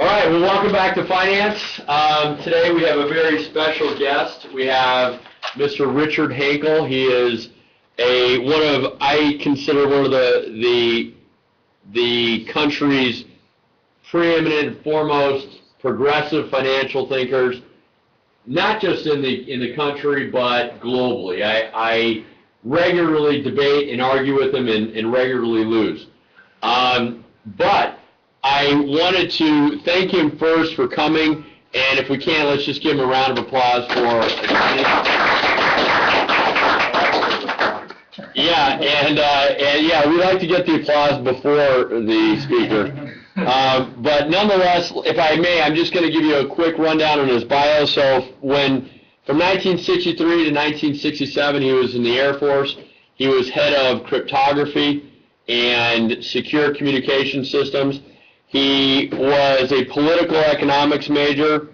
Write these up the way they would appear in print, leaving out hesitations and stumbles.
All right, well, welcome back to Finance. Today we have a very special guest. We have Mr. Richard Henkel. He is I consider one of the country's preeminent and foremost progressive financial thinkers, not just in the country, but globally. I regularly debate and argue with him and regularly lose. But I wanted to thank him first for coming, and if we can, let's just give him a round of applause for. Yeah, we like to get the applause before the speaker. But nonetheless, if I may, I'm just going to give you a quick rundown on his bio. So from 1963 to 1967, he was in the Air Force. He was head of cryptography and secure communication systems. He was a political economics major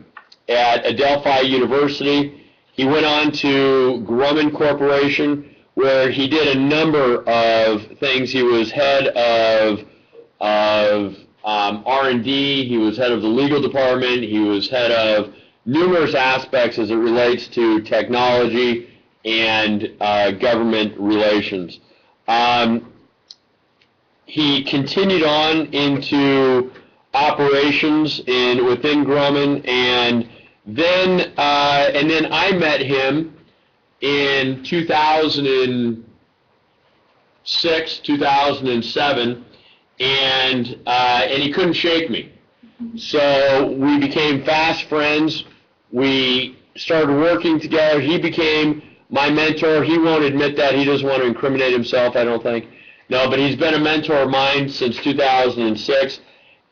at Adelphi University. He went on to Grumman Corporation, where he did a number of things. He was head of R&D. He was head of the legal department. He was head of numerous aspects as it relates to technology and government relations. He continued on into operations within Grumman, and then I met him in 2006, 2007, and he couldn't shake me. So we became fast friends. We started working together. He became my mentor. He won't admit that. He doesn't want to incriminate himself, I don't think. No, but he's been a mentor of mine since 2006,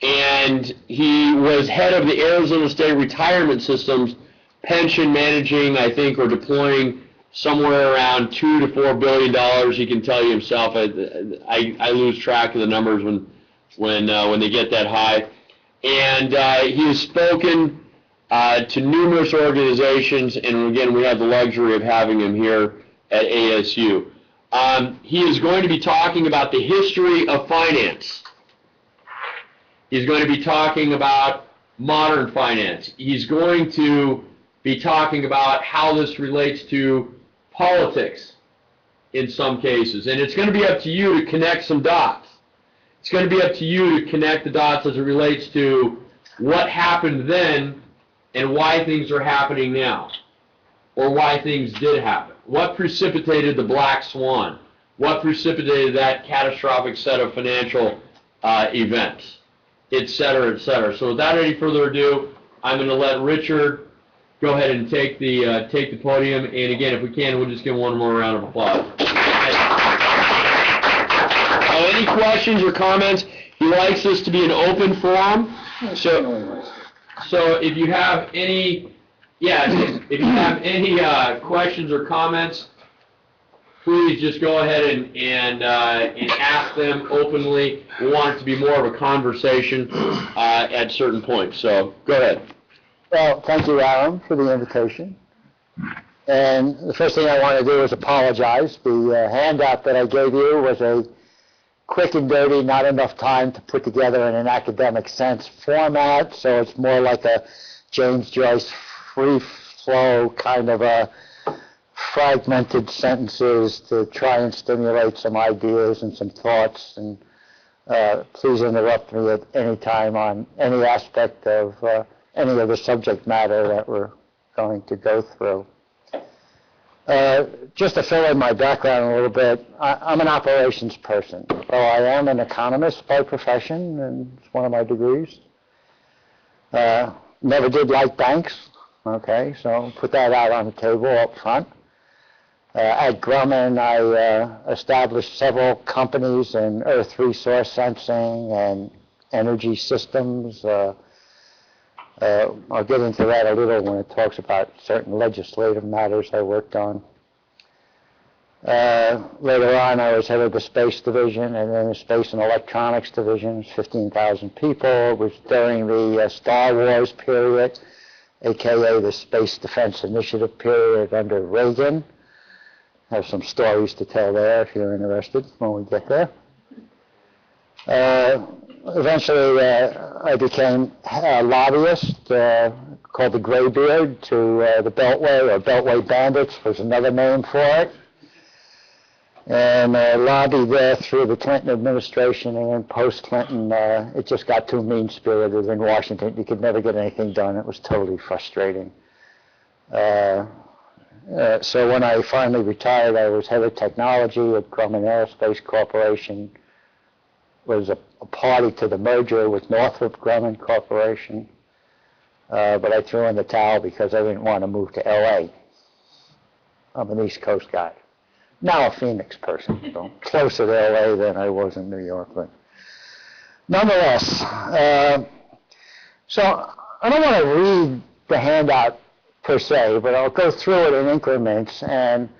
and he was head of the Arizona State Retirement System's pension managing, I think, or deploying somewhere around $2 to $4 billion. He can tell you himself. I lose track of the numbers when they get that high. And he has spoken to numerous organizations, and again, we have the luxury of having him here at ASU. He is going to be talking about the history of finance. He's going to be talking about modern finance. He's going to be talking about how this relates to politics in some cases. And it's going to be up to you to connect some dots. It's going to be up to you to connect the dots as it relates to what happened then and why things are happening now, or why things did happen. What precipitated the black swan? What precipitated that catastrophic set of financial events, et cetera, et cetera. So without any further ado, I'm going to let Richard go ahead and take the podium. And again, if we can, we'll just give one more round of applause. Any questions or comments? He likes this to be an open forum. So if you have any, questions or comments, please just go ahead and ask them openly. We want it to be more of a conversation at certain points. So go ahead. Well, thank you, Alan, for the invitation. And the first thing I want to do is apologize. The handout that I gave you was a quick and dirty, not enough time to put together in an academic sense format, so it's more like a James Joyce free flow kind of a fragmented sentences to try and stimulate some ideas and some thoughts. And please interrupt me at any time on any aspect of any of the subject matter that we're going to go through. Just to fill in my background a little bit, I'm an operations person. So I am an economist by profession, and it's one of my degrees. Never did like banks, okay, so put that out on the table up front. At Grumman, I established several companies in earth resource sensing and energy systems. I'll get into that a little when it talks about certain legislative matters I worked on. Later on, I was head of the space division and then the space and electronics division, 15,000 people. It was during the Star Wars period, aka the Space Defense Initiative period under Reagan. I have some stories to tell there if you're interested when we get there. eventually I became a lobbyist called the Graybeard to the Beltway, or Beltway Bandits was another name for it. And lobbied there through the Clinton administration, and then post-Clinton, it just got too mean-spirited in Washington. You could never get anything done. It was totally frustrating. So when I finally retired, I was head of technology at Grumman Aerospace Corporation, was a party to the merger with Northrop Grumman Corporation, but I threw in the towel because I didn't want to move to L.A. I'm an East Coast guy. Now a Phoenix person, so closer to L.A. than I was in New York. But nonetheless, so I don't want to read the handout per se, but I'll go through it in increments. And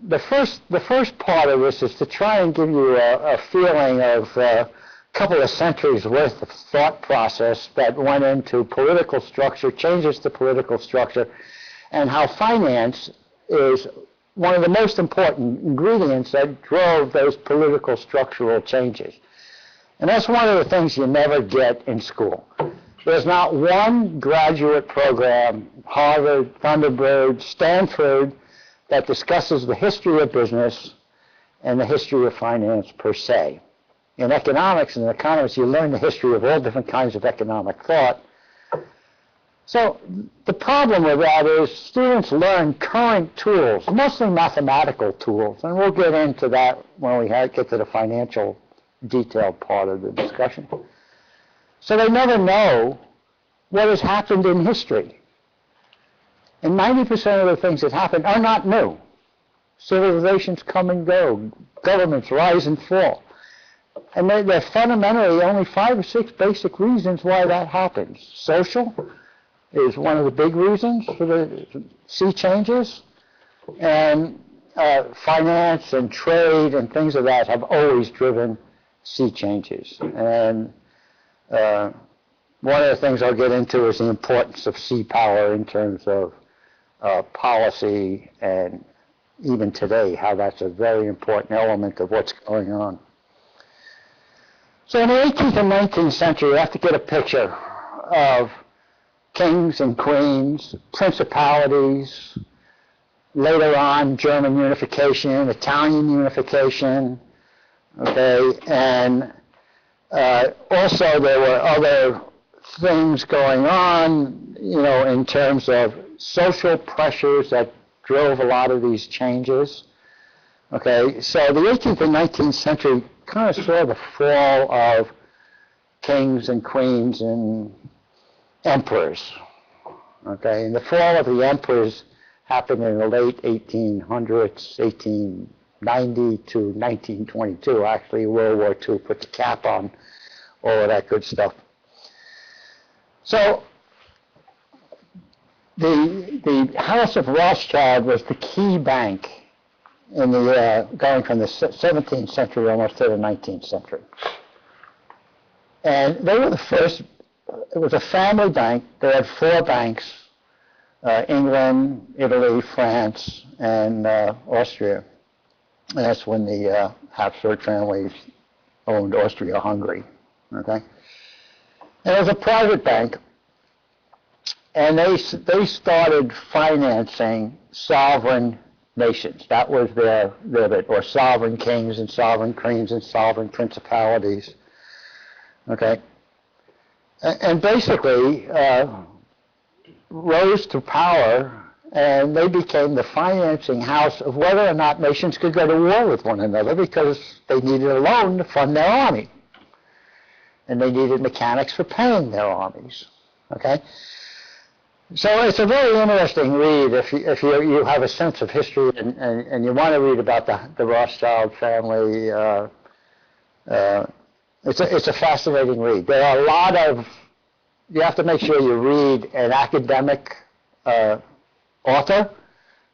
the first part of this is to try and give you a feeling of a couple of centuries worth of thought process that went into political structure, changes to political structure, and how finance is one of the most important ingredients that drove those political structural changes. And that's one of the things you never get in school. There's not one graduate program, Harvard, Thunderbird, Stanford, that discusses the history of business and the history of finance per se. In economics and economists, you learn the history of all different kinds of economic thought. So the problem with that is students learn current tools, mostly mathematical tools, and we'll get into that when we get to the financial detailed part of the discussion. So they never know what has happened in history. And 90% of the things that happen are not new. Civilizations come and go, governments rise and fall. And there are fundamentally only 5 or 6 basic reasons why that happens. Social is one of the big reasons for the sea changes, and finance and trade and things of that have always driven sea changes. And one of the things I'll get into is the importance of sea power in terms of policy, and even today, how that's a very important element of what's going on. So in the 18th and 19th century, you have to get a picture of kings and queens, principalities, later on German unification, Italian unification, okay, and also there were other things going on, you know, in terms of social pressures that drove a lot of these changes. Okay, so the 18th and 19th century kind of saw the fall of kings and queens and emperors. Okay, and the fall of the emperors happened in the late 1800s, 1890 to 1922. Actually, World War II put the cap on all of that good stuff. So the House of Rothschild was the key bank in the going from the 17th century almost to the 19th century. And they were the first. It was a family bank. They had 4 banks, England, Italy, France, and Austria. And that's when the Habsburg families owned Austria-Hungary, okay? And it was a private bank, and they started financing sovereign nations. That was their bit, or sovereign kings and sovereign queens and sovereign principalities, okay? And basically rose to power, and they became the financing house of whether or not nations could go to war with one another, because they needed a loan to fund their army. And they needed mechanics for paying their armies, okay? So it's a very interesting read if you have a sense of history and you want to read about the Rothschild family. It's a fascinating read. There are a lot of, you have to make sure you read an academic author,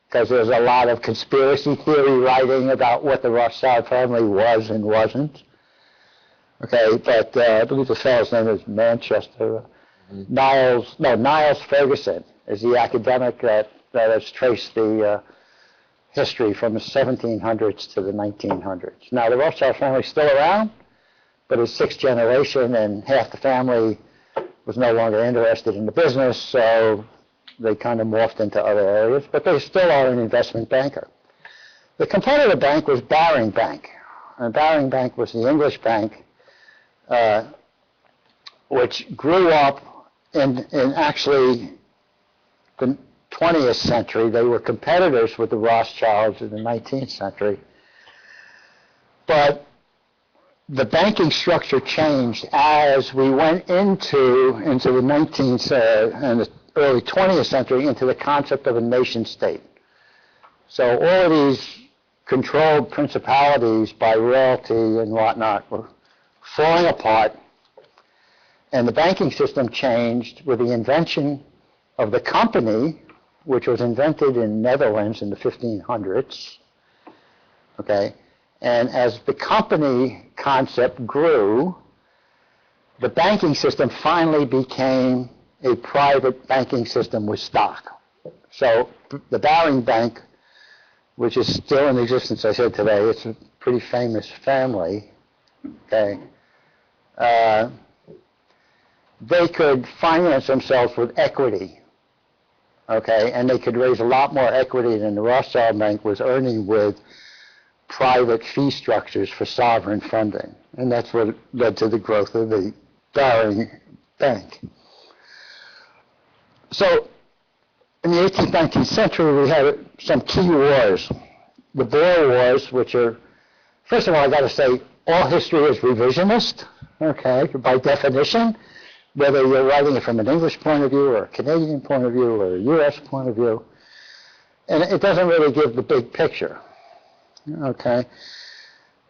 because there's a lot of conspiracy theory writing about what the Rothschild family was and wasn't. Okay, but I believe the fellow's name is Manchester. Niles Ferguson is the academic that has traced the history from the 1700s to the 1900s. Now, the Rothschild family is still around, but it's sixth generation, and half the family was no longer interested in the business, so they kind of morphed into other areas, but they still are an investment banker. The competitor bank was Baring Bank. And Baring Bank was the English bank, which grew up in actually the 20th century. They were competitors with the Rothschilds in the 19th century. But the banking structure changed as we went into the 19th and the early 20th century into the concept of a nation state. So all of these controlled principalities by royalty and whatnot were falling apart, and the banking system changed with the invention of the company, which was invented in Netherlands in the 1500s. Okay, and as the company concept grew, the banking system finally became a private banking system with stock. So the Baring Bank, which is still in existence, I said today, it's a pretty famous family, okay, they could finance themselves with equity, okay, and they could raise a lot more equity than the Rothschild Bank was earning with private fee structures for sovereign funding. And that's what led to the growth of the Baring Bank. So in the 18th, 19th century, we had some key wars. The Boer Wars, which are, first of all, I got to say, all history is revisionist, okay, by definition, whether you're writing it from an English point of view or a Canadian point of view or a U.S. point of view. And it doesn't really give the big picture, okay.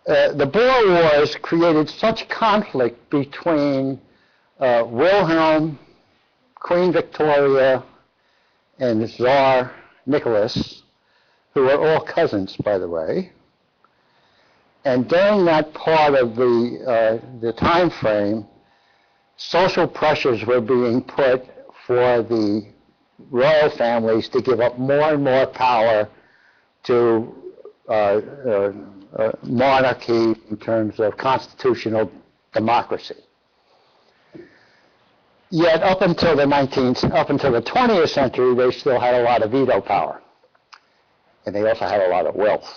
The Boer Wars created such conflict between Wilhelm, Queen Victoria, and Tsar Nicholas, who were all cousins, by the way. And during that part of the time frame, social pressures were being put for the royal families to give up more and more power to monarchy in terms of constitutional democracy. Yet up until the 20th century, they still had a lot of veto power. And they also had a lot of wealth.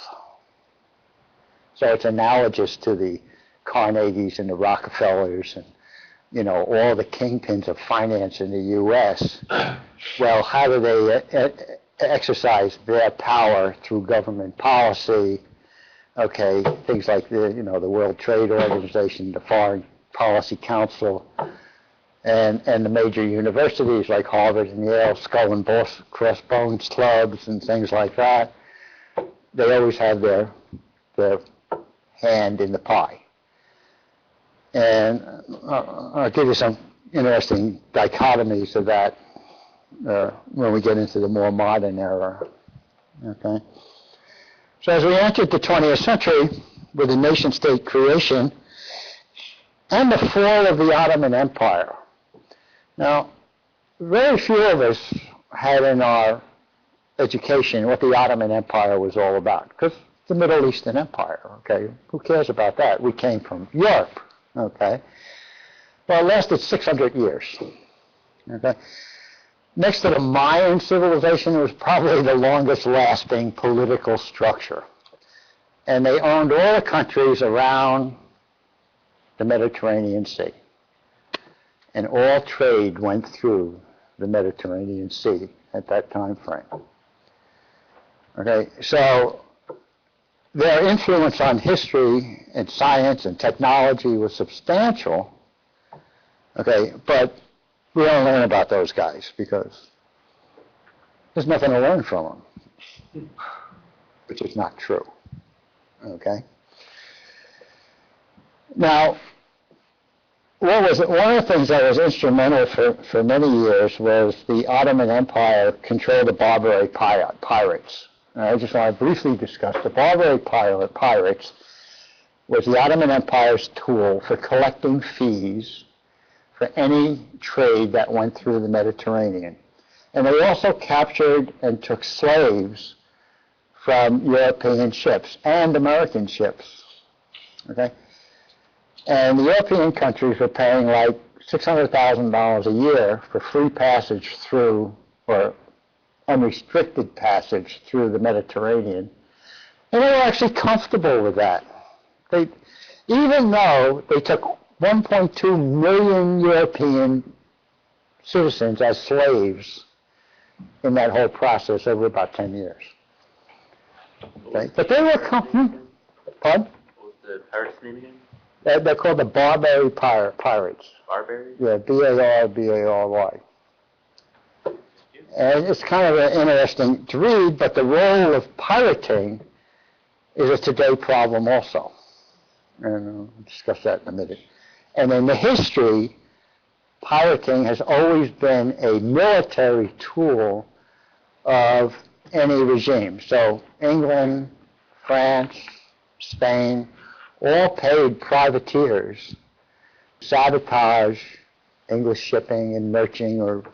So it's analogous to the Carnegies and the Rockefellers and, you know, all the kingpins of finance in the U.S. Well, how do they exercise their power through government policy? Okay, things like the World Trade Organization, the Foreign Policy Council, and the major universities like Harvard and Yale, skull and crossbones clubs and things like that. They always have their hand in the pie. And I'll give you some interesting dichotomies of that when we get into the more modern era. Okay. So as we entered the 20th century with the nation-state creation and the fall of the Ottoman Empire. Now, very few of us had in our education what the Ottoman Empire was all about, because the Middle Eastern Empire, okay? Who cares about that? We came from Europe, okay? Well, it lasted 600 years, okay? Next to the Mayan civilization, it was probably the longest lasting political structure. And they owned all the countries around the Mediterranean Sea. And all trade went through the Mediterranean Sea at that time frame. Okay, so their influence on history and science and technology was substantial. Okay, but we don't learn about those guys because there's nothing to learn from them, which is not true. Okay. Now, one of the things that was instrumental for many years was the Ottoman Empire controlled the Barbary pirates. And I just want to briefly discuss the Barbary pirates was the Ottoman Empire's tool for collecting fees for any trade that went through the Mediterranean. And they also captured and took slaves from European ships and American ships. Okay? And the European countries were paying like $600,000 a year for free passage through, or unrestricted passage through the Mediterranean. And they were actually comfortable with that. Even though they took 1.2 million European citizens as slaves in that whole process over about 10 years. Okay? But they were comfortable. Pardon? What was the pirate's name again? They're called the Barbary Pirates. Barbary? Yeah, Barbary. And it's kind of interesting to read, but the role of pirating is a today problem also. And we'll discuss that in a minute. And in the history, pirating has always been a military tool of any regime. So England, France, Spain, all paid privateers, sabotage English shipping and merching, or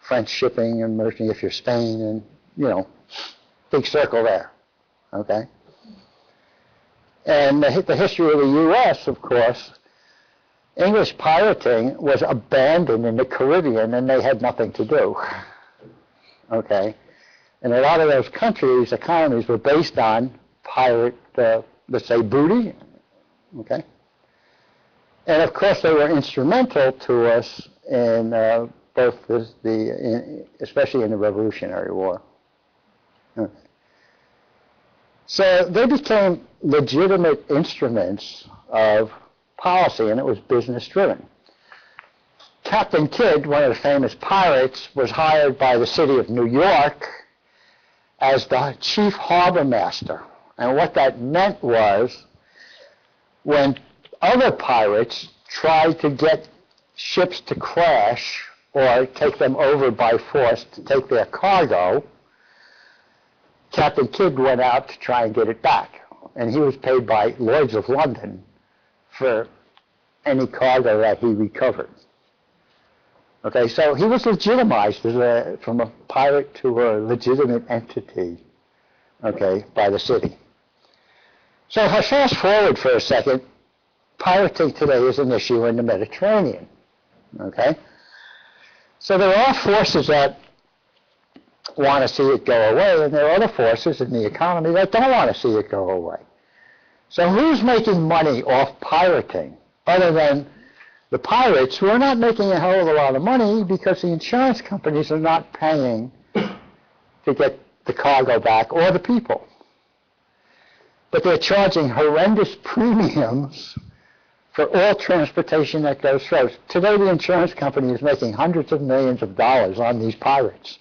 French shipping and merching if you're Spain, and, big circle there, okay? And the history of the U.S., of course, English pirating was abandoned in the Caribbean, and they had nothing to do, okay? And a lot of those countries' economies were based on pirate, let's say, booty, okay? And of course, they were instrumental to us in both especially in the Revolutionary War. Okay. So they became legitimate instruments of policy, and it was business driven. Captain Kidd, one of the famous pirates, was hired by the city of New York as the chief harbor master. And what that meant was, when other pirates tried to get ships to crash or take them over by force to take their cargo, Captain Kidd went out to try and get it back. And he was paid by Lloyd's of London for any cargo that he recovered. Okay, so he was legitimized from a pirate to a legitimate entity, okay, by the city. So if I fast forward for a second, pirating today is an issue in the Mediterranean, okay? So there are forces that want to see it go away, and there are other forces in the economy that don't want to see it go away. So who's making money off pirating, other than the pirates, who are not making a hell of a lot of money because the insurance companies are not paying to get the cargo back, or the people? But they're charging horrendous premiums for all transportation that goes through. Today the insurance company is making hundreds of millions of dollars on these pirates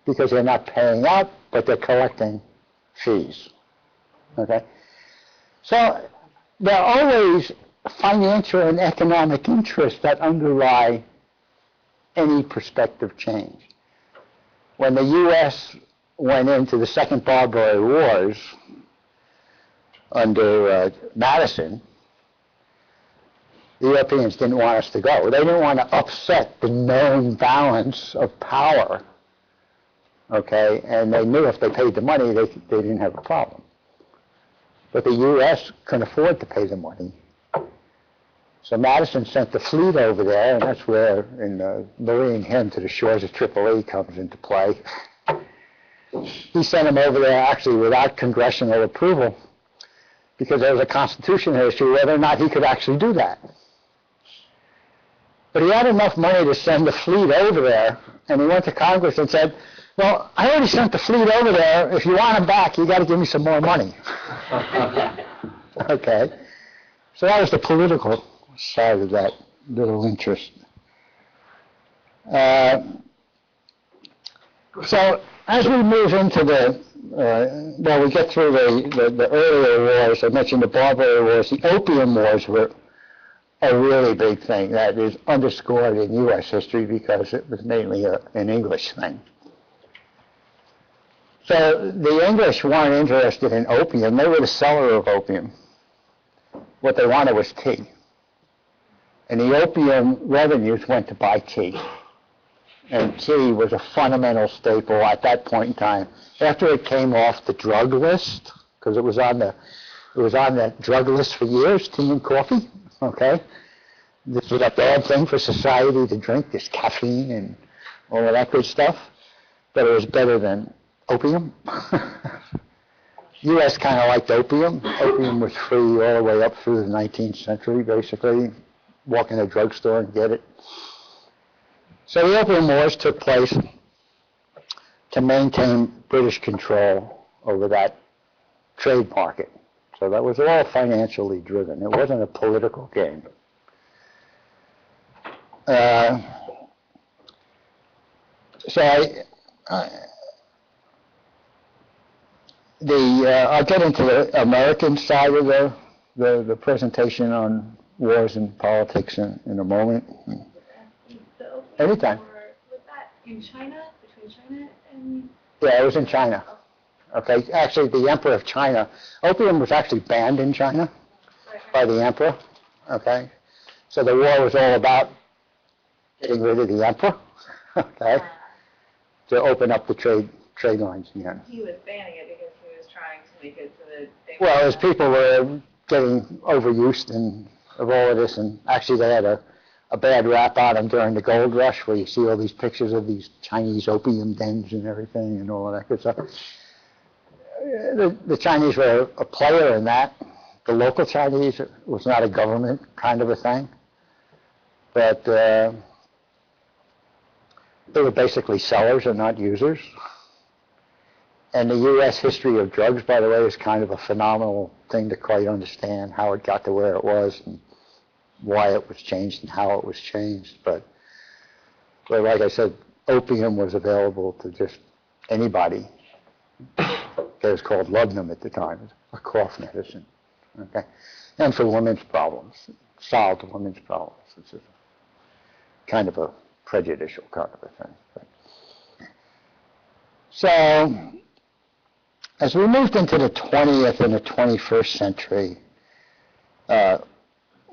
because they're not paying out, but they're collecting fees. Okay? So there are always financial and economic interests that underlie any prospective change. When the U.S. went into the Second Barbary Wars under Madison, the Europeans didn't want us to go. They didn't want to upset the known balance of power, okay? And they knew if they paid the money, they didn't have a problem. But the U.S. couldn't afford to pay the money. So Madison sent the fleet over there, and that's where, in marrying him to the shores of Tripoli comes into play. He sent them over there actually without congressional approval, because there was a constitutional issue whether or not he could actually do that. But he had enough money to send the fleet over there, and he went to Congress and said, well, I already sent the fleet over there. If you want them back, you got to give me some more money. Okay. So that was the political side of that little interest. So as we move into we get through the earlier wars, I mentioned the Barbary Wars, the Opium Wars were a really big thing that is underscored in U.S. history because it was mainly an English thing. So the English weren't interested in opium. They were the seller of opium. What they wanted was tea. And the opium revenues went to buy tea. And tea was a fundamental staple at that point in time. After it came off the drug list, because it was on the drug list for years, tea and coffee, okay? This was a bad thing for society to drink, this caffeine and all of that good stuff, but it was better than opium. U.S. kind of liked opium. Opium was free all the way up through the 19th century, basically. Walk in a drugstore and get it. So the Opium Wars took place to maintain British control over that trade market. So that was all financially driven. It wasn't a political game. I'll get into the American side of the presentation on wars and politics in a moment. Anytime. Was that in China, between China and? Yeah, it was in China. Okay, actually the Emperor of China, opium was actually banned in China by the Emperor. Okay, so the war was all about getting rid of the Emperor. Okay, to open up the trade lines again. He was banning it because he was trying to make it so that they. Well, as people were getting overused of all of this, and actually they had a bad rap on them during the gold rush, where you see all these pictures of these Chinese opium dens and everything and all of that good stuff. The Chinese were a player in that. The local Chinese was not a government kind of a thing, but they were basically sellers and not users. And the U.S. history of drugs, by the way, is kind of a phenomenal thing to quite understand how it got to where it was and why it was changed and how it was changed. But like I said, opium was available to just anybody. It was called laudanum at the time, a cough medicine. Okay, and for women's problems, solved women's problems. It's kind of a prejudicial kind of a thing. But. So, as we moved into the 20th and the 21st century,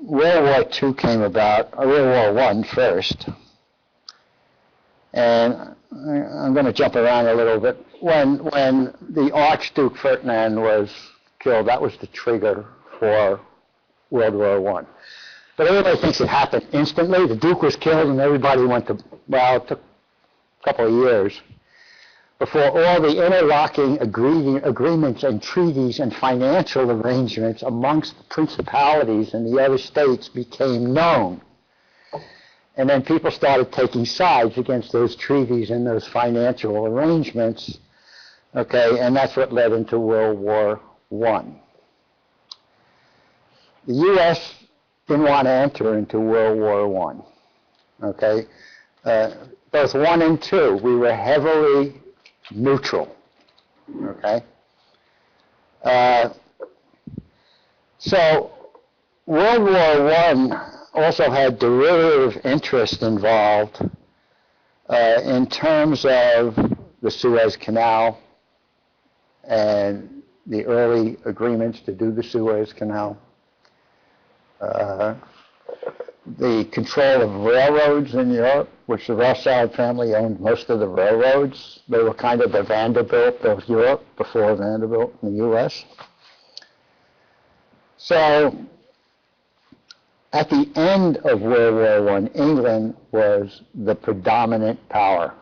World War II came about, World War I first, and I'm going to jump around a little bit. When the Archduke Ferdinand was killed, that was the trigger for World War I. But everybody thinks it happened instantly. The Duke was killed and everybody went to, well, it took a couple of years before all the interlocking agreements and treaties and financial arrangements amongst the principalities and the other states became known. And then people started taking sides against those treaties and those financial arrangements, okay, and that's what led into World War I. The U.S. didn't want to enter into World War I, okay? Both 1 and 2, we were heavily neutral, okay? So World War I also had derivative interest involved in terms of the Suez Canal and the early agreements to do the Suez Canal. The control of railroads in Europe, which the Rothschild family owned most of the railroads. They were kind of the Vanderbilt of Europe before Vanderbilt in the U.S. So at the end of World War I, England was the predominant power.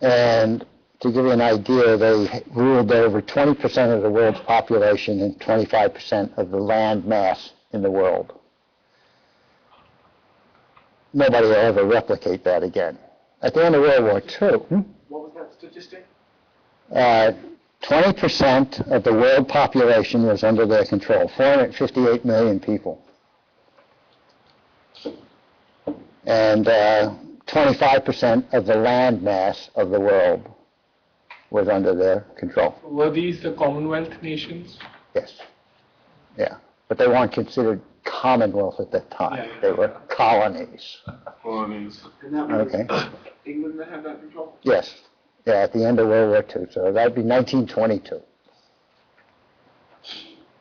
And to give you an idea, they ruled over 20% of the world's population and 25% of the land mass in the world. Nobody will ever replicate that again. At the end of World War II, What was that statistic? 20% of the world population was under their control, 458 million people. And 25% of the land mass of the world was under their control. Were these the Commonwealth nations? Yes. Yeah. But they weren't considered Commonwealth at that time. Yeah. They were colonies. Colonies. And that was Okay. England that had that control? Yes. Yeah, at the end of World War II. So that would be 1922.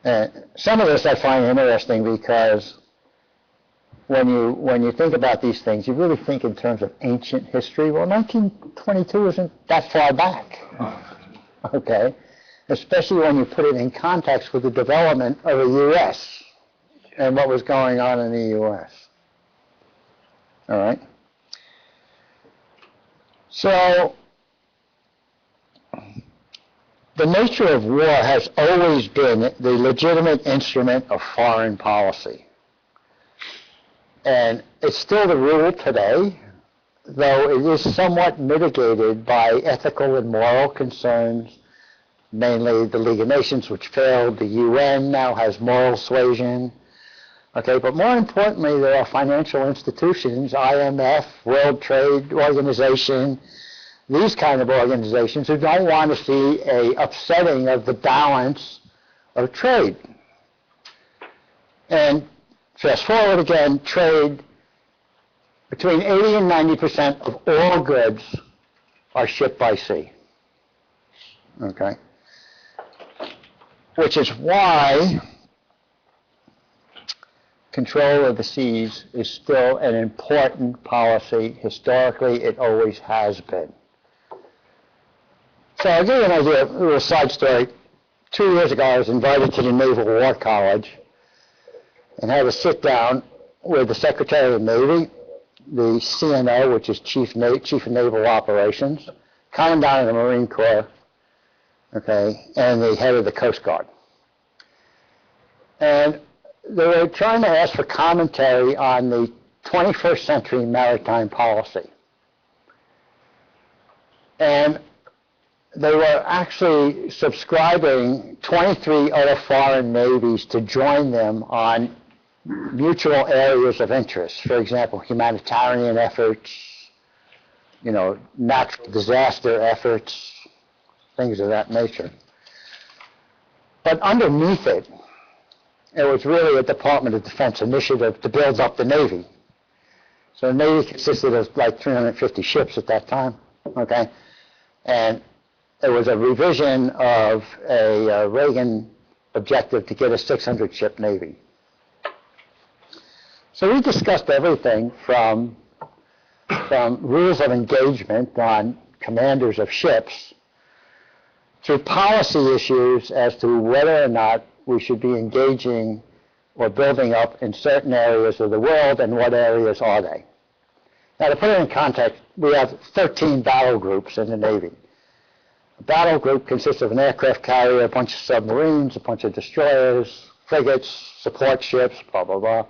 And some of this I find interesting because when you think about these things, you really think in terms of ancient history. Well, 1922 isn't that far back. Okay? Especially when you put it in context with the development of the U.S. and what was going on in the U.S. All right? So, the nature of war has always been the legitimate instrument of foreign policy. And it's still the rule today, though it is somewhat mitigated by ethical and moral concerns, mainly the League of Nations, which failed. The UN now has moral suasion. Okay, but more importantly, there are financial institutions, IMF, World Trade Organization, these kind of organizations who don't want to see a upsetting of the balance of trade. And fast forward again, trade, between 80 and 90% of all goods are shipped by sea. Okay? Which is why control of the seas is still an important policy. Historically, it always has been. So I'll give you an idea, a little side story. 2 years ago, I was invited to the Naval War College and had a sit down with the Secretary of the Navy, the CNO, which is Chief of Naval Operations, Commandant of the Marine Corps, okay, and the head of the Coast Guard. And they were trying to ask for commentary on the 21st century maritime policy. And they were actually subscribing 23 other foreign navies to join them on mutual areas of interest. For example, humanitarian efforts, natural disaster efforts, things of that nature. But underneath it, it was really a Department of Defense initiative to build up the Navy. So the Navy consisted of like 350 ships at that time, okay? And it was a revision of a Reagan objective to get a 600-ship Navy. So we discussed everything from rules of engagement on commanders of ships to policy issues as to whether or not we should be engaging or building up in certain areas of the world, and what areas are they. Now, to put it in context, we have 13 battle groups in the Navy. A battle group consists of an aircraft carrier, a bunch of submarines, a bunch of destroyers, frigates, support ships, blah, blah, blah.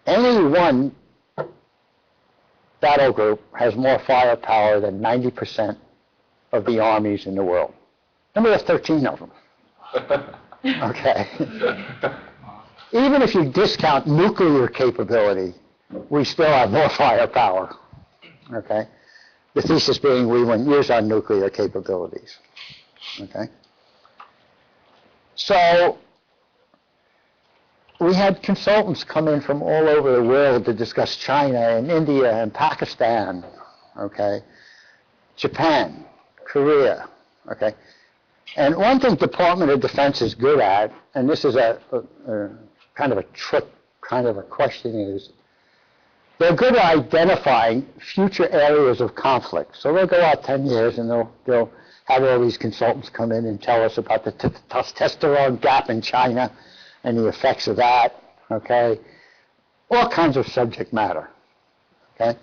Any one battle group has more firepower than 90% of the armies in the world. And we have 13 of them. Okay. Even if you discount nuclear capability, we still have more firepower. Okay. The thesis being we wouldn't use our nuclear capabilities. Okay. So we had consultants come in from all over the world to discuss China and India and Pakistan, okay, Japan, Korea, okay. And one thing Department of Defense is good at, and this is a kind of a trick kind of a question, is they're good at identifying future areas of conflict. So they'll go out 10 years and they'll have all these consultants come in and tell us about the testosterone gap in China and the effects of that, okay? All kinds of subject matter, okay?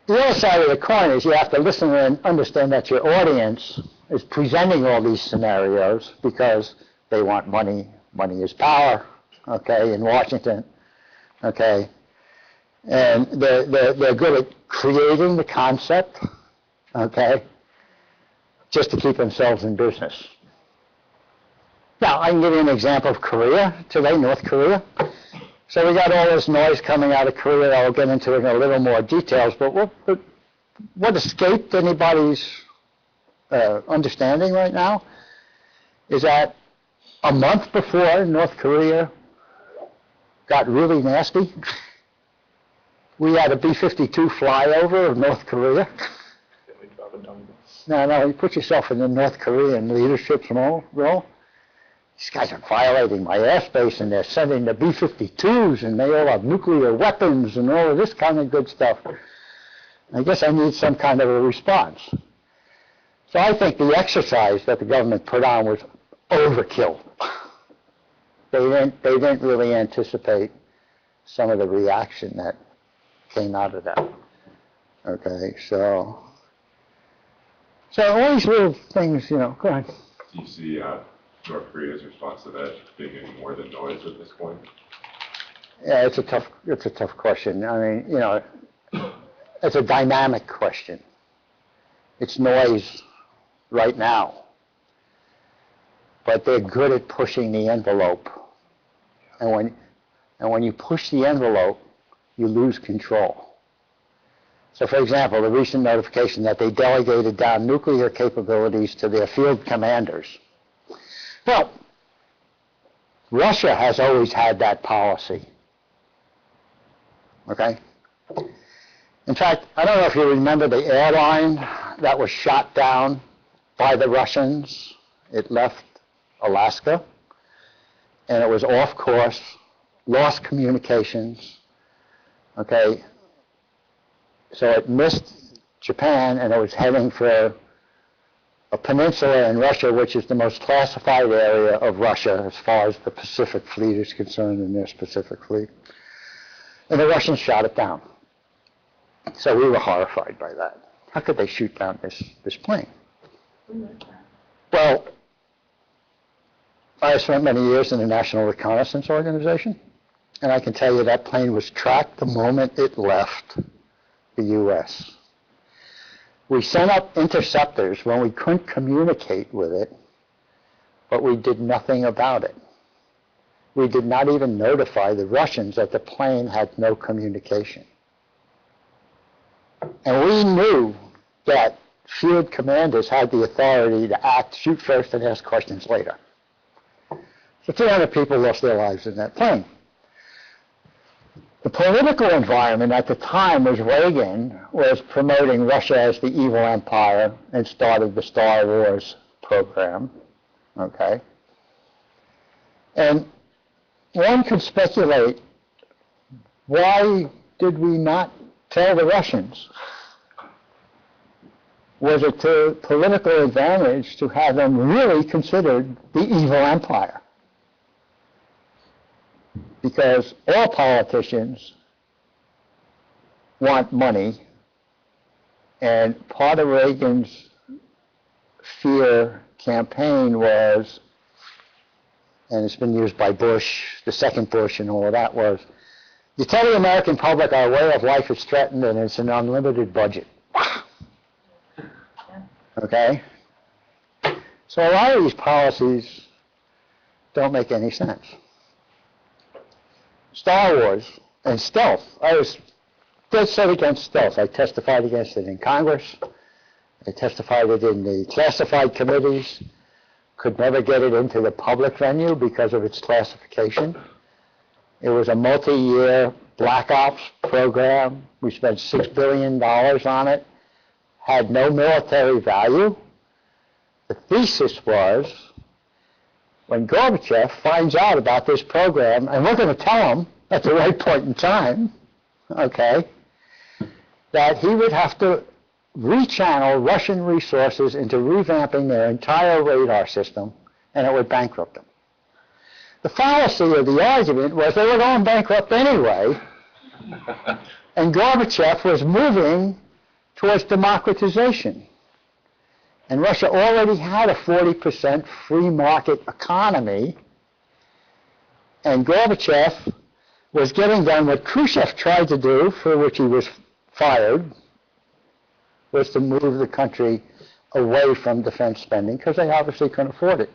The other side of the coin is you have to listen and understand that your audience is presenting all these scenarios because they want money. Money is power, okay, in Washington, okay? And they're good at creating the concept, okay, just to keep themselves in business. Now, I can give you an example of Korea today, North Korea. So we got all this noise coming out of Korea. I'll get into it in a little more details, but what escaped anybody's understanding right now is that a month before North Korea got really nasty, we had a B-52 flyover of North Korea. No, you put yourself in the North Korean leadership's role. These guys are violating my airspace, and they're sending the B-52s, and they all have nuclear weapons and all of this kind of good stuff. I guess I need some kind of a response. So I think the exercise that the government put on was overkill. They didn't really anticipate some of the reaction that came out of that. Okay, so all these little things, go ahead. Do you see North Korea's response to that being any more than noise at this point? Yeah, it's a tough question. I mean, it's a dynamic question. It's noise right now, but they're good at pushing the envelope. And when you push the envelope, you lose control. So, for example, the recent notification that they delegated down nuclear capabilities to their field commanders. Well, Russia has always had that policy. Okay? In fact, I don't know if you remember the airline that was shot down by the Russians. It left Alaska, and it was off course, lost communications. Okay? So it missed Japan, and it was heading for a peninsula in Russia, which is the most classified area of Russia as far as the Pacific Fleet is concerned in their Pacific Fleet. And the Russians shot it down. So we were horrified by that. How could they shoot down this plane? Well, I spent many years in the National Reconnaissance Organization, and I can tell you that plane was tracked the moment it left the U.S. We sent up interceptors when we couldn't communicate with it, but we did nothing about it. We did not even notify the Russians that the plane had no communication. And we knew that field commanders had the authority to act, shoot first, and ask questions later. So 200 people lost their lives in that plane. The political environment at the time was Reagan was promoting Russia as the evil empire and started the Star Wars program. Okay? And one could speculate, why did we not tell the Russians? Was it to political advantage to have them really considered the evil empire? Because all politicians want money, and part of Reagan's fear campaign was, and it's been used by Bush, the second Bush and all of that, was, you tell the American public our way of life is threatened and it's an unlimited budget. Okay? So a lot of these policies don't make any sense. Star Wars and stealth. I was dead set against stealth. I testified against it in Congress. I testified it in the classified committees. Could never get it into the public venue because of its classification. It was a multi-year black ops program. We spent $6 billion on it. Had no military value. The thesis was, when Gorbachev finds out about this program, and we're going to tell him at the right point in time, okay, that he would have to rechannel Russian resources into revamping their entire radar system, and it would bankrupt them. The fallacy of the argument was they were going bankrupt anyway, and Gorbachev was moving towards democratization. And Russia already had a 40% free market economy, and Gorbachev was getting done what Khrushchev tried to do, for which he was fired, was to move the country away from defense spending, because they obviously couldn't afford it.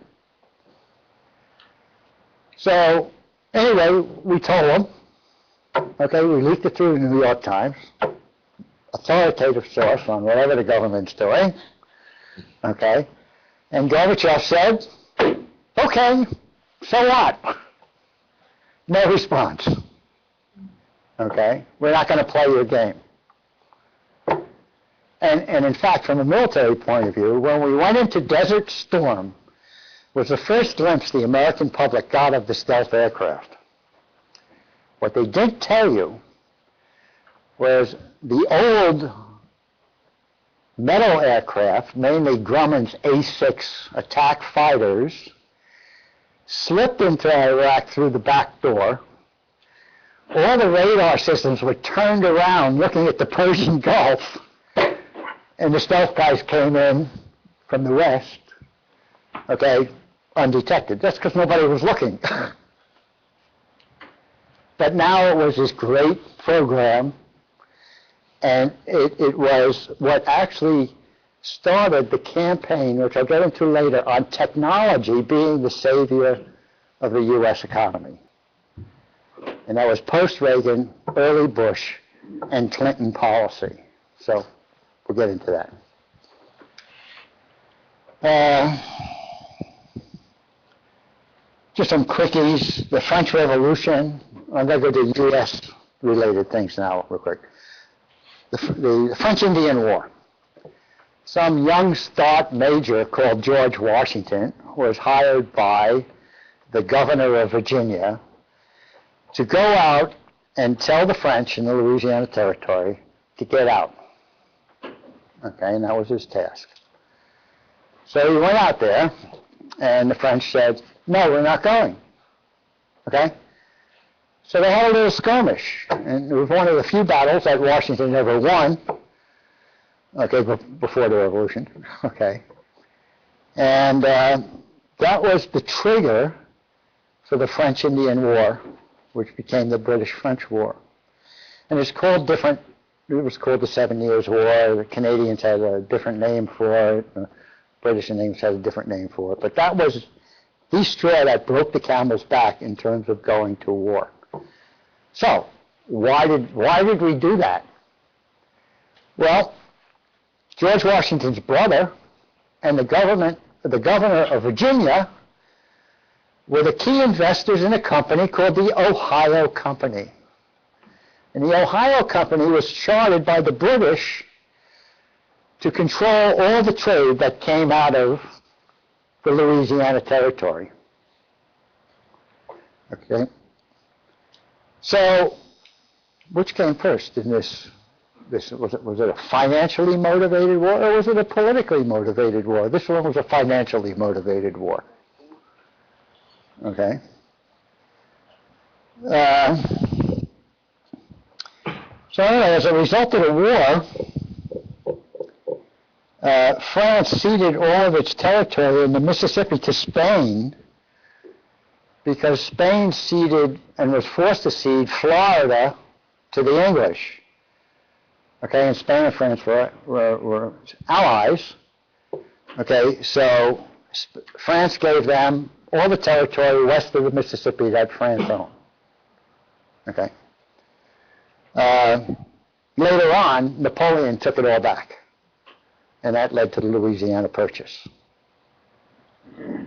So, anyway, we told them, okay, we leaked it through the New York Times, authoritative source on whatever the government's doing, okay, and Gorbachev said, okay, so what? No response. Okay, we're not going to play your game. And in fact, from a military point of view, when we went into Desert Storm, was the first glimpse the American public got of the stealth aircraft. What they didn't tell you was the old metal aircraft, mainly Grumman's A-6 attack fighters, slipped into Iraq through the back door. All the radar systems were turned around looking at the Persian Gulf, and the stealth guys came in from the west, okay, undetected. That's because nobody was looking. But now it was this great program, and it was what actually started the campaign, which I'll get into later, on technology being the savior of the U.S. economy. And that was post-Reagan, early Bush, and Clinton policy. So we'll get into that. Just some quickies. The French Revolution. I'm going to go to U.S.-related things now real quick. The French-Indian War. Some young start major called George Washington was hired by the governor of Virginia to go out and tell the French in the Louisiana Territory to get out. Okay, and that was his task. So he went out there, and the French said, no, we're not going. Okay? So they had a little skirmish, and it was one of the few battles that Washington ever won, okay, before the Revolution, okay? And that was the trigger for the French-Indian War, which became the British-French War. And it's called different, it was called the 7 Years' War. The Canadians had a different name for it. The British and English had a different name for it. But that was the straw that broke the camel's back in terms of going to war. So, why did we do that? Well, George Washington's brother and the governor of Virginia were the key investors in a company called the Ohio Company. And the Ohio Company was chartered by the British to control all the trade that came out of the Louisiana Territory. Okay? So, which came first in this was it a financially motivated war, or was it a politically motivated war? This one was a financially motivated war. Okay. So anyway, as a result of the war, France ceded all of its territory in the Mississippi to Spain because Spain ceded and was forced to cede Florida to the English. Okay, and Spain and France were allies. Okay, so France gave them all the territory west of the Mississippi that France owned. Okay. Later on, Napoleon took it all back, and that led to the Louisiana Purchase.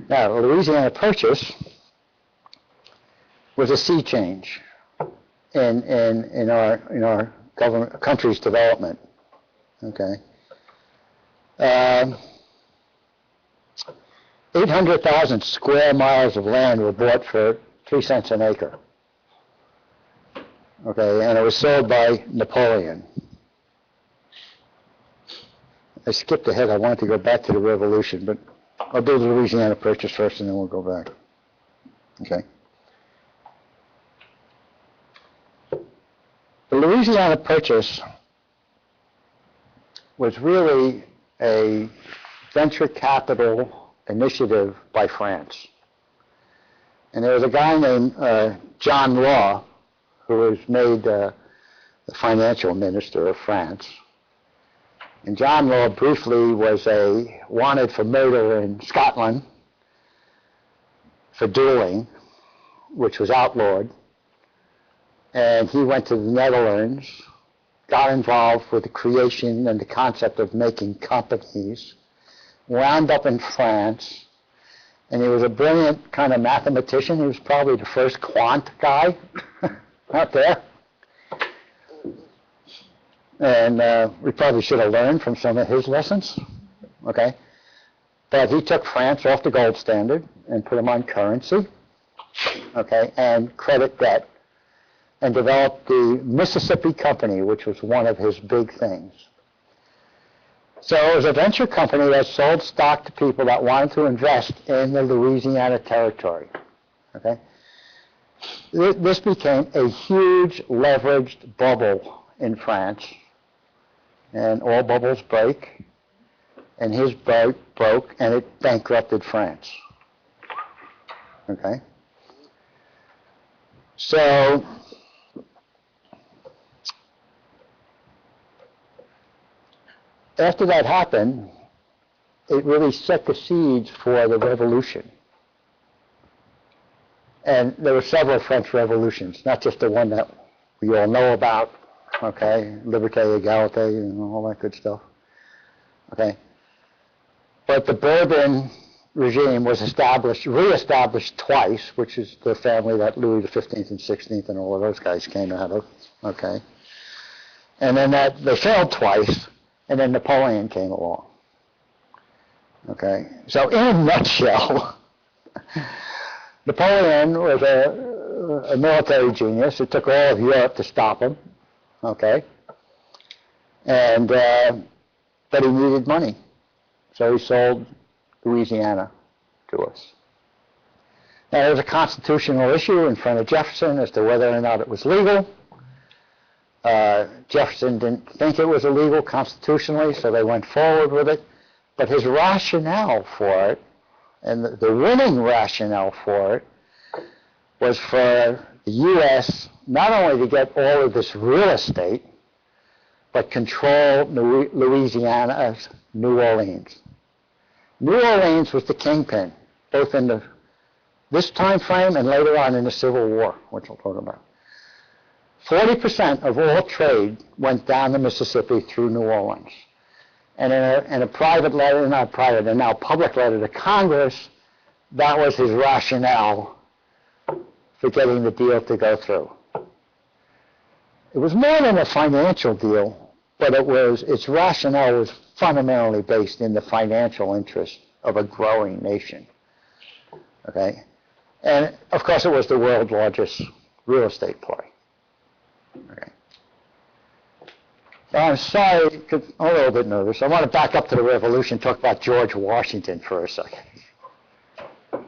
Now, the Louisiana Purchase was a sea change in our country's development. Okay. 800,000 square miles of land were bought for 3 cents an acre. Okay, and it was sold by Napoleon. I skipped ahead. I wanted to go back to the Revolution, but I'll do the Louisiana Purchase first, and then we'll go back. Okay. The Louisiana Purchase was really a venture capital initiative by France. And there was a guy named John Law, who was made the financial minister of France. And John Law briefly was wanted for murder in Scotland, for dueling, which was outlawed. And he went to the Netherlands, got involved with the creation and the concept of making companies, wound up in France, and he was a brilliant kind of mathematician. He was probably the first quant guy out there. And we probably should have learned from some of his lessons, okay? But he took France off the gold standard and put them on currency, okay, and credit debt, and developed the Mississippi Company, which was one of his big things. So it was a venture company that sold stock to people that wanted to invest in the Louisiana Territory. okay? This became a huge leveraged bubble in France, and all bubbles break, and his boat broke, and it bankrupted France, okay? So, after that happened, it really set the seeds for the revolution. And there were several French revolutions, not just the one that we all know about, okay, liberté, égalité, and all that good stuff, okay. But the Bourbon regime was reestablished twice, which is the family that Louis XV and XVI and all of those guys came out of, okay. And then they failed twice, and then Napoleon came along, okay. So in a nutshell, Napoleon was a military genius. It took all of Europe to stop him, okay? And, but he needed money. So he sold Louisiana to us. Now, there was a constitutional issue in front of Jefferson as to whether or not it was legal. Jefferson didn't think it was illegal constitutionally, so they went forward with it. But his rationale for it, and the winning rationale for it, was for the U.S. not only to get all of this real estate, but control Louisiana's New Orleans. New Orleans was the kingpin, both in this time frame and later on in the Civil War, which I'll talk about. 40% of all trade went down the Mississippi through New Orleans. And in a private letter, not private, and now public letter to Congress, that was his rationale for getting the deal to go through. It was more than a financial deal, but its rationale was fundamentally based in the financial interest of a growing nation. Okay? And of course it was the world's largest real estate play. Okay. So I'm sorry, because I'm a little bit nervous. I want to back up to the Revolution, talk about George Washington for a second. I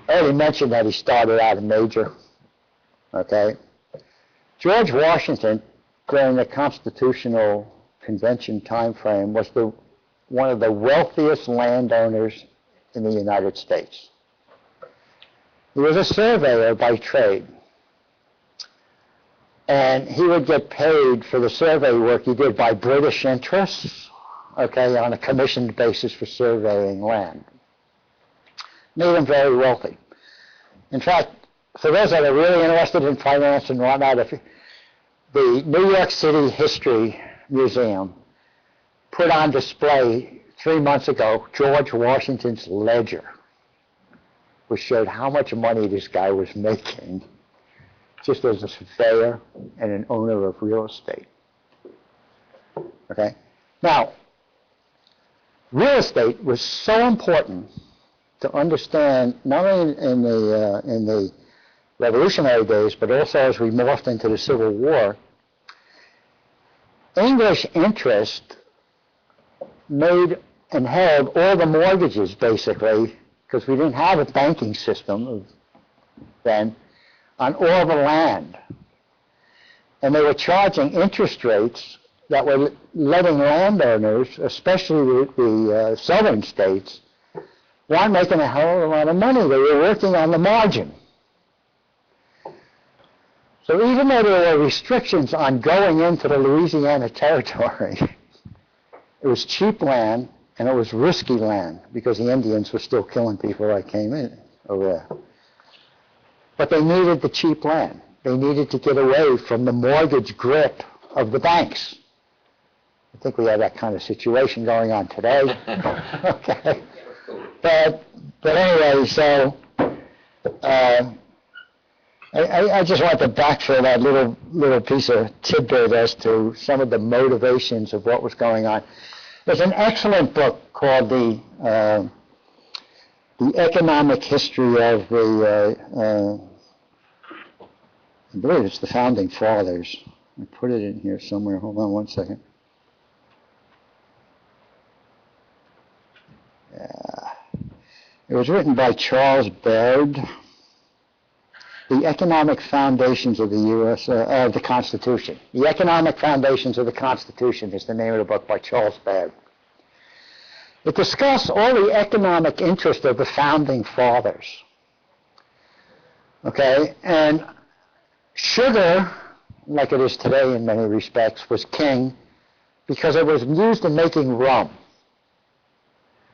already mentioned that he started out a major, okay? George Washington, during the Constitutional Convention time frame, was one of the wealthiest landowners in the United States. He was a surveyor by trade. And he would get paid for the survey work he did by British interests, okay, on a commissioned basis for surveying land. Made him very wealthy. In fact, for those that are really interested in finance and whatnot, the New York City History Museum put on display 3 months ago George Washington's ledger, which showed how much money this guy was making just as a surveyor and an owner of real estate. Okay? Now, real estate was so important to understand, not only in the Revolutionary days, but also as we morphed into the Civil War. English interest made and held all the mortgages, basically, because we didn't have a banking system then, on all the land. And they were charging interest rates that were letting landowners, especially the southern states, weren't making a hell of a lot of money. They were working on the margin. So even though there were restrictions on going into the Louisiana territory, it was cheap land and it was risky land because the Indians were still killing people that came in over there. But they needed the cheap land. They needed to get away from the mortgage grip of the banks. I think we have that kind of situation going on today. Okay. But anyway, so I just want to backfill that little piece of tidbit as to some of the motivations of what was going on. There's an excellent book called The Economic History of I believe it's the Founding Fathers. I put it in here somewhere. Hold on one second. Yeah. It was written by Charles Baird. The Economic Foundations of the U.S., of the Constitution. The Economic Foundations of the Constitution is the name of the book by Charles Babb. It discusses all the economic interests of the Founding Fathers. Okay, and sugar, like it is today in many respects, was king because it was used in making rum.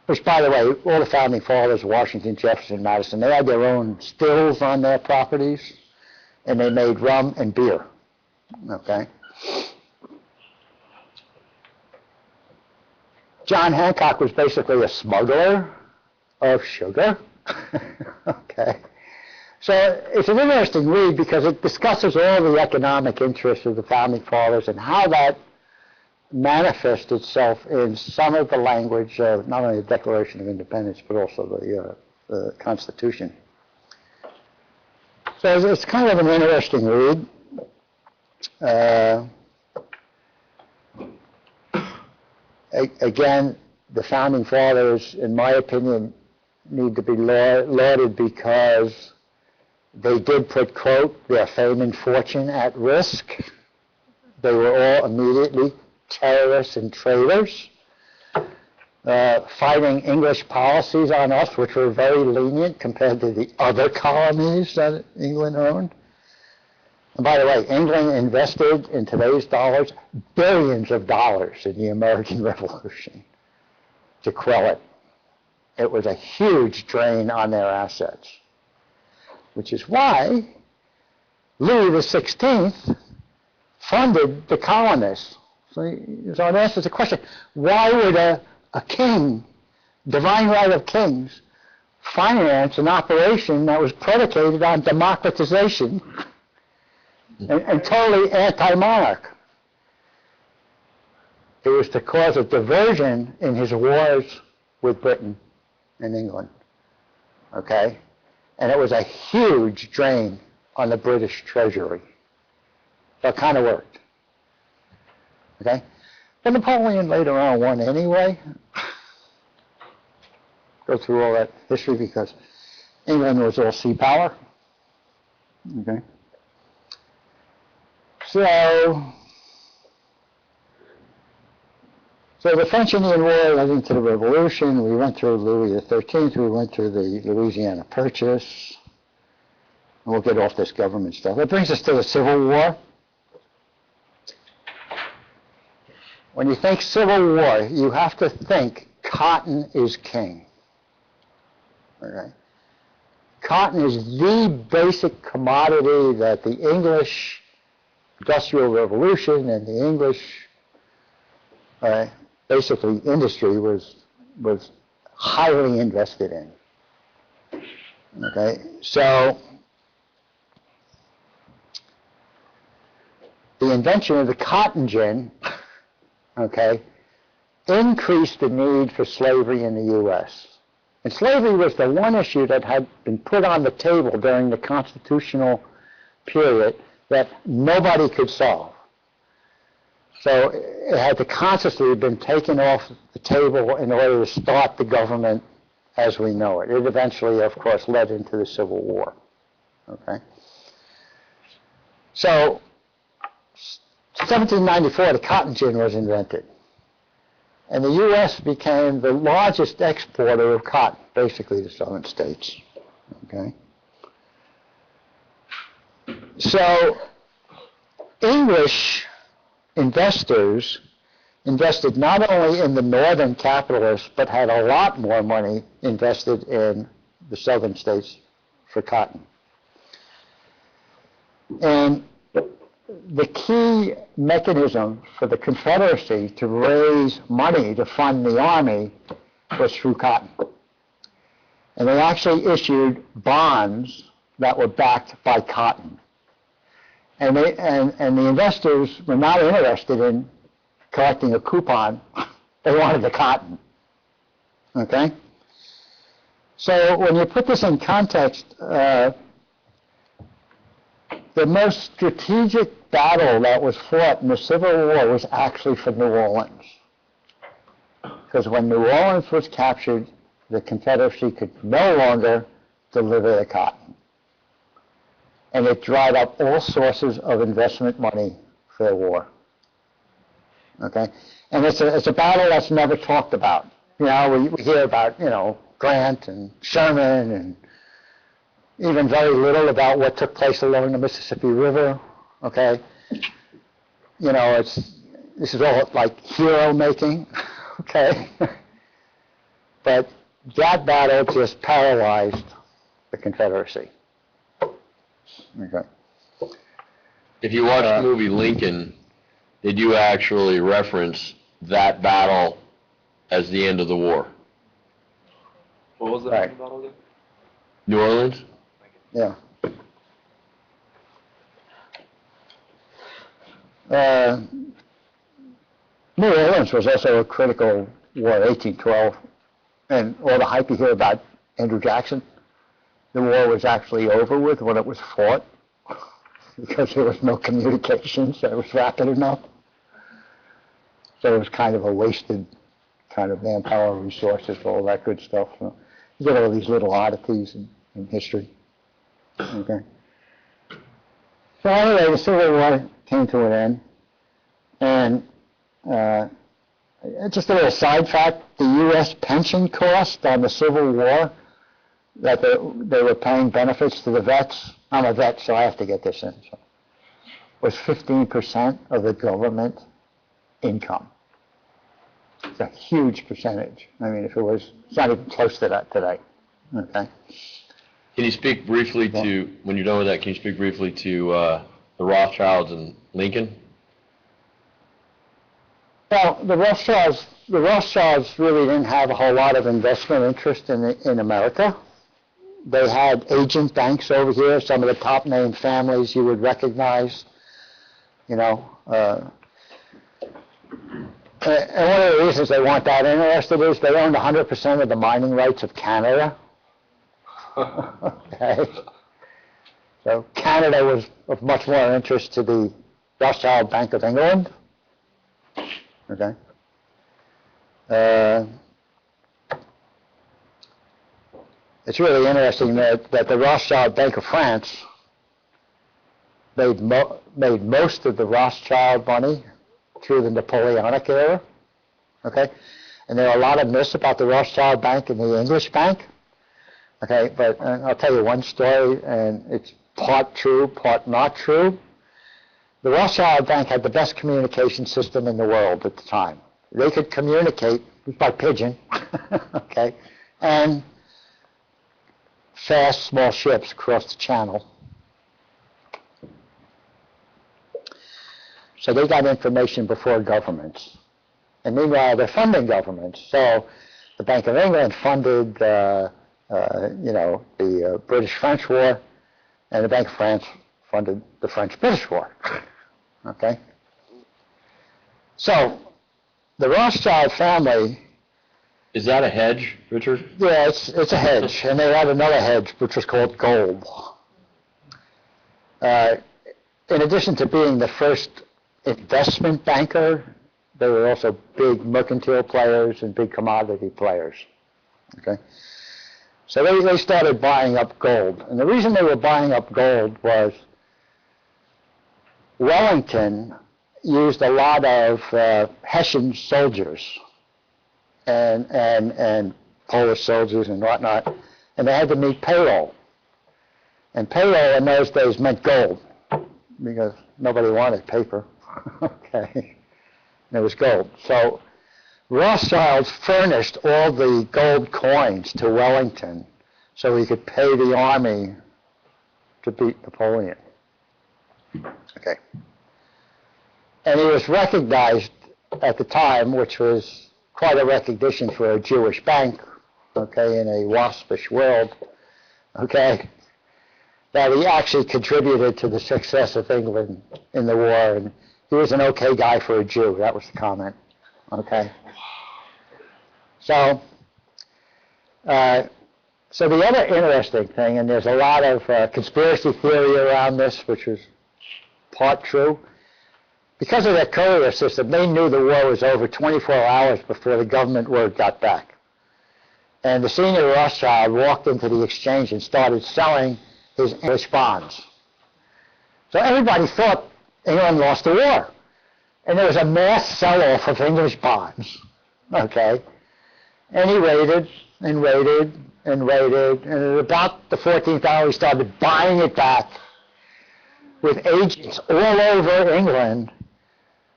Which, by the way, all the Founding Fathers, Washington, Jefferson, Madison, they had their own stills on their properties, and they made rum and beer. Okay? John Hancock was basically a smuggler of sugar. Okay? So it's an interesting read because it discusses all the economic interests of the Founding Fathers and how that manifests itself in some of the language of not only the Declaration of Independence but also the Constitution. So it's kind of an interesting read. Again, the Founding Fathers, in my opinion, need to be lauded because they did put, quote, their fame and fortune at risk. They were all immediately terrorists and traitors, fighting English policies on us, which were very lenient compared to the other colonies that England owned. And by the way, England invested in today's dollars billions of dollars in the American Revolution to quell it. It was a huge drain on their assets, which is why Louis XVI funded the colonists. So it answers the question, why would a king, divine right of kings, finance an operation that was predicated on democratization and totally anti-monarch? It was to cause a diversion in his wars with Britain and England, okay? And it was a huge drain on the British treasury. So it kind of worked. Okay? But Napoleon later on won anyway. Go through all that history because England was all sea power. Okay? So the French-Indian War led into the Revolution. We went through Louis XIII. We went through the Louisiana Purchase. And we'll get off this government stuff. That brings us to the Civil War. When you think Civil War, you have to think cotton is king. Okay? Cotton is the basic commodity that the English Industrial Revolution and the English basically industry was highly invested in. Okay, so the invention of the cotton gin, okay, increased the need for slavery in the U.S. And slavery was the one issue that had been put on the table during the constitutional period that nobody could solve. So it had to consciously have been taken off the table in order to start the government as we know it. It eventually, of course, led into the Civil War. Okay? So 1794, the cotton gin was invented. And the U.S. became the largest exporter of cotton, basically the southern states. Okay? So English investors invested not only in the northern capitalists, but had a lot more money invested in the southern states for cotton. And the key mechanism for the Confederacy to raise money to fund the Army was through cotton. And they actually issued bonds that were backed by cotton. And the investors were not interested in collecting a coupon. They wanted the cotton. Okay? So when you put this in context, the most strategic battle that was fought in the Civil War was actually for New Orleans. Because when New Orleans was captured, the Confederacy could no longer deliver the cotton. and it dried up all sources of investment money for the war. Okay? And it's a battle that's never talked about. You know, we hear about, you know, Grant and Sherman and even very little about what took place along the Mississippi River. Okay? You know, this is all like hero making. Okay? But that battle just paralyzed the Confederacy. Okay. If you watch the movie Lincoln, they do actually reference that battle as the end of the war. What was the Right. battle again? New Orleans? Yeah. New Orleans was also a critical war, 1812, and all the hype you hear about Andrew Jackson. The war was actually over with when it was fought because there was no communications that was rapid enough. So it was kind of a wasted kind of manpower, resources, all that good stuff. So you get all these little oddities in history. Okay. So anyway, the Civil War came to an end, and just a little side fact: the U.S. pension cost on the Civil War that they were paying benefits to the vets. I'm a vet, so I have to get this in. So, was 15% of the government income. It's a huge percentage. I mean, if it was, it's not even close to that today. Okay. Can you speak briefly to, when you're done with that, can you speak briefly to the Rothschilds and Lincoln? Well, the Rothschilds really didn't have a whole lot of investment interest in America. They had agent banks over here, some of the top name families you would recognize, you know. And one of the reasons they weren't that interested is they owned 100% of the mining rights of Canada. Okay. So Canada was of much more interest to the Rothschild Bank of England. Okay. It's really interesting that the Rothschild Bank of France made most of the Rothschild money through the Napoleonic era. Okay. And there are a lot of myths about the Rothschild Bank and the English Bank. Okay, but I'll tell you one story, and it's part true, part not true. The Rothschild Bank had the best communication system in the world at the time. They could communicate by pigeon, okay, and fast, small ships across the channel. So they got information before governments. And meanwhile, they're funding governments. So the Bank of England funded the British-French War, and the Bank of France funded the French-British War. Okay? So, the Rothschild family... Is that a hedge, Richard? Yeah, it's a hedge, and they had another hedge, which was called gold. In addition to being the first investment banker, they were also big mercantile players and big commodity players. Okay? So they started buying up gold. And the reason they were buying up gold was Wellington used a lot of Hessian soldiers and Polish soldiers and whatnot, and they had to meet payroll. And payroll in those days meant gold, because nobody wanted paper. Okay. And it was gold. So Rothschild furnished all the gold coins to Wellington so he could pay the army to beat Napoleon. Okay. And he was recognized at the time, which was quite a recognition for a Jewish bank, okay, in a waspish world, okay, that he actually contributed to the success of England in the war, and he was an okay guy for a Jew. That was the comment, okay. So the other interesting thing, and there's a lot of conspiracy theory around this, which is part true. Because of their courier system, they knew the war was over 24 hours before the government word got back. And the senior Rothschild walked into the exchange and started selling his English bonds. So everybody thought England lost the war. And there was a mass sell-off of English bonds, okay? And he waited and waited and waited, and at about the 14th hour, he started buying it back with agents all over England,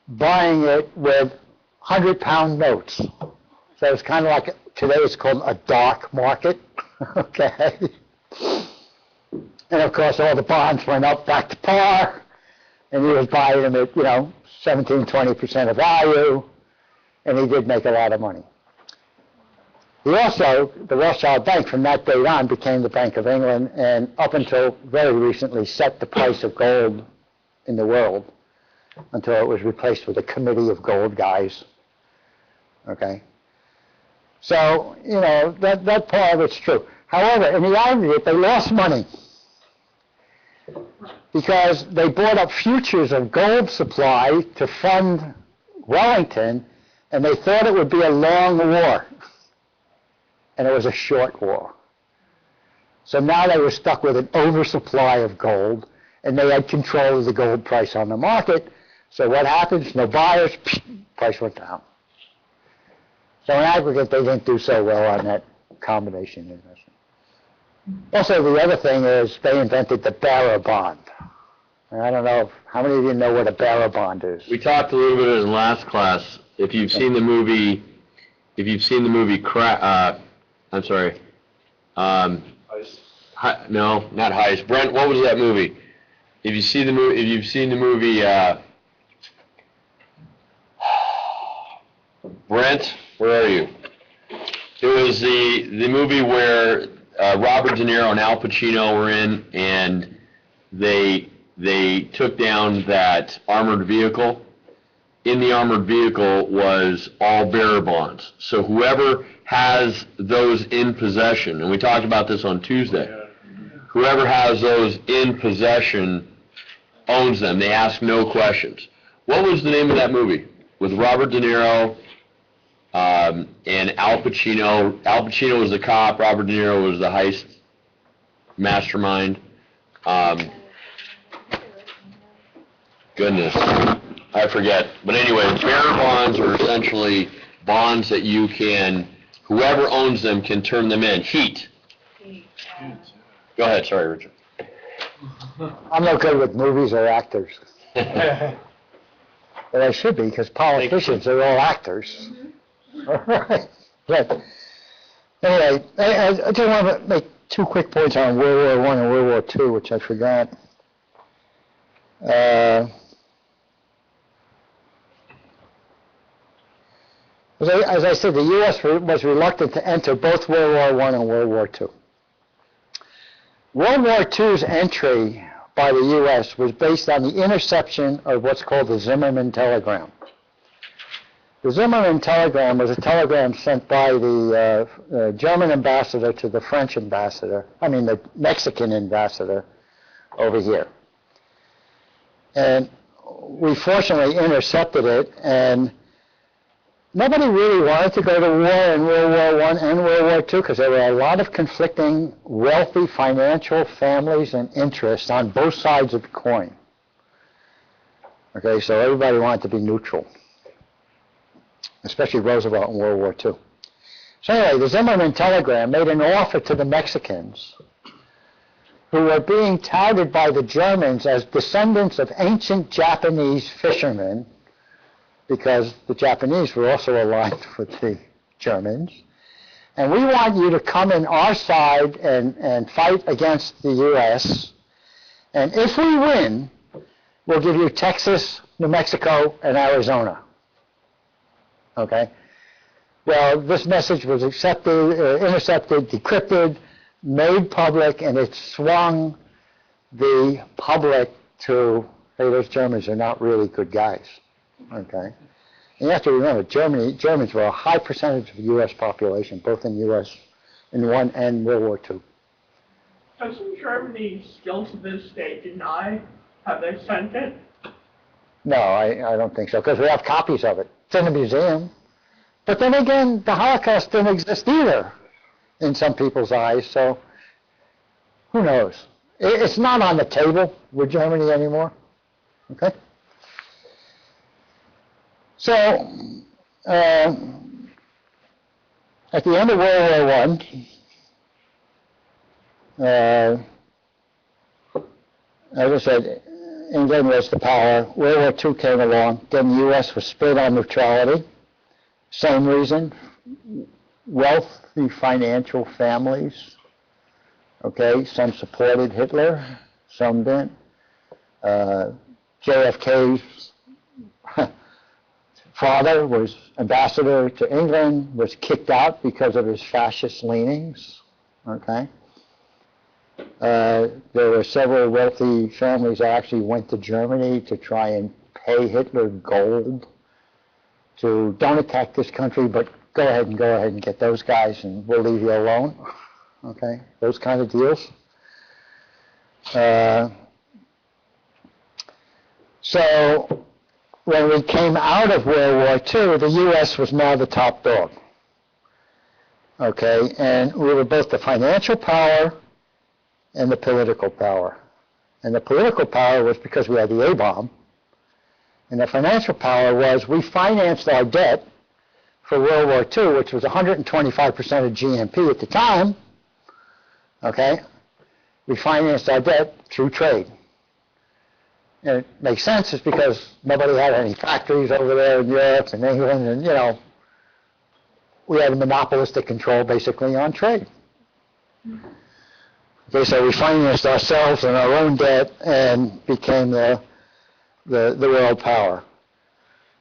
buying it with 100-pound notes. So it's kind of like, today it's called a dark market, okay? And of course, all the bonds went up back to par, and he was buying them at, 17, 20% of value, and he did make a lot of money. He also, the Rothschild Bank from that date on became the Bank of England, and up until very recently set the price of gold in the world until it was replaced with a committee of gold guys. Okay? So, that part of it's true. However, in the aggregate, they lost money because they bought up futures of gold supply to fund Wellington, and they thought it would be a long war. And it was a short war. So now they were stuck with an oversupply of gold, and they had control of the gold price on the market. So what happens? No buyers, price went down. So in aggregate, they didn't do so well on that combination investment. Also, the other thing is they invented the bearer bond. And I don't know, how many of you know what a bearer bond is? We talked a little bit in last class. If you've seen the movie, I'm sorry. Heist. No, not Heist. Brent, what was that movie? If you've seen the movie, Brent, where are you? It was the movie where Robert De Niro and Al Pacino were in, and they took down that armored vehicle. In the armored vehicle was all bearer bonds. So whoever has those in possession, and we talked about this on Tuesday, whoever has those in possession owns them. They ask no questions. What was the name of that movie? With Robert De Niro and Al Pacino. Al Pacino was the cop, Robert De Niro was the heist mastermind. Goodness, I forget. But anyway, bearer bonds are essentially bonds that you can, whoever owns them can turn them in. Heat. Go ahead, sorry, Richard. I'm no good with movies or actors. But I should be, because politicians are all actors. All right. But anyway, I just want to make two quick points on World War I and World War II, which I forgot. As I said, the U.S. was reluctant to enter both World War I and World War II. World War II's entry by the U.S. was based on the interception of what's called the Zimmerman telegram. The Zimmerman telegram was a telegram sent by the German ambassador to the French ambassador, the Mexican ambassador over here. And we fortunately intercepted it, and nobody really wanted to go to war in World War I and World War II because there were a lot of conflicting wealthy financial families and interests on both sides of the coin. Okay, so everybody wanted to be neutral, especially Roosevelt in World War II. So anyway, the Zimmerman telegram made an offer to the Mexicans, who were being touted by the Germans as descendants of ancient Japanese fishermen, because the Japanese were also aligned with the Germans. And we want you to come in our side and fight against the U.S. And if we win, we'll give you Texas, New Mexico, and Arizona. Okay? Well, this message was intercepted, decrypted, made public, and it swung the public to, hey, those Germans are not really good guys. Okay? And you have to remember, Germans were a high percentage of the U.S. population, both in U.S. in one and World War II. Doesn't Germany still to this day deny? Have they sent it? No, I don't think so, because we have copies of it. It's in the museum. But then again, the Holocaust didn't exist either in some people's eyes, so who knows? It's not on the table with Germany anymore, okay? So, at the end of World War I, as I said, England was the power. World War II came along. Then the U.S. was split on neutrality. Same reason, wealthy financial families. Okay, some supported Hitler, some didn't. JFK's father was ambassador to England, was kicked out because of his fascist leanings. Okay. There were several wealthy families that actually went to Germany to try and pay Hitler gold to don't attack this country, but go ahead and get those guys and we'll leave you alone. Okay, those kind of deals. So when we came out of World War II, the U.S. was now the top dog. Okay, and we were both the financial power and the political power. And the political power was because we had the A-bomb, and the financial power was we financed our debt for World War II, which was 125% of GNP at the time. Okay, we financed our debt through trade. And it makes sense, it's because nobody had any factories over there in Europe and England, and we had a monopolistic control basically on trade. Okay, so we financed ourselves and our own debt and became the world power.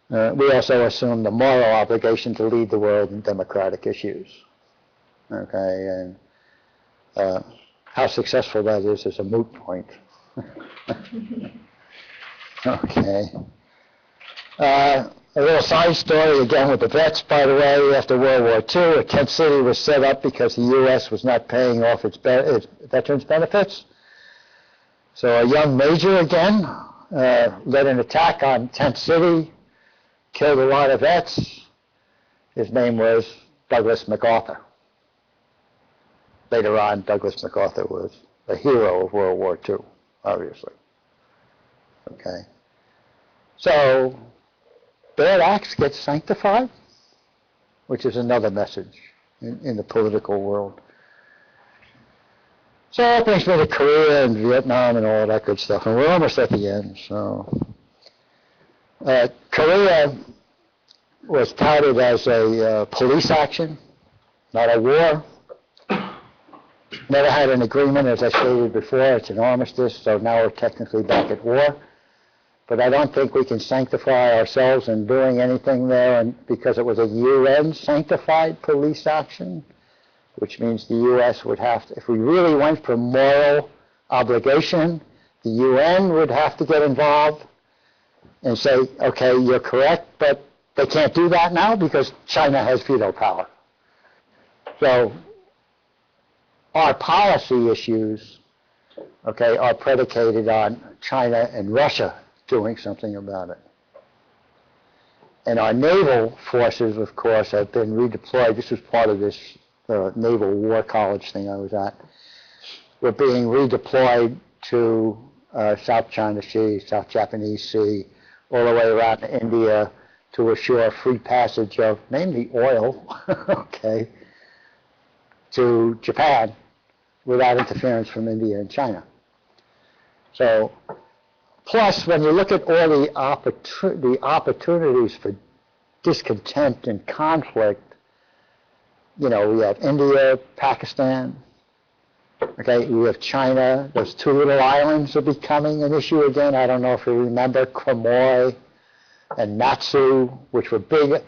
We also assumed the moral obligation to lead the world in democratic issues. Okay, and how successful that is a moot point. Okay. A little side story again with the vets, by the way. After World War II, a tent city was set up because the U.S. was not paying off its veterans benefits. So a young major again led an attack on Tent City, killed a lot of vets. His name was Douglas MacArthur. Later on, Douglas MacArthur was a hero of World War II, obviously. Okay. So, bad acts get sanctified, which is another message in the political world. So that brings me to Korea and Vietnam and all that good stuff, and we're almost at the end. So, Korea was touted as a police action, not a war. Never had an agreement, as I stated before. It's an armistice, so now we're technically back at war. But I don't think we can sanctify ourselves in doing anything there, and because it was a UN sanctified police action, which means the U.S. would have to, if we really went for moral obligation, the UN would have to get involved and say, okay, you're correct, but they can't do that now because China has veto power. So our policy issues, okay, are predicated on China and Russia doing something about it. And our naval forces, of course, have been redeployed. This was part of this Naval War College thing I was at. We're being redeployed to South China Sea, South Japanese Sea, all the way around to India to assure free passage of, namely oil, okay, to Japan without interference from India and China. So, plus, when you look at all the opportunities for discontent and conflict, we have India, Pakistan, okay, we have China. Those two little islands are becoming an issue again. I don't know if you remember Quemoy and Matsu, which were big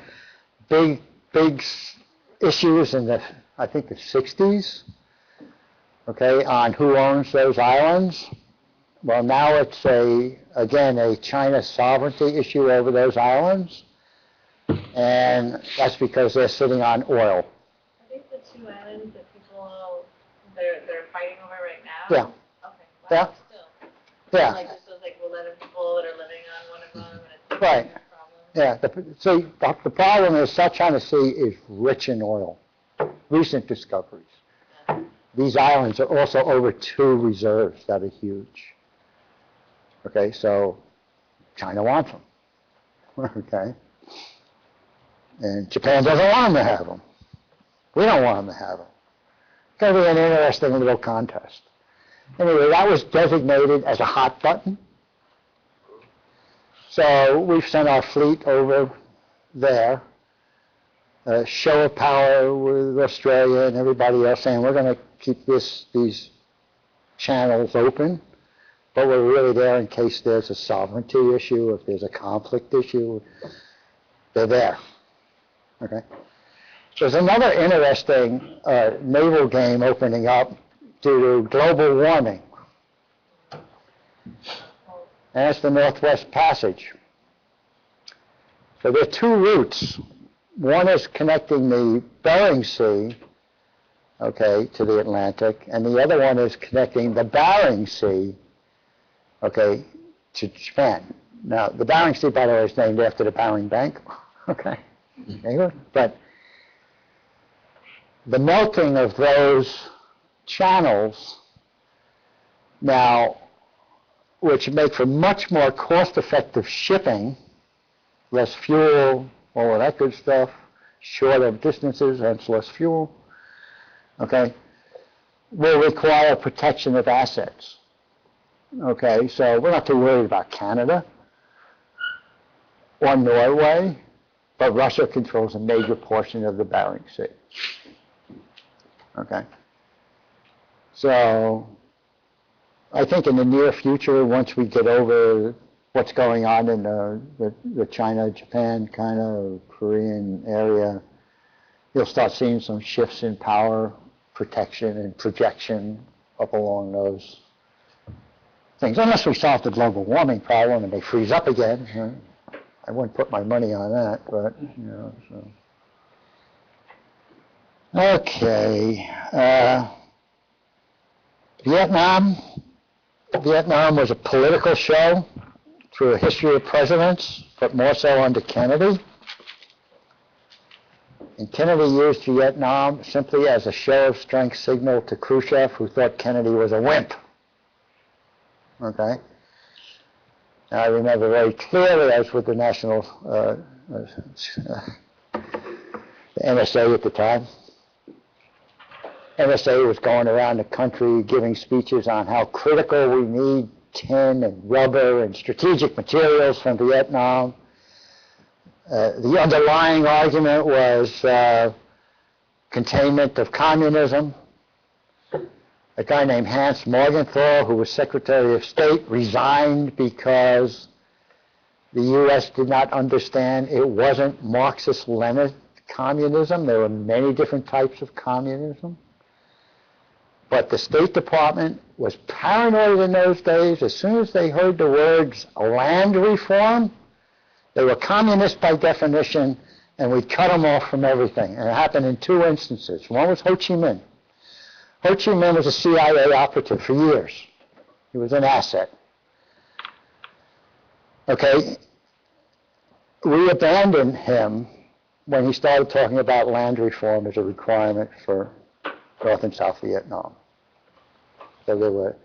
issues in the, I think, the 60s, okay, on who owns those islands. Well, now it's again a China sovereignty issue over those islands, and that's because they're sitting on oil. I think the two islands that people they're fighting over right now. Yeah. Okay. Wow, Yeah. Still. Yeah. Like just those 11 people that are living on one of them, and it's Right. a problem. Yeah. The problem is South China Sea is rich in oil. Recent discoveries. these islands are also over 2 reserves that are huge. Okay, so China wants them. Okay? And Japan doesn't want them to have them. We don't want them to have them. It's going to be an interesting little contest. Anyway, that was designated as a hot button. So we've sent our fleet over there, a show of power with Australia and everybody else, saying we're going to keep these channels open, but we're really there in case there's a sovereignty issue, if there's a conflict issue, they're there. Okay. There's another interesting naval game opening up due to global warming. And that's the Northwest Passage. So there are 2 routes. One is connecting the Bering Sea, okay, to the Atlantic, and the other one is connecting the Bering Sea, okay, to Japan. Now, the Bering Sea, by the way, is named after the Bering Bank, okay? But the melting of those channels now, which make for much more cost-effective shipping, less fuel, all of that good stuff, shorter distances, hence less fuel, okay, will require protection of assets. Okay, so we're not too worried about Canada or Norway, but Russia controls a major portion of the Bering Sea. Okay. So I think in the near future, once we get over what's going on in the China-Japan kind of Korean area, you'll start seeing some shifts in power, protection, and projection up along those things. Unless we solve the global warming problem and they freeze up again. Right? I wouldn't put my money on that, but, you know, so. Okay. Vietnam was a political show through a history of presidents, but more so under Kennedy. And Kennedy used Vietnam simply as a show of strength signal to Khrushchev, who thought Kennedy was a wimp. Okay? Now, I remember very clearly, I was with the national, the NSA at the time. NSA was going around the country giving speeches on how critical we need tin and rubber and strategic materials from Vietnam. The underlying argument was containment of communism. A guy named Hans Morgenthau, who was Secretary of State, resigned because the U.S. did not understand it wasn't Marxist-Leninist communism. There were many different types of communism. But the State Department was paranoid in those days. As soon as they heard the words land reform, they were communist by definition, and we cut them off from everything. And it happened in 2 instances. One was Ho Chi Minh. Ho Chi Minh was a CIA operative for years. He was an asset. Okay, we abandoned him when he started talking about land reform as a requirement for North and South Vietnam. So there were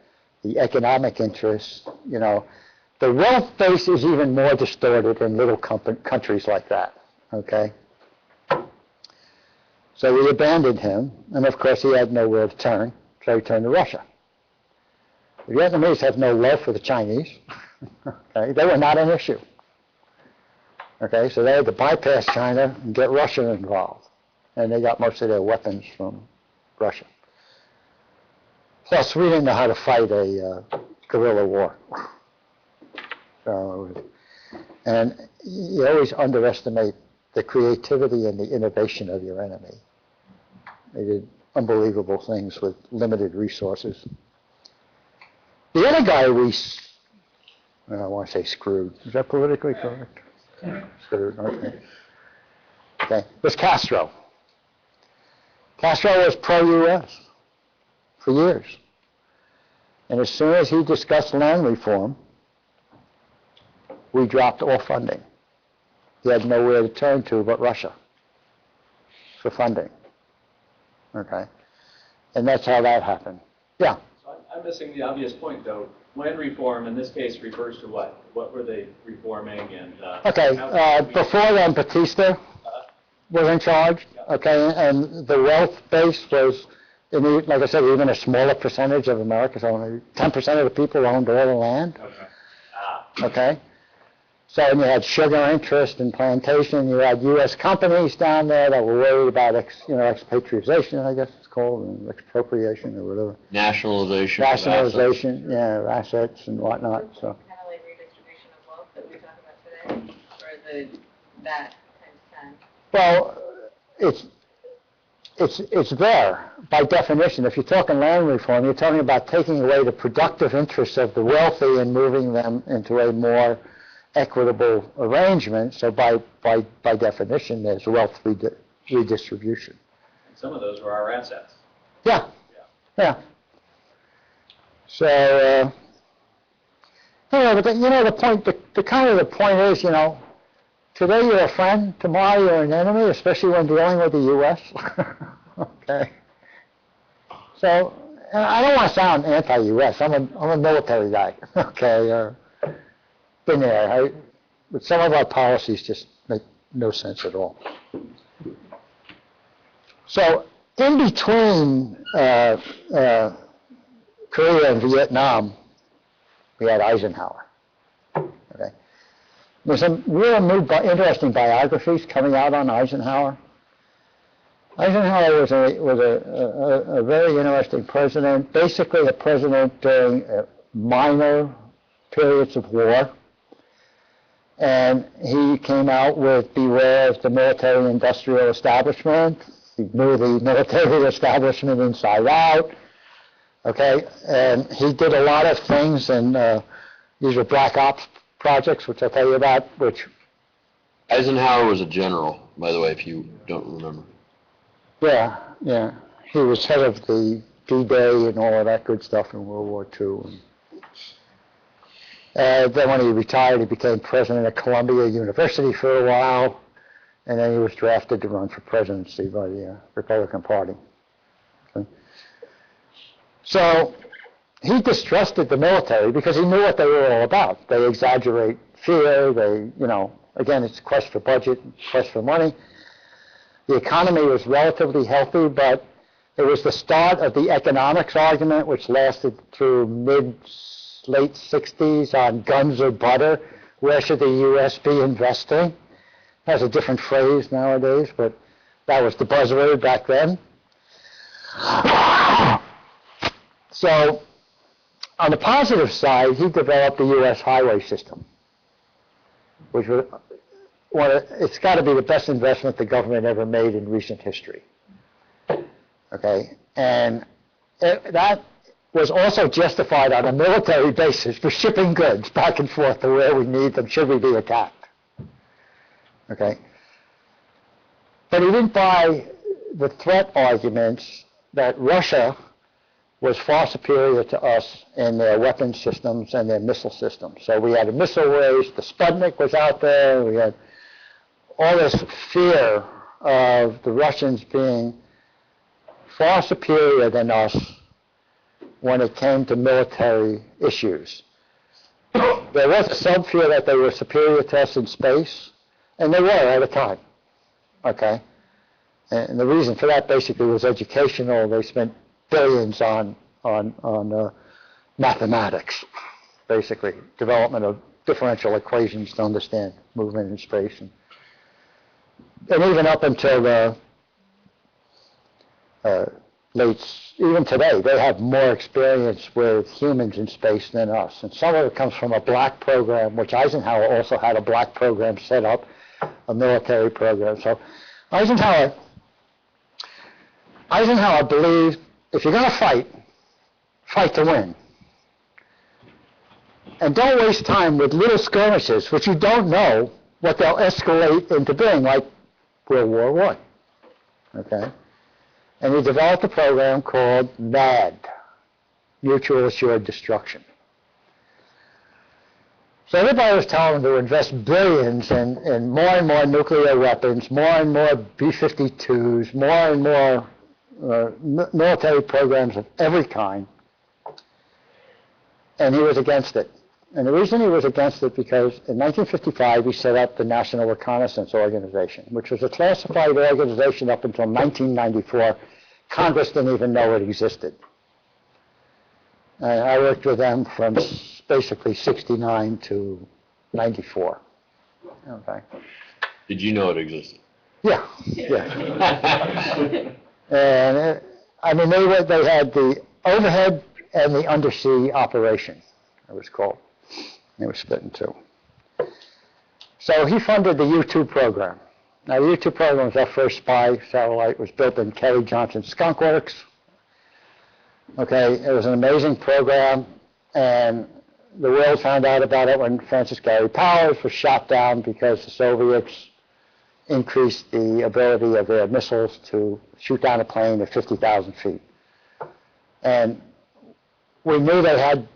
the economic interests, you know. The wealth base is even more distorted in little countries like that, okay? So we abandoned him, and of course he had nowhere to turn, so he turned to Russia. The Vietnamese have no love for the Chinese, okay? They were not an issue. Okay, so they had to bypass China and get Russia involved, and they got most of their weapons from Russia. Plus, we didn't know how to fight a guerrilla war. So, and you always underestimate the creativity and the innovation of your enemy. They did unbelievable things with limited resources. The other guy I don't want to say screwed. Is that politically correct? Screwed, okay. Okay, was Castro. Castro was pro-U.S. for years. And as soon as he discussed land reform, we dropped all funding. He had nowhere to turn to but Russia for funding. Okay. And that's how that happened. Yeah. So I'm missing the obvious point, though. Land reform, in this case, refers to what? What were they reforming and... Okay, before then, Batista was in charge, okay, and the wealth base was, like I said, even a smaller percentage of America, so only 10% of the people owned all the land, Okay. okay? So you had sugar interest and plantation, you had U.S. companies down there that were worried about, expatriation, I guess it's called, and expropriation or whatever. Nationalization. Nationalization, yeah, assets and whatnot, so. Kind of like redistribution of wealth that we talk about today, or that times 10. Well, it's there by definition. If you're talking land reform, you're talking about taking away the productive interests of the wealthy and moving them into a more equitable arrangement. So by definition, there's wealth redistribution. Some of those were our assets. Yeah. So, but the point, the point is, today you're a friend, tomorrow you're an enemy, especially when dealing with the U.S. Okay. So, and I don't want to sound anti-U.S. I'm a military guy. Okay. Been there. But some of our policies just make no sense at all. So, in between Korea and Vietnam, we had Eisenhower. Okay. There's some real new, interesting biographies coming out on Eisenhower. Eisenhower was a very interesting president, basically a president during minor periods of war. And he came out with beware of the military-industrial establishment. He knew the military establishment inside out. Okay, and he did a lot of things, and these were black ops projects, which I'll tell you about, which... Eisenhower was a general, by the way, if you don't remember. Yeah. He was head of the D-Day and all of that good stuff in World War II. Then when he retired, he became president of Columbia University for a while, and then he was drafted to run for presidency by the Republican Party. Okay. So he distrusted the military because he knew what they were all about. They exaggerate fear, again, it's a quest for budget, quest for money. The economy was relatively healthy, but it was the start of the economics argument, which lasted through late 60s on guns or butter. Where should the U.S. be investing? That's a different phrase nowadays, but that was the buzzword back then. So, on the positive side, he developed the U.S. highway system, which was it's got to be the best investment the government ever made in recent history. Okay, and that was also justified on a military basis for shipping goods back and forth to where we need them should we be attacked. Okay, but he didn't buy the threat arguments that Russia was far superior to us in their weapon systems and their missile systems. So we had a missile race, the Sputnik was out there, we had all this fear of the Russians being far superior than us when it came to military issues. There was some fear that they were superior to us in space, and they were at a time, okay? And the reason for that basically was educational. They spent billions on mathematics, basically, development of differential equations to understand movement in space. And even up until the even today, they have more experience with humans in space than us. And some of it comes from a black program, which Eisenhower also had a black program set up, a military program. So Eisenhower believed if you're going to fight to win. And don't waste time with little skirmishes, which you don't know what they'll escalate into being, like World War I. Okay? And he developed a program called MAD, Mutual Assured Destruction. So everybody was telling him to invest billions in more and more nuclear weapons, more and more B-52s, more and more, military programs of every kind, and he was against it. And the reason he was against it because in 1955 he set up the National Reconnaissance Organization, which was a classified organization up until 1994. Congress didn't even know it existed. And I worked with them from basically 69 to 94. Okay. Did you know it existed? Yeah, yeah. And I mean, they had the overhead and the undersea operation, it was called. It was split in two. So he funded the U-2 program. Now, the U-2 program was our first spy satellite. It was built in Kerry Johnson's Skunk Works. Okay, it was an amazing program, and the world found out about it when Francis Gary Powers was shot down because the Soviets increased the ability of their missiles to shoot down a plane at 50,000 feet. And we knew they had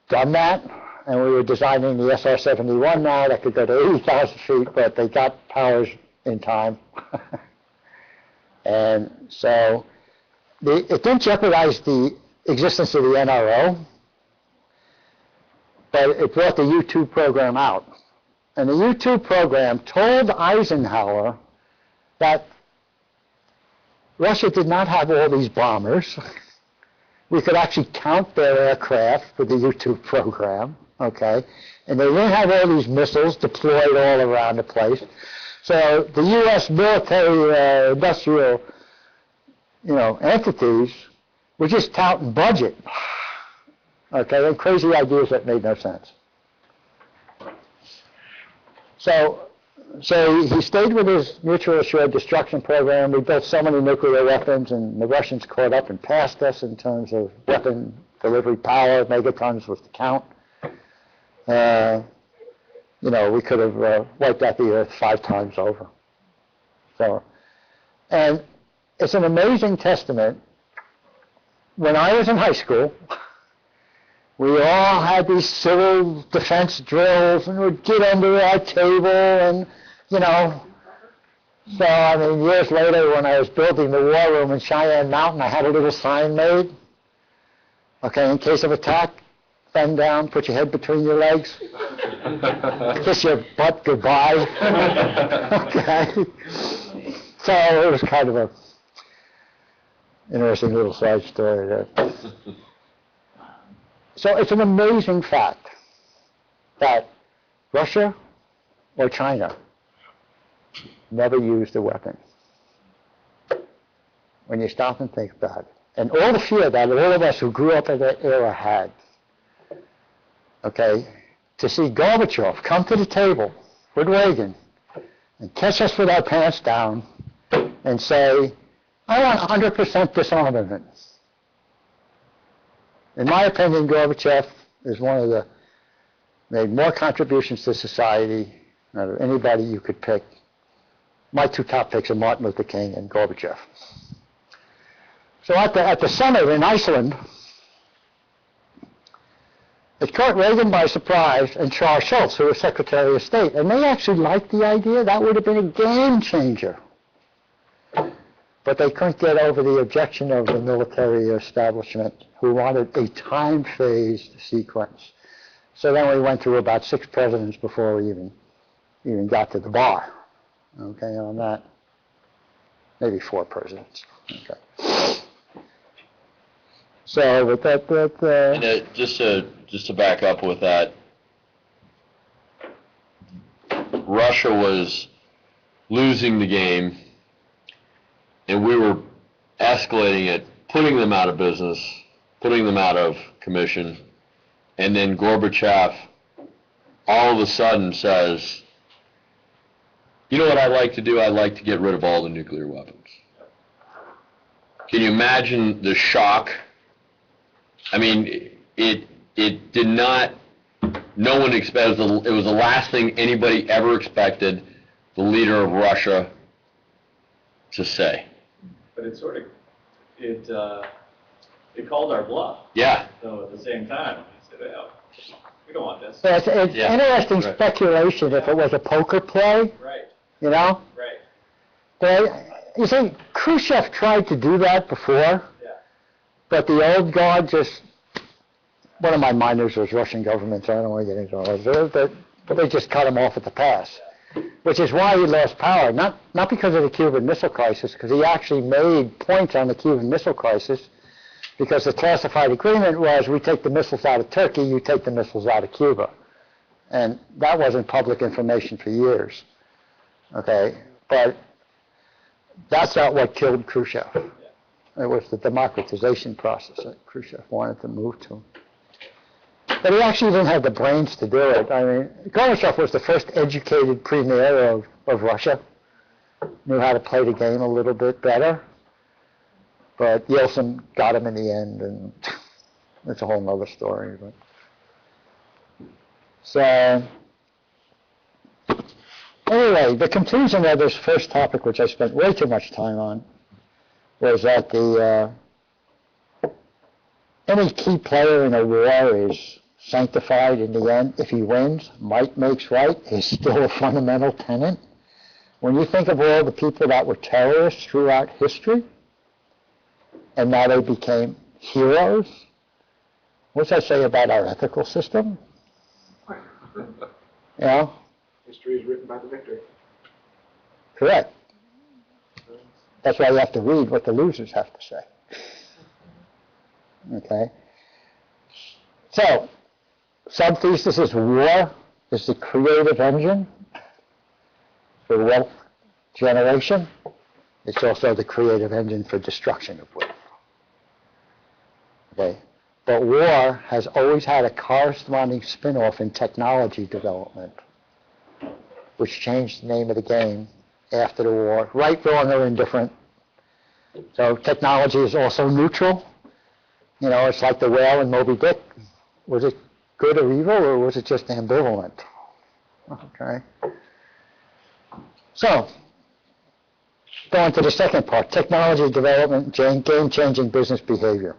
done that, and we were designing the SR-71 now that could go to 80,000 feet, but they got Powers in time. And so it didn't jeopardize the existence of the NRO, but it brought the U-2 program out. And the U-2 program told Eisenhower that Russia did not have all these bombers. We could actually count their aircraft with the U-2 program, okay? And they didn't have all these missiles deployed all around the place. So the U.S. military industrial, entities were just touting budget. Okay, and crazy ideas that made no sense. So he stayed with his mutual assured destruction program. We built so many nuclear weapons, and the Russians caught up and passed us in terms of weapon delivery power. Megatons was the count. We could have wiped out the earth 5 times over. So, and it's an amazing testament. When I was in high school, we all had these civil defense drills and would get under our table and, So, I mean, years later when I was building the war room in Cheyenne Mountain, I had a little sign made. Okay, in case of attack, bend down, put your head between your legs, kiss your butt goodbye. Okay. So it was kind of a interesting little side story there. So it's an amazing fact that Russia or China never used a weapon. When you stop and think about it. And all the fear that all of us who grew up in that era had, okay, to see Gorbachev come to the table with Reagan and catch us with our pants down and say, I want 100% disarmament. In my opinion, Gorbachev is one of the, made more contributions to society than anybody you could pick. My 2 top picks are Martin Luther King and Gorbachev. So at the summit in Iceland, it caught Reagan by surprise and Charles Schultz, who was Secretary of State, and they actually liked the idea. That would have been a game changer. But they couldn't get over the objection of the military establishment, who wanted a time-phased sequence. So then we went through about 6 presidents before we even got to the bar. Okay, on that, maybe 4 presidents. Okay. So with that, And just to back up with that, Russia was losing the game, and we were escalating it, putting them out of business, putting them out of commission, and then Gorbachev all of a sudden says, you know what I'd like to do? I'd like to get rid of all the nuclear weapons. Can you imagine the shock? I mean, it did not, no one expected, it was the last thing anybody ever expected the leader of Russia to say. But it sort of, it called our bluff. Yeah. So at the same time, we said, well, we don't want this. so it's Yeah. interesting Right. speculation if it was a poker play, Right, you know? right. But You see, Khrushchev tried to do that before, Yeah. but the old guard just, one of my minors was Russian government, so I don't want to get into all that, but they just cut him off at the pass, which is why he lost power, not because of the Cuban Missile Crisis, because he actually made points on the Cuban Missile Crisis, because the classified agreement was, we take the missiles out of Turkey, you take the missiles out of Cuba. And that wasn't public information for years, okay? But that's not what killed Khrushchev. It was the democratization process that Khrushchev wanted to move to. But he actually didn't have the brains to do it. I mean, Gorbachev was the first educated premier of Russia, knew how to play the game a little bit better. But Yeltsin got him in the end, and it's a whole other story. But. So, anyway, the conclusion of this first topic, which I spent way too much time on, was that any key player in a war is sanctified in the end. If he wins, might makes right is still a fundamental tenet. When you think of all the people that were terrorists throughout history, and now they became heroes, what does that say about our ethical system? Yeah? History is written by the victor. Correct. That's why you have to read what the losers have to say. Okay? So, sub-thesis is war is the creative engine for wealth generation. It's also the creative engine for destruction of wealth. Okay? But war has always had a corresponding spin-off in technology development, which changed the name of the game after the war, right, wrong, or indifferent. So technology is also neutral. You know, it's like the whale in Moby Dick. Was it good or evil, or was it just ambivalent? Okay. So, going to the second part, technology development, game-changing business behavior.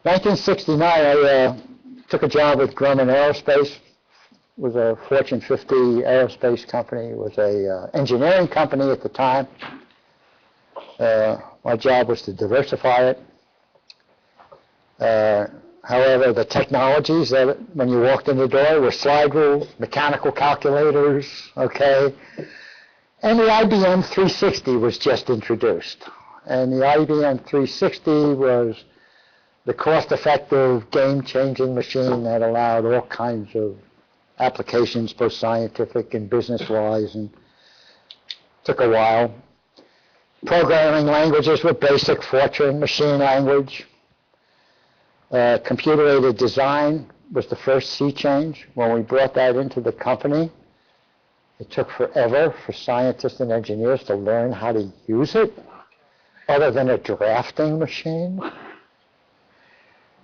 1969, I took a job with Grumman Aerospace. It was a Fortune 50 aerospace company. It was a engineering company at the time. My job was to diversify it. However, the technologies that when you walked in the door were slide rules, mechanical calculators, okay? And the IBM 360 was just introduced. And the IBM 360 was the cost-effective, game-changing machine that allowed all kinds of applications, both scientific and business-wise, and took a while. Programming languages were BASIC, Fortran, machine language. Computer-aided design was the first sea change. When we brought that into the company, it took forever for scientists and engineers to learn how to use it, other than a drafting machine.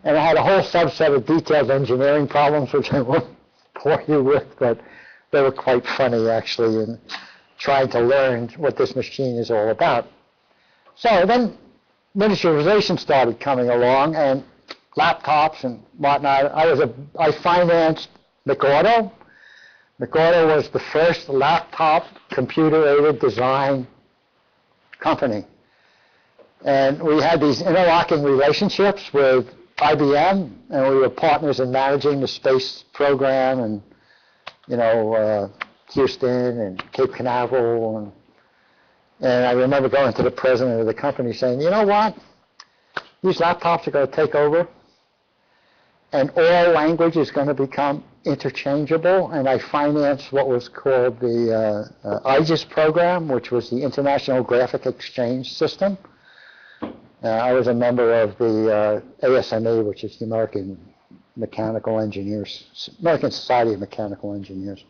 And I had a whole subset of detailed engineering problems, which I won't bore you with, but they were quite funny, actually, in trying to learn what this machine is all about. So then miniaturization started coming along, and laptops and whatnot. I financed McAuto. McAuto was the first laptop computer-aided design company. And we had these interlocking relationships with IBM, and we were partners in managing the space program, and Houston and Cape Canaveral, and I remember going to the president of the company saying, you know what, these laptops are going to take over, and all language is going to become interchangeable, and I financed what was called the IGES program, which was the International Graphic Exchange System. I was a member of the ASME, which is the American Society of Mechanical Engineers.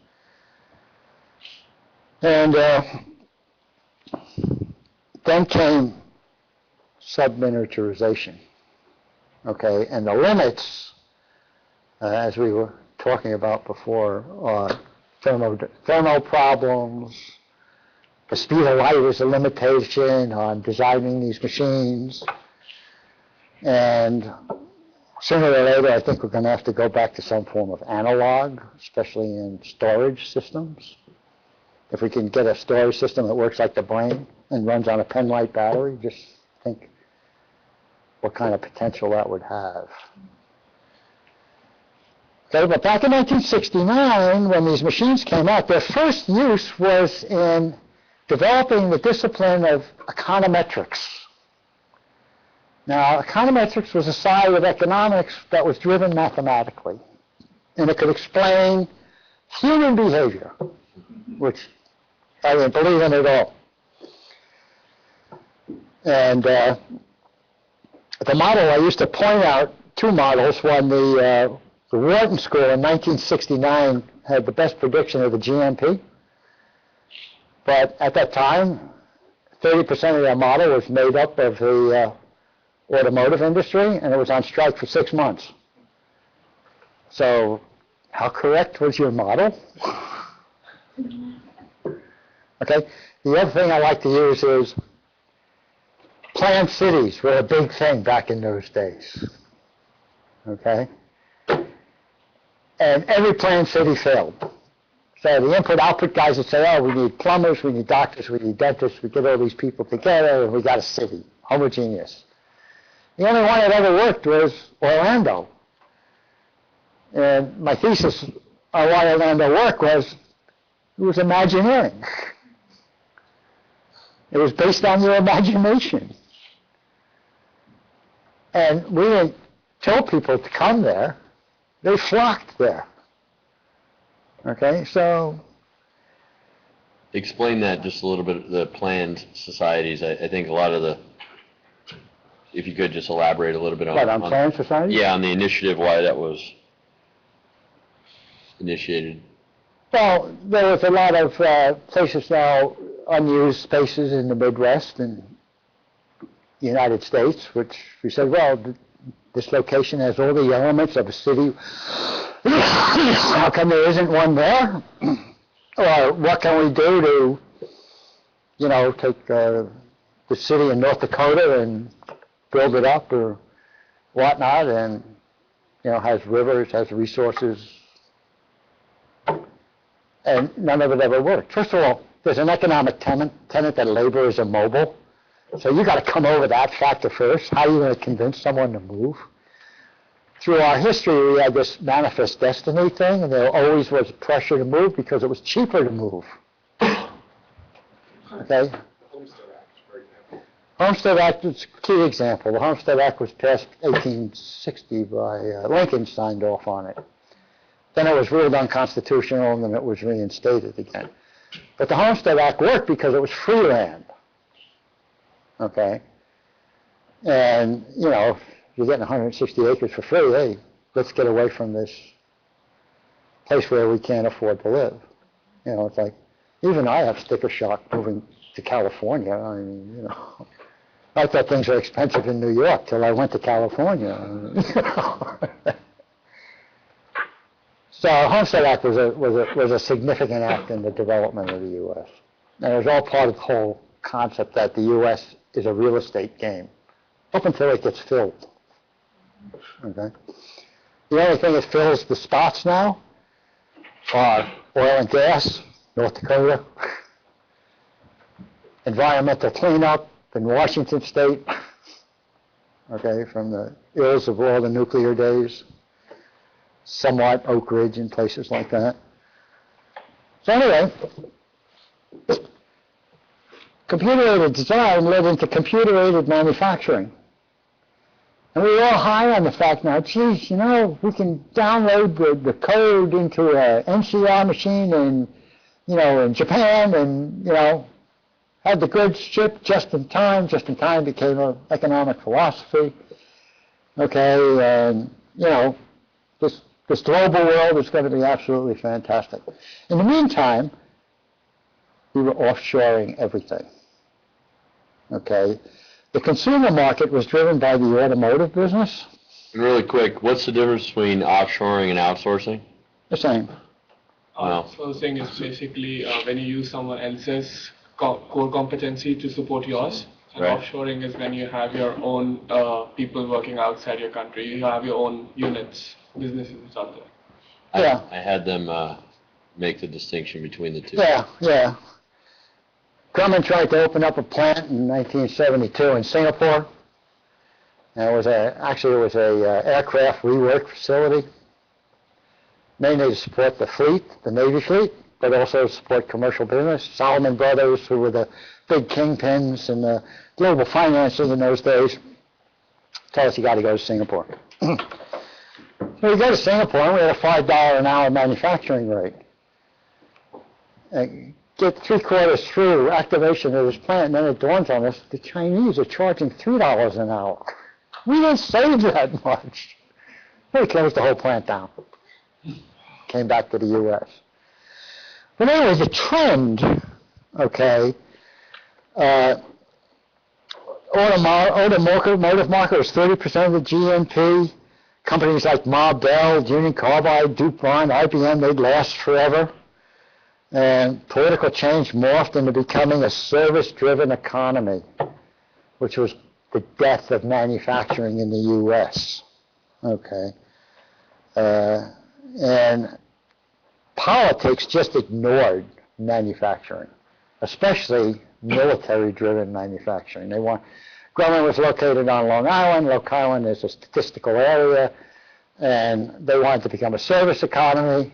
And then came subminiaturization, okay? And the limits, as we were talking about before, are thermal problems. The speed of light is a limitation on designing these machines. And sooner or later, I think we're going to have to go back to some form of analog, especially in storage systems. If we can get a storage system that works like the brain and runs on a pen-light battery, just think what kind of potential that would have. Okay, but back in 1969, when these machines came out, their first use was in developing the discipline of econometrics. Now, econometrics was a side of economics that was driven mathematically, and it could explain human behavior, which I didn't believe in at all. And the model, I used to point out two models. One, the Wharton School in 1969 had the best prediction of the GNP, but at that time, 30% of their model was made up of the automotive industry, and it was on strike for 6 months. So, how correct was your model? Okay. The other thing I like to use is planned cities were a big thing back in those days. Okay. And every planned city failed. So the input-output guys would say, oh, we need plumbers, we need doctors, we need dentists, we get all these people together, and we got a city, homogeneous. The only one that ever worked was Orlando. And my thesis on why Orlando worked was, it was Imagineering. It was based on your imagination. And we didn't tell people to come there. They flocked there. Okay, so... Explain that just a little bit, the planned societies. I think a lot of the, if you could just elaborate a little bit on... What, on planned societies? Yeah, on the initiative, why that was initiated. Well, there was a lot of places now, unused spaces in the Midwest and the United States, which we said, well, this location has all the elements of a city. How come there isn't one there? Or what can we do to, you know, take the city in North Dakota and build it up or whatnot, and, you know, has rivers, has resources, and none of it ever worked. First of all, there's an economic tenet that labor is immobile. So you got to come over that factor first. How are you going to convince someone to move? Through our history, we had this manifest destiny thing, and there always was pressure to move because it was cheaper to move. Okay? Homestead Act, for example. Homestead Act is a key example. The Homestead Act was passed 1860 by Lincoln signed off on it. Then it was ruled unconstitutional, and then it was reinstated again. But the Homestead Act worked because it was free land. Okay? And, you know, if you're getting 160 acres for free, hey, let's get away from this place where we can't afford to live. You know, it's like, even I have sticker shock moving to California. I mean, you know, I thought things were expensive in New York till I went to California. You know. So Homestead Act was a significant act in the development of the U.S. And it was all part of the whole concept that the U.S. is a real estate game, up until it gets filled. Okay. The only thing that fills the spots now are oil and gas, North Dakota, environmental cleanup in Washington State, okay, from the ills of all the nuclear days. Somewhat Oak Ridge and places like that. So anyway, computer-aided design led into computer-aided manufacturing. And we were all high on the fact now, geez, you know, we can download the code into an NCR machine in, you know, in Japan and, you know, have the goods shipped just in time. Just in time became an economic philosophy. Okay, and, you know, this global world is going to be absolutely fantastic. In the meantime, we were offshoring everything. Okay? The consumer market was driven by the automotive business. And really quick, what's the difference between offshoring and outsourcing? The same. Wow. Outsourcing is basically when you use someone else's core competency to support yours. And right. Offshoring is when you have your own people working outside your country. You have your own units, businesses out there. Yeah. I had them make the distinction between the two. Yeah. Grumman tried to open up a plant in 1972 in Singapore. And it was a aircraft rework facility, mainly to support the fleet, the Navy fleet, but also to support commercial business. Salomon Brothers, who were the big kingpins in the global finances in those days, told us you got to go to Singapore. So we go to Singapore, and we had a $5 an hour manufacturing rate. Get 3/4 through activation of this plant, and then it dawns on us the Chinese are charging $3 an hour. We didn't save that much. We closed the whole plant down. Came back to the U.S. But anyway, the trend, okay, automotive market was 30% of the GNP. Companies like Marvell, Union Carbide, DuPont, IBM, they'd last forever. And political change morphed into becoming a service-driven economy, which was the death of manufacturing in the U.S. Okay. And politics just ignored manufacturing, especially military-driven manufacturing. Grumman was located on Long Island. Long Island is a statistical area, and they wanted to become a service economy.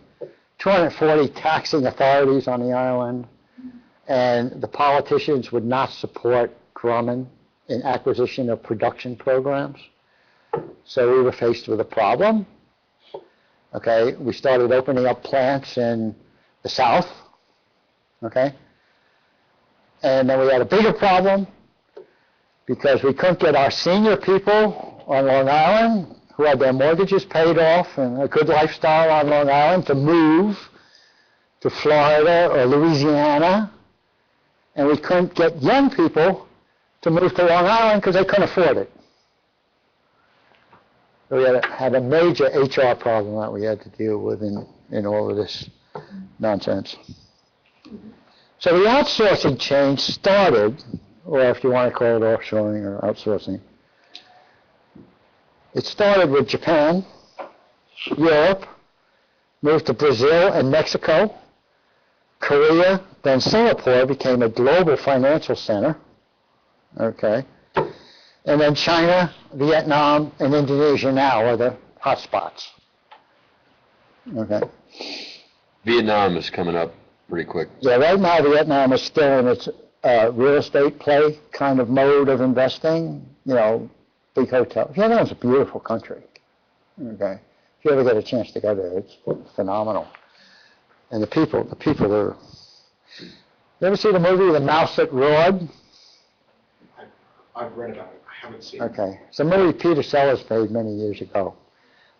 240 taxing authorities on the island, and the politicians would not support Grumman in acquisition of production programs. So we were faced with a problem. Okay, we started opening up plants in the South. Okay, and then we had a bigger problem because we couldn't get our senior people on Long Island who had their mortgages paid off and a good lifestyle on Long Island to move to Florida or Louisiana, and we couldn't get young people to move to Long Island because they couldn't afford it. So we had a major HR problem that we had to deal with in all of this nonsense. So the outsourcing change started, or if you want to call it offshoring or outsourcing, it started with Japan, Europe, moved to Brazil and Mexico, Korea, then Singapore became a global financial center, okay, and then China, Vietnam, and Indonesia now are the hotspots, okay. Vietnam is coming up pretty quick. Yeah, right now Vietnam is still in its real estate play kind of mode of investing, big hotels. Vietnam's a beautiful country, okay. If you ever get a chance to go there, it's phenomenal. And the people are... You ever see the movie The Mouse that Roared? I've read about it. I haven't seen it. Okay. It's a movie Peter Sellers made many years ago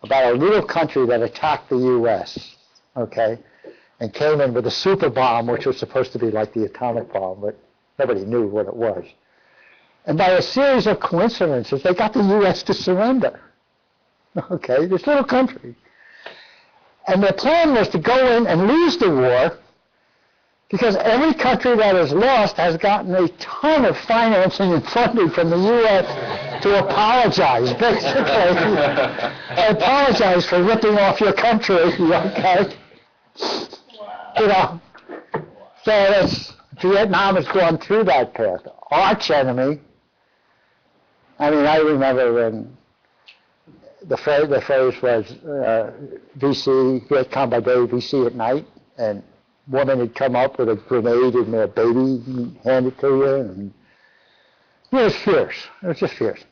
about a little country that attacked the U.S., okay, and came in with a super bomb, which was supposed to be like the atomic bomb, but nobody knew what it was. And by a series of coincidences, they got the U.S. to surrender. Okay, this little country. And their plan was to go in and lose the war because every country that has lost has gotten a ton of financing and funding from the U.S. to apologize, basically. Apologize for ripping off your country, okay? So Vietnam has gone through that path. Arch enemy. I mean, I remember when the phrase was VC, Viet Cong by day, VC at night, and woman had come up with a grenade in their baby and hand it to you, and it was fierce. It was just fierce.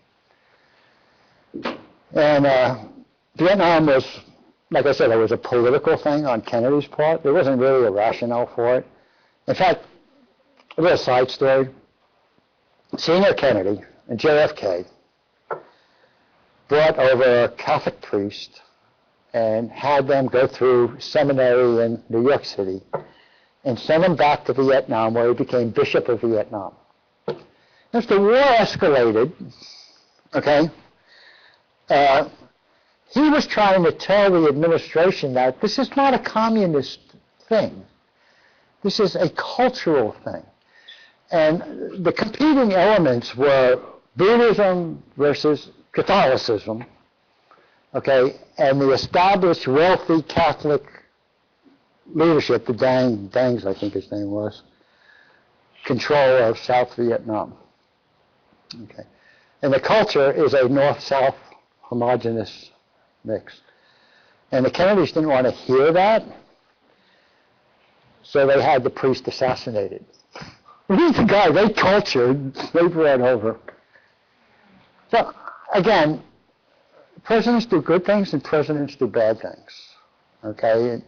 And Vietnam was, like I said, it was a political thing on Kennedy's part. There wasn't really a rationale for it. In fact, a little side story. Senior Kennedy and JFK brought over a Catholic priest and had them go through seminary in New York City and sent him back to Vietnam, where he became Bishop of Vietnam. As the war escalated, okay, he was trying to tell the administration that this is not a communist thing. This is a cultural thing. And the competing elements were Buddhism versus Catholicism, okay, and the established wealthy Catholic leadership, the Dangs, I think his name was, control of South Vietnam. Okay. And the culture is a north-south homogeneous mix. And the Kennedys didn't want to hear that, so they had the priest assassinated. He's the guy they cultured, they brought over. So, again, presidents do good things and presidents do bad things. Okay?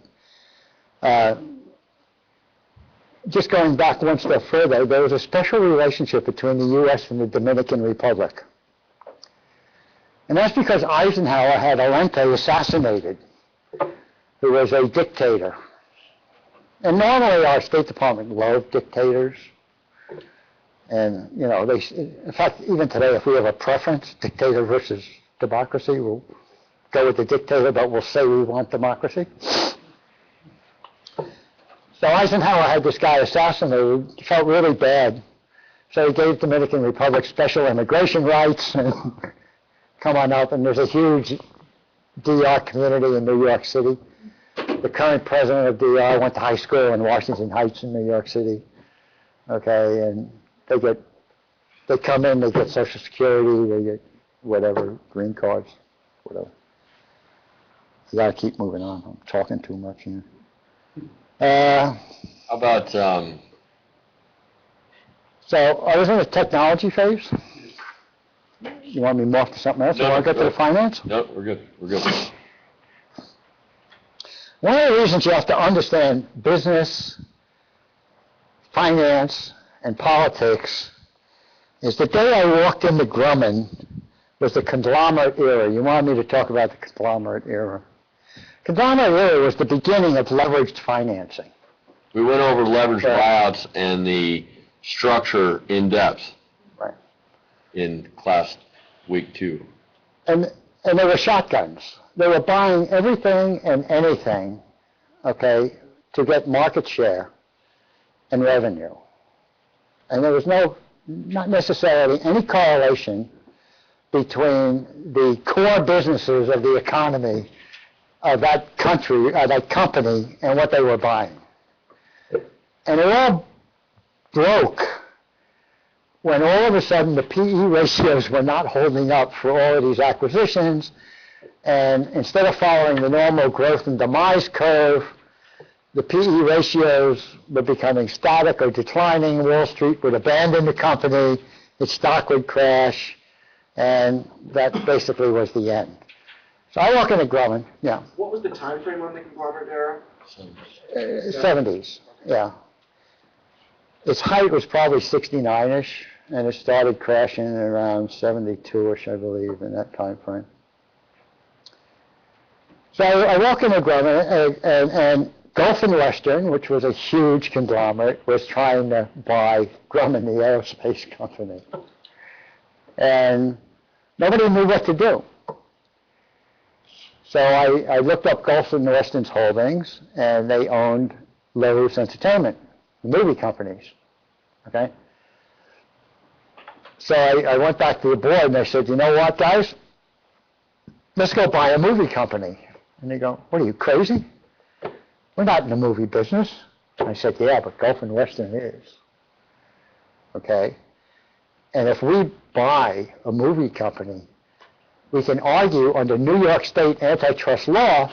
Just going back one step further, there was a special relationship between the U.S. and the Dominican Republic. And that's because Eisenhower had Allende assassinated, who was a dictator. And normally our State Department loved dictators. And, you know, in fact, even today, if we have a preference, dictator versus democracy, we'll go with the dictator, but we'll say we want democracy. So Eisenhower had this guy assassinated, felt really bad. So he gave Dominican Republic special immigration rights and come on up, and there's a huge DR community in New York City. The current president of DR went to high school in Washington Heights in New York City. Okay, and they come in, they get Social Security, they get whatever, green cards, whatever. You gotta keep moving on. I'm talking too much here. How about, So I was in the technology phase. You want me to morph to something else? No, You want to get to the finance? no, we're good. One of the reasons you have to understand business, finance, and politics is the day I walked into Grumman was the conglomerate era. You wanted me to talk about the conglomerate era. Conglomerate era was the beginning of leveraged financing. We went over leveraged Right. buyouts and the structure in depth. Right. In class week 2. And they were shotguns. They were buying everything and anything, okay, to get market share and revenue. And there was not necessarily any correlation between the core businesses of the economy of that country, that company, and what they were buying. And it all broke when all of a sudden the PE ratios were not holding up for all of these acquisitions, and instead of following the normal growth and demise curve, the PE ratios were becoming static or declining. Wall Street would abandon the company, its stock would crash, and that basically was the end. So I walk into Grumman, yeah. What was the time frame on the conglomerate era? 70s, yeah. Its height was probably 69-ish, and it started crashing around 72-ish, I believe, in that time frame. So I walk into Grumman, and Gulf and Western, which was a huge conglomerate, was trying to buy Grumman, the aerospace company. And nobody knew what to do. So I looked up Gulf and Western's holdings, and they owned Loews Entertainment, the movie companies, okay? So I went back to the board, and they said, you know what, guys? Let's go buy a movie company. And they go, what are you, crazy? We're not in the movie business. And I said, yeah, but Gulf and Western is, okay? And if we buy a movie company, we can argue under New York State antitrust law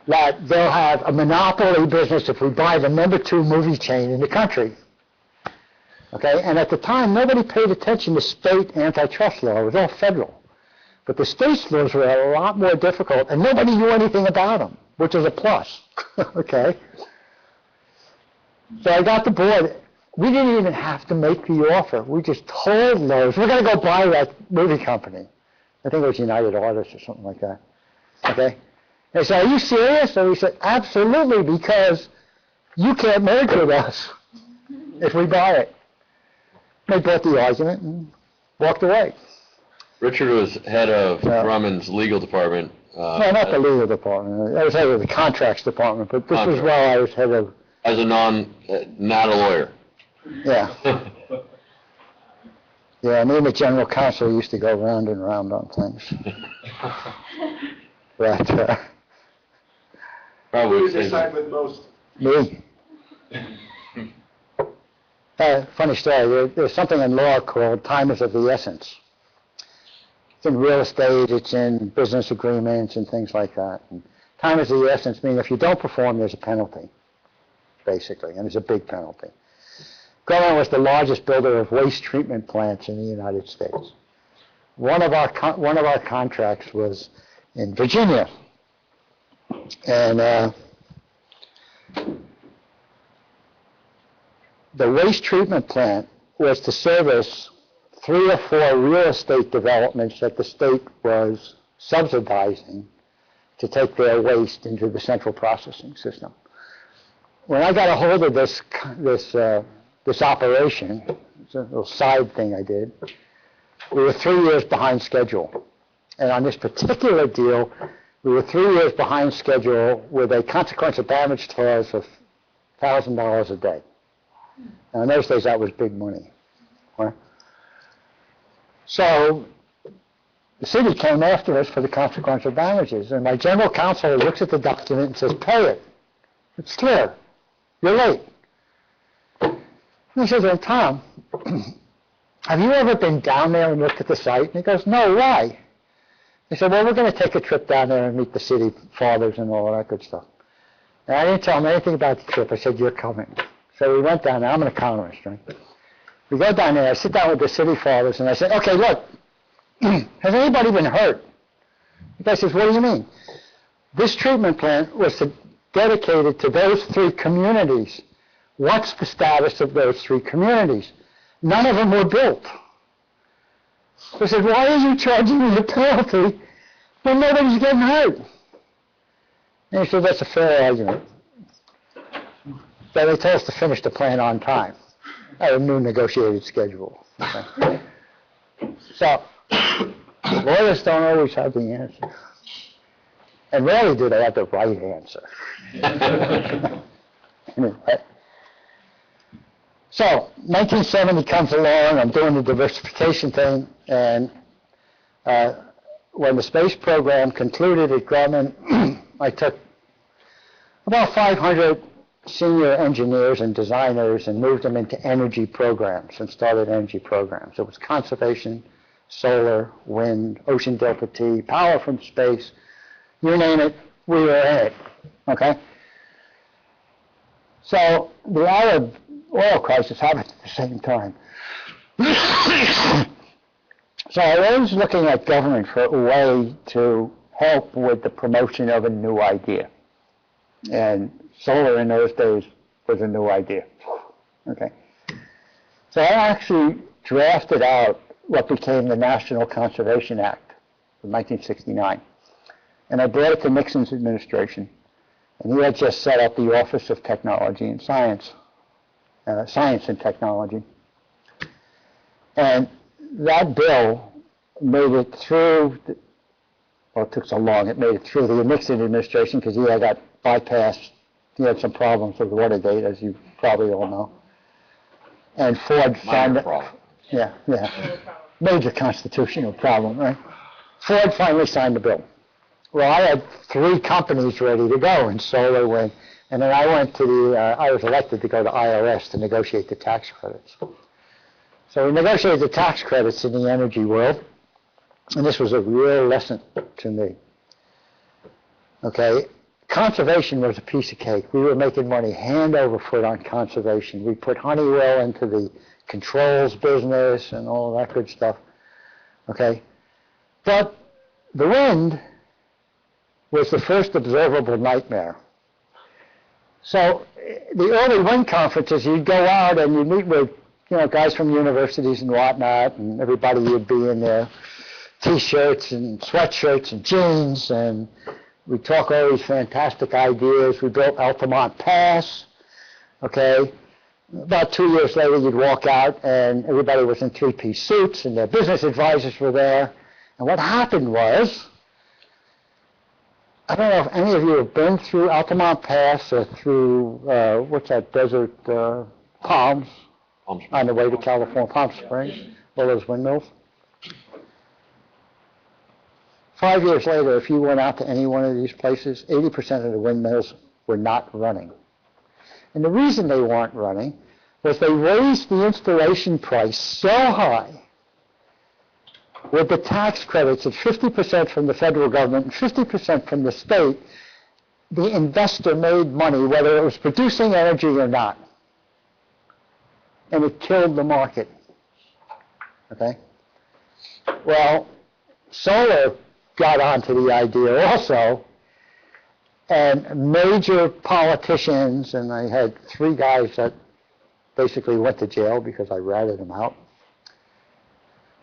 that they'll have a monopoly business if we buy the number 2 movie chain in the country. Okay, and at the time, nobody paid attention to state antitrust law. It was all federal. But the state's laws were a lot more difficult, and nobody knew anything about them, which is a plus. Okay? So I got the board. We didn't even have to make the offer. We just told Lowe's, we're going to go buy that movie company. I think it was United Artists or something like that. Okay? They said, are you serious? And we said, absolutely, because you can't merge with us if we buy it. They bought the argument and walked away. Richard was head of Grumman's legal department. No, not the legal department. I was head of the contracts department, but this was while I was head of... As a not a lawyer. Yeah. Yeah, me and the general counsel used to go round and round on things. But, Probably Who the same. decide with most? Me. Funny story, there's something in law called time is of the essence. It's in real estate, it's in business agreements and things like that. And time is of the essence, meaning if you don't perform, there's a penalty, basically, and it's a big penalty. Government was the largest builder of waste treatment plants in the United States. One of our contracts was in Virginia, and the waste treatment plant was to service 3 or 4 real estate developments that the state was subsidizing to take their waste into the central processing system. When I got a hold of this operation, it's a little side thing I did, we were 3 years behind schedule. And on this particular deal, we were 3 years behind schedule with a consequence of damage clause of $1,000 a day. Now, in those days, that was big money. Right? So the city came after us for the consequential damages, and my general counsel looks at the document and says, pay it. It's clear. You're late. And he says, well, Tom, have you ever been down there and looked at the site? And he goes, no, why? He said, well, we're going to take a trip down there and meet the city fathers and all that good stuff. And I didn't tell him anything about the trip. I said, you're coming. So we went down there. I'm an economist, right? We go down there. I sit down with the city fathers, and I said, okay, look, has anybody been hurt? The guy says, what do you mean? This treatment plant was dedicated to those 3 communities. What's the status of those 3 communities? None of them were built. I said, why are you charging me a penalty when nobody's getting hurt? And he said, that's a fair argument. So they told us to finish the plan on time. I had a new negotiated schedule. Okay. So, lawyers don't always have the answer. And rarely do they have the right answer. Anyway. So, 1970 comes along, I'm doing the diversification thing, and when the space program concluded at Grumman, I took about 500 senior engineers and designers and moved them into energy programs and started energy programs. It was conservation, solar, wind, ocean delta T, power from space, you name it, we were in it, okay? So the Arab oil crisis happened at the same time. So I was looking at government for a way to help with the promotion of a new idea. And solar in those days was a new idea. Okay. So I actually drafted out what became the National Conservation Act of 1969. And I brought it to Nixon's administration. And he had just set up the Office of Technology and Science, Science and Technology. And that bill made it through, well, it took so long, it made it through the Nixon administration because he had got bypassed. He had some problems with Watergate, as you probably all know. And Ford signed it. Yeah. Major constitutional problem, right? Ford finally signed the bill. Well, I had 3 companies ready to go in solar, wind, and then I went to I was elected to go to IRS to negotiate the tax credits. So we negotiated the tax credits in the energy world, and this was a real lesson to me. Okay, conservation was a piece of cake. We were making money hand over foot on conservation. We put Honeywell into the controls business and all that good stuff. Okay, but the wind was the first observable nightmare. So the early wind conferences, you'd go out and you'd meet with, guys from universities and whatnot, and everybody would be in their T-shirts and sweatshirts and jeans, and we'd talk all these fantastic ideas. We built Altamont Pass, okay? About 2 years later, you'd walk out, and everybody was in 3-piece suits, and their business advisors were there. And what happened was, I don't know if any of you have been through Altamont Pass or through, what's that, Desert Palms, on the way to California, Palm Springs, all those windmills. 5 years later, if you went out to any one of these places, 80% of the windmills were not running. And the reason they weren't running was they raised the installation price so high with the tax credits of 50% from the federal government and 50% from the state, the investor made money whether it was producing energy or not. And it killed the market. Okay? Well, solar got onto the idea also, and major politicians, and I had 3 guys that basically went to jail because I ratted them out.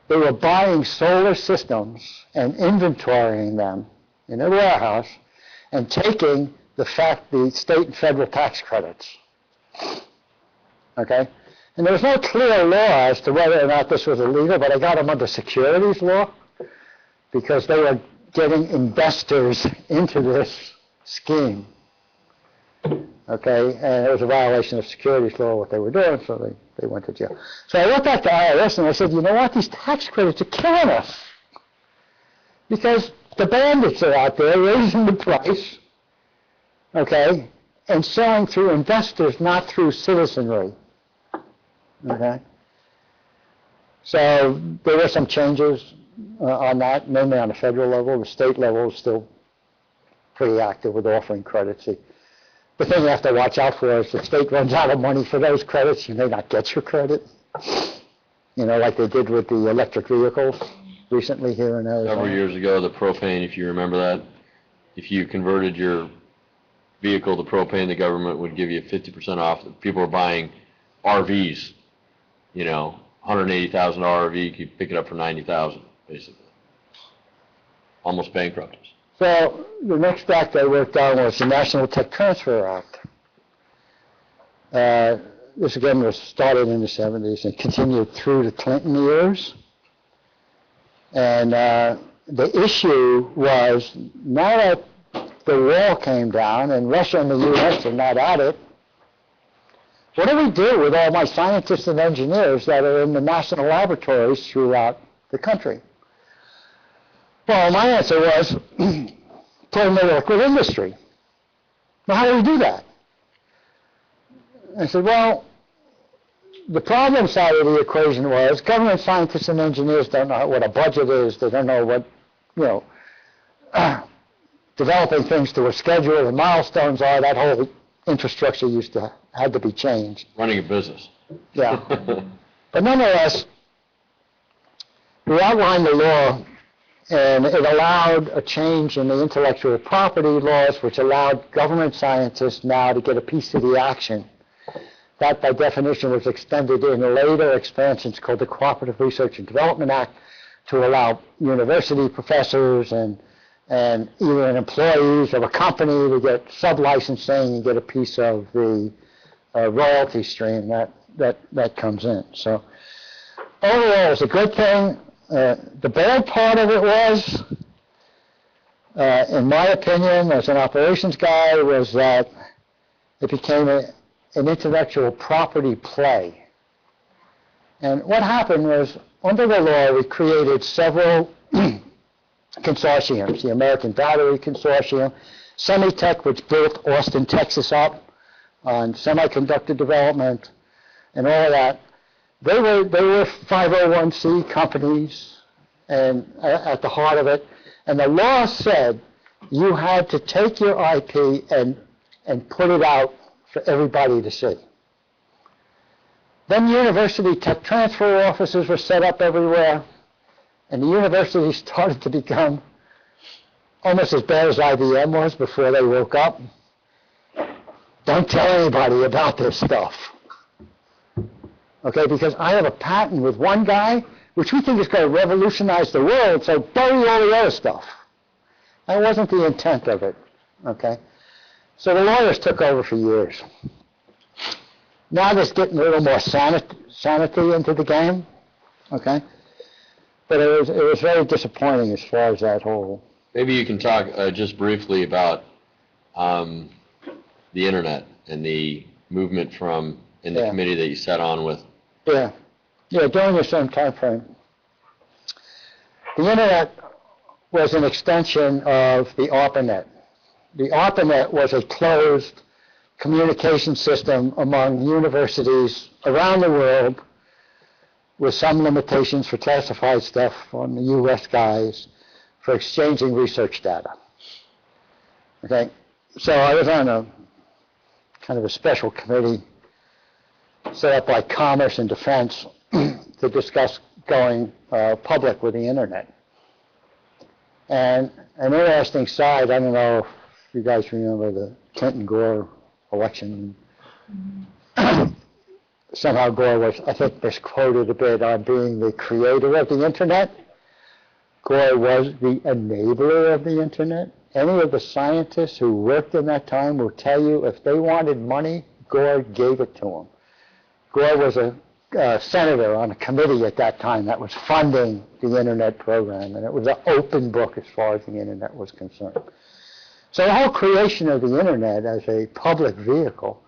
They were buying solar systems and inventorying them in a warehouse and taking the state and federal tax credits. Okay? And there was no clear law as to whether or not this was illegal, but I got them under securities law because they were getting investors into this scheme. Okay? And it was a violation of securities law what they were doing, so they went to jail. So I went back to IRS and I said, you know what? These tax credits are killing us. Because the bandits are out there raising the price, okay, and selling through investors, not through citizenry. Okay? So there were some changes on that, mainly on the federal level. The state level is still pretty active with offering credits. The thing you have to watch out for is if the state runs out of money for those credits, you may not get your credit. You know, like they did with the electric vehicles recently here in Arizona. Several years ago, the propane, if you remember that, if you converted your vehicle to propane, the government would give you 50% off. People were buying RVs, you know, $180,000 RV, you could pick it up for $90,000, basically. Almost bankrupt us. So the next act I worked on was the National Tech Transfer Act. This again was started in the 70s and continued through the Clinton years. And the issue was, now that the wall came down and Russia and the U.S. are not at it, what do we do with all my scientists and engineers that are in the national laboratories throughout the country? Well, my answer was, put them to work with industry. Now, how do we do that? I said, well, the problem side of the equation was government scientists and engineers don't know what a budget is. They don't know what, you know, developing things to a schedule and milestones are. That whole infrastructure had to be changed. Running a business. Yeah. But nonetheless, we outlined the law, and it allowed a change in the intellectual property laws, which allowed government scientists now to get a piece of the action. That, by definition, was extended in later expansions called the Cooperative Research and Development Act to allow university professors and even employees of a company to get sub-licensing and get a piece of the royalty stream that comes in. So overall, it's a good thing. The bad part of it was, in my opinion, as an operations guy, was that it became an intellectual property play. And what happened was, under the law, we created several consortiums, the American Battery Consortium, Semitech, which built Austin, Texas up on semiconductor development, and all of that. They were 501c companies, and at the heart of it, and the law said you had to take your IP and put it out for everybody to see. Then university tech transfer offices were set up everywhere, and the universities started to become almost as bad as IBM was before they woke up. Don't tell anybody about this stuff. Okay, because I have a patent with one guy, which we think is going to revolutionize the world, so bury all the other stuff. That wasn't the intent of it, okay? So the lawyers took over for years. Now there's getting a little more sanity into the game, okay? But it was very disappointing as far as that whole... Maybe you can talk just briefly about the internet and the movement from, in the committee that you sat on with. Yeah, during the same time frame. The internet was an extension of the ARPANET. The ARPANET was a closed communication system among universities around the world with some limitations for classified stuff on the U.S. guys for exchanging research data. Okay, so I was on a kind of a special committee set up by Commerce and Defense to discuss going public with the internet. And an interesting side, I don't know if you guys remember the Clinton-Gore election. Somehow Gore was, I think, misquoted a bit on being the creator of the internet. Gore was the enabler of the internet. Any of the scientists who worked in that time will tell you if they wanted money, Gore gave it to them. Gore was a senator on a committee at that time that was funding the internet program, and it was an open book as far as the internet was concerned. So the whole creation of the internet as a public vehicle,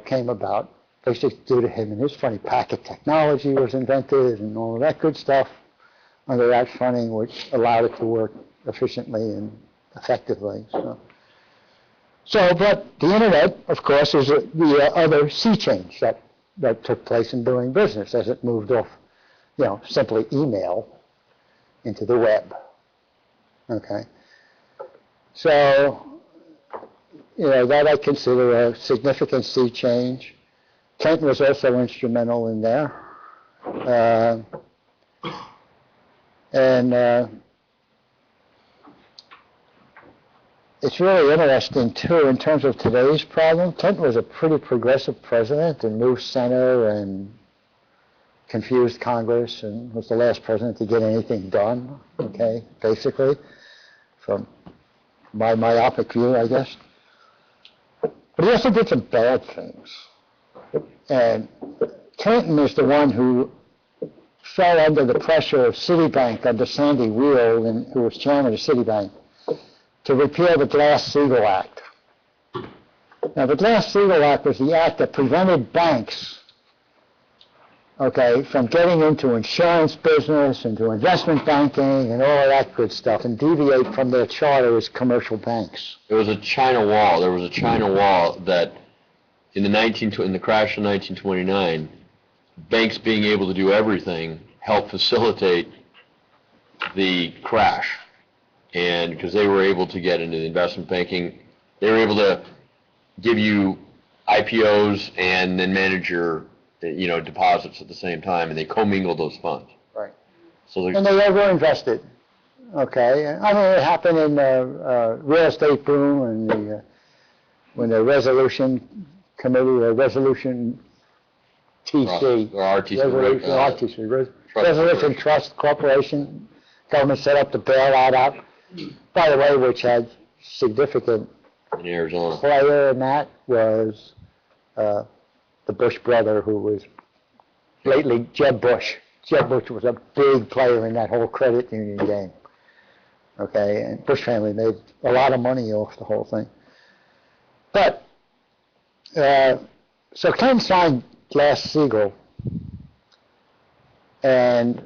came about basically due to him and his funny packet technology was invented and all of that good stuff under that funding, which allowed it to work efficiently and effectively. But the internet, of course, is the other sea change that took place in doing business as it moved off, simply email into the web. Okay. So, that I consider a significant sea change. Clinton was also instrumental in there. It's really interesting, too, in terms of today's problem. Clinton was a pretty progressive president and moved center and confused Congress and was the last president to get anything done, okay, basically, from my myopic view, I guess. But he also did some bad things. And Clinton is the one who fell under the pressure of Citibank under Sandy Weir, who was chairman of Citibank, to repeal the Glass-Steagall Act. Now, the Glass-Steagall Act was the act that prevented banks, from getting into insurance business, into investment banking, and all of that good stuff, and deviate from their charter as commercial banks. There was a China wall. There was a China wall that, in the crash of 1929, banks being able to do everything helped facilitate the crash. And because they were able to get into the investment banking, they were able to give you IPOs and then manage your, deposits at the same time, and they commingled those funds. Right. So and they overinvested. Okay. I mean, it happened in the real estate boom and when the resolution committee, or resolution TC, or RTC, Resolution Trust Corporation, government set up the bailout out. By the way, which had significant in Arizona player in that was the Bush brother, who was lately Jeb Bush. Jeb Bush was a big player in that whole credit union game. Okay, and Bush family made a lot of money off the whole thing. But, so Clinton signed Glass-Steagall, and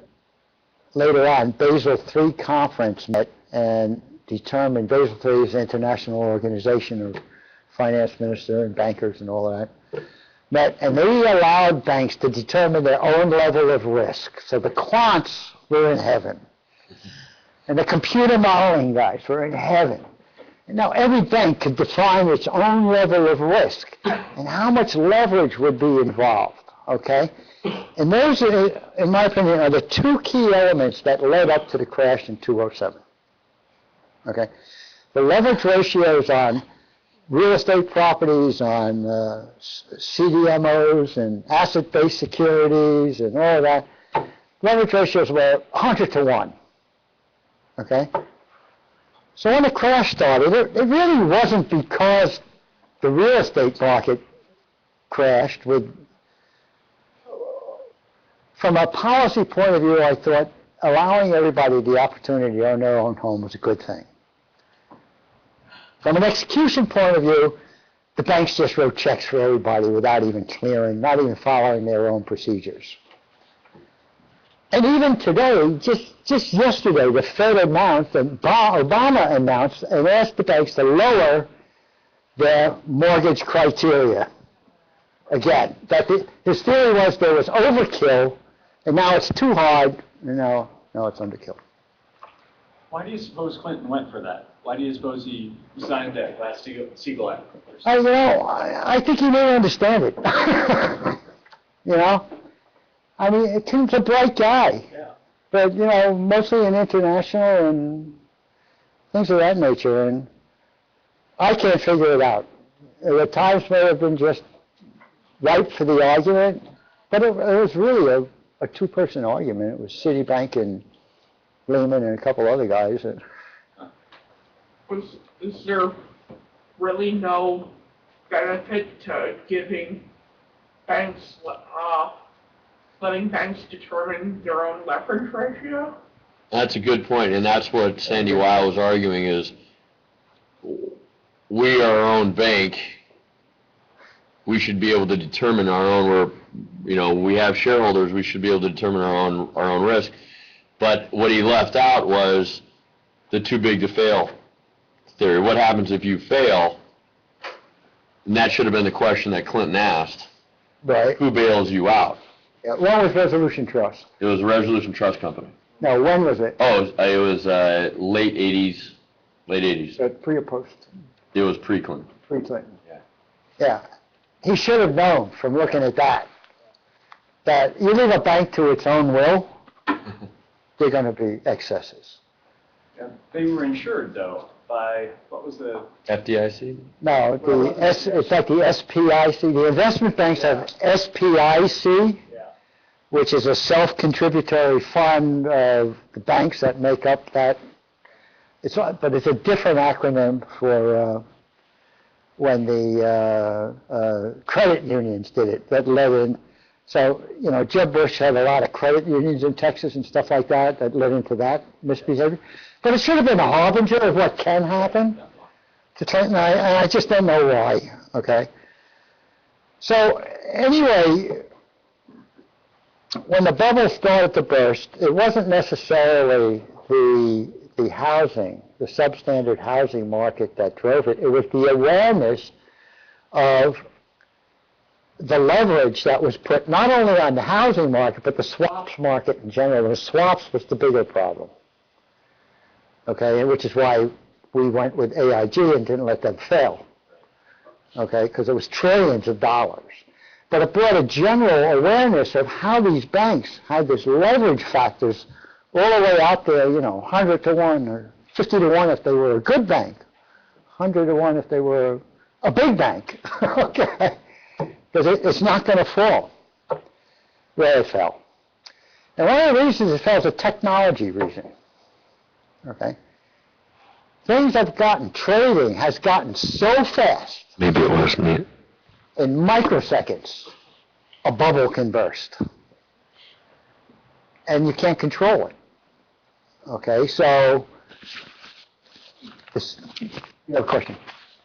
later on, Basel III conference met and determined, Basel III is an international organization of finance ministers and bankers and all that, met, and they allowed banks to determine their own level of risk. So the quants were in heaven, and the computer modeling guys were in heaven. And now every bank could define its own level of risk and how much leverage would be involved, okay? And those, in my opinion, are the two key elements that led up to the crash in 2007. Okay, the leverage ratios on real estate properties, on CDMOs and asset-based securities and all of that, leverage ratios were 100 to 1. Okay, so when the crash started, it really wasn't because the real estate market crashed. From a policy point of view, I thought allowing everybody the opportunity to own their own home was a good thing. From an execution point of view, the banks just wrote checks for everybody without even clearing, not even following their own procedures. And even today, just yesterday, the Fed announced, and Obama announced, and asked the banks to lower their mortgage criteria. Again, his theory was there was overkill, and now it's too hard, and now it's underkill. Why do you suppose Clinton went for that? Why do you suppose he signed that Glass-Steagall Act? I think he may understand it. I mean, Tim's a bright guy. Yeah. But, mostly in international and things of that nature, and I can't figure it out. The times may have been just ripe for the argument, but it was really a two-person argument. It was Citibank and Lehman and a couple other guys. Is there really no benefit to giving banks, letting banks determine their own leverage ratio? That's a good point, and that's what Sandy Weil was arguing is we are our own bank. We should be able to determine our own, we have shareholders, we should be able to determine our own risk. But what he left out was the too big to fail theory. What happens if you fail? And that should have been the question that Clinton asked. Right. Who bails you out? Yeah, when was Resolution Trust? It was a Resolution Trust Company. No, when was it? Oh, it was late 80s. Pre or post? It was pre-Clinton. Pre-Clinton. Yeah. He should have known from looking at that you leave a bank to its own will, there are going to be excesses. Yeah. They were insured, though, by, what was the... FDIC? No, it's like the SPIC. The investment banks have SPIC, which is a self-contributory fund of the banks that make up that. But it's a different acronym for when the credit unions did it, that led in. So, Jeb Bush had a lot of credit unions in Texas and stuff like that led into that misbehavior. But it should have been a harbinger of what can happen to Clinton, and I just don't know why, okay? So, anyway, when the bubble started to burst, it wasn't necessarily the housing, the substandard housing market that drove it. It was the awareness of the leverage that was put not only on the housing market, but the swaps market in general. The swaps was the bigger problem, okay, which is why we went with AIG and didn't let them fail, okay, because it was trillions of dollars. But it brought a general awareness of how these banks had this leverage factors all the way out there, 100 to 1 or 50 to 1 if they were a good bank, 100 to 1 if they were a big bank, okay? Because it's not going to fall where it fell. And one of the reasons it fell is a technology reason, okay? Things have trading has gotten so fast. Maybe it was me. In microseconds, a bubble can burst. And you can't control it. Okay, so, you have a question?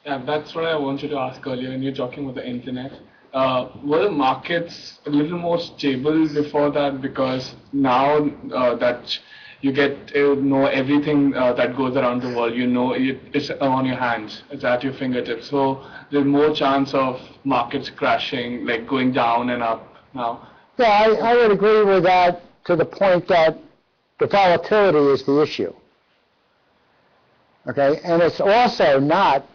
Yeah, that's what I wanted to ask earlier when you're talking about the internet. Were the markets a little more stable before that? Because now that you get to know everything that goes around the world, it's on your hands, it's at your fingertips. So there's more chance of markets crashing, like going down and up now. Yeah, I would agree with that to the point that the volatility is the issue. Okay, and it's also not,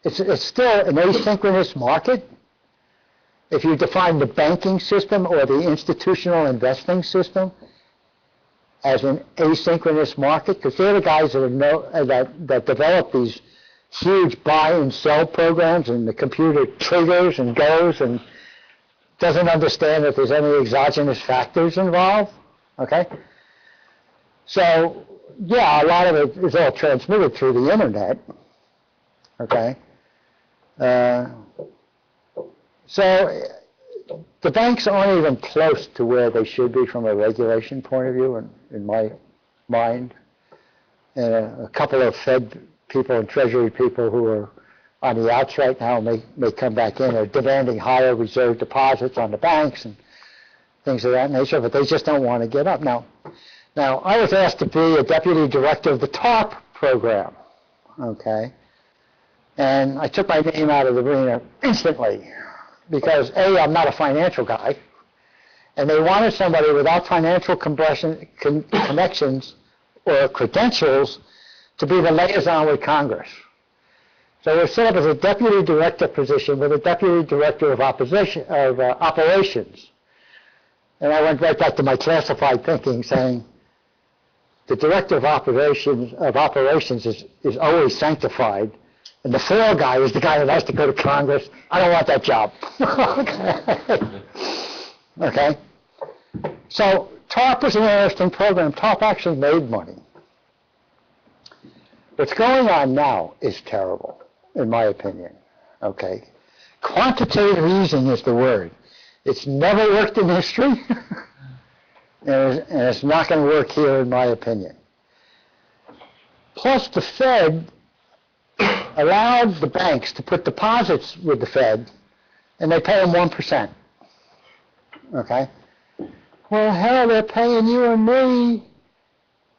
it's still an asynchronous market. If you define the banking system or the institutional investing system as an asynchronous market, because they're the guys that develop these huge buy and sell programs, and the computer triggers and goes and doesn't understand that there's any exogenous factors involved, okay? So, yeah, a lot of it is all transmitted through the internet, okay? So the banks aren't even close to where they should be from a regulation point of view, in my mind. And a couple of Fed people and Treasury people who are on the outs right now may come back in, are demanding higher reserve deposits on the banks and things of that nature, but they just don't want to get up. Now, Now, I was asked to be a deputy director of the TARP program, okay? And I took my name out of the arena instantly because, A, I'm not a financial guy, and they wanted somebody without financial connections or credentials to be the liaison with Congress. So it was set up as a deputy director position with a deputy director of operations. And I went right back to my classified thinking, saying the director of operations is always sanctified, and the floor guy is the guy that has to go to Congress. I don't want that job. Okay. So TARP was an interesting program. TARP actually made money. What's going on now is terrible, in my opinion. Okay. Quantitative easing is the word. It's never worked in history, and it's not going to work here, in my opinion. Plus, the Fed allowed the banks to put deposits with the Fed, and they pay them 1%. Okay? Well, hell, they're paying you and me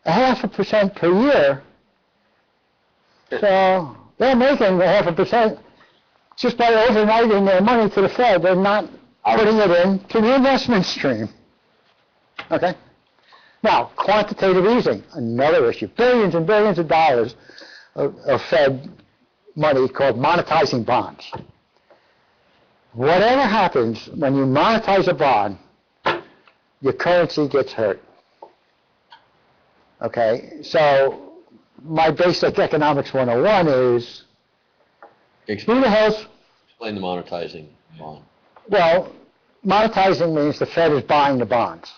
0.5% per year. So they're making 0.5% just by overnighting their money to the Fed. They're not putting it into the investment stream. Okay? Now, quantitative easing, another issue. Billions and billions of dollars of Fed money called monetizing bonds. Whatever happens when you monetize a bond, your currency gets hurt. Okay? So my basic economics 101 is, who the hell's... Explain the monetizing bond. Well, monetizing means the Fed is buying the bonds.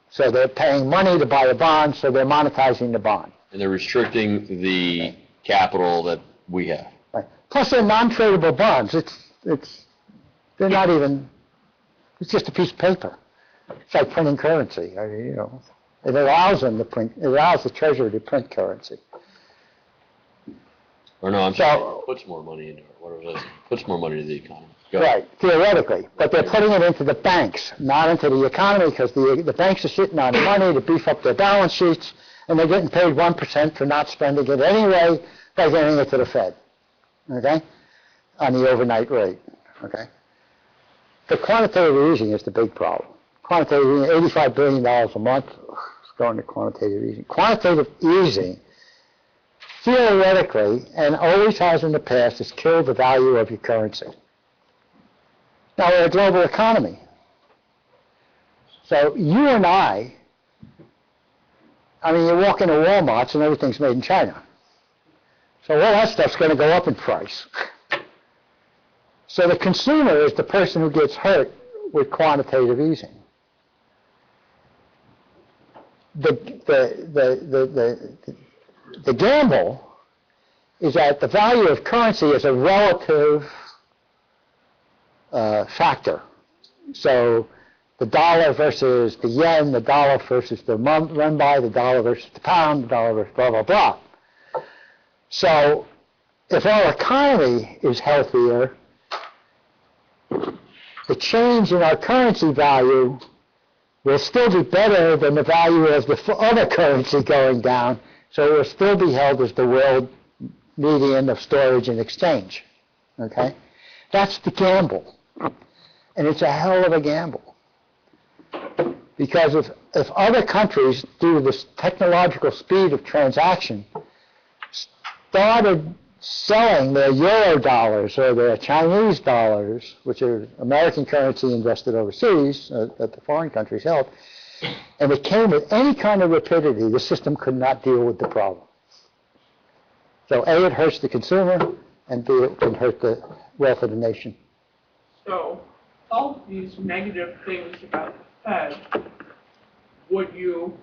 So they're paying money to buy a bond, so they're monetizing the bond. And they're restricting the capital that we have. Right. Plus they're non-tradable bonds. They're not even, it's just a piece of paper. It's like printing currency. I mean, you know, it allows them to print, it allows the Treasury to print currency. Or no, I'm sorry, it puts more money into it. What was it? Puts more money into the economy. Go ahead. Right, theoretically. But they're putting it into the banks, not into the economy, because the banks are sitting on money to beef up their balance sheets, and they're getting paid 1% for not spending it anyway by giving it to the Fed, okay, on the overnight rate, okay? The quantitative easing is the big problem. Quantitative easing, $85 billion a month, it's going to quantitative easing. Quantitative easing, theoretically, and always has in the past, has killed the value of your currency. Now, we're a global economy. So you and I mean, you walk into Walmart's and everything's made in China. So all that stuff's going to go up in price. So the consumer is the person who gets hurt with quantitative easing. The gamble is that the value of currency is a relative factor. So the dollar versus the yen, the dollar versus the renminbi, the dollar versus the pound, the dollar versus blah, blah, blah. So if our economy is healthier, the change in our currency value will still be better than the value of the other currency going down, so it will still be held as the world median of storage and exchange. Okay? That's the gamble. And it's a hell of a gamble. Because if other countries, due to this technological speed of transaction, started selling their euro dollars or their Chinese dollars, which are American currency invested overseas that the foreign countries held, and it came with any kind of rapidity, the system could not deal with the problem. So A, it hurts the consumer, and B, it can hurt the wealth of the nation. So, all these negative things about the Fed, would you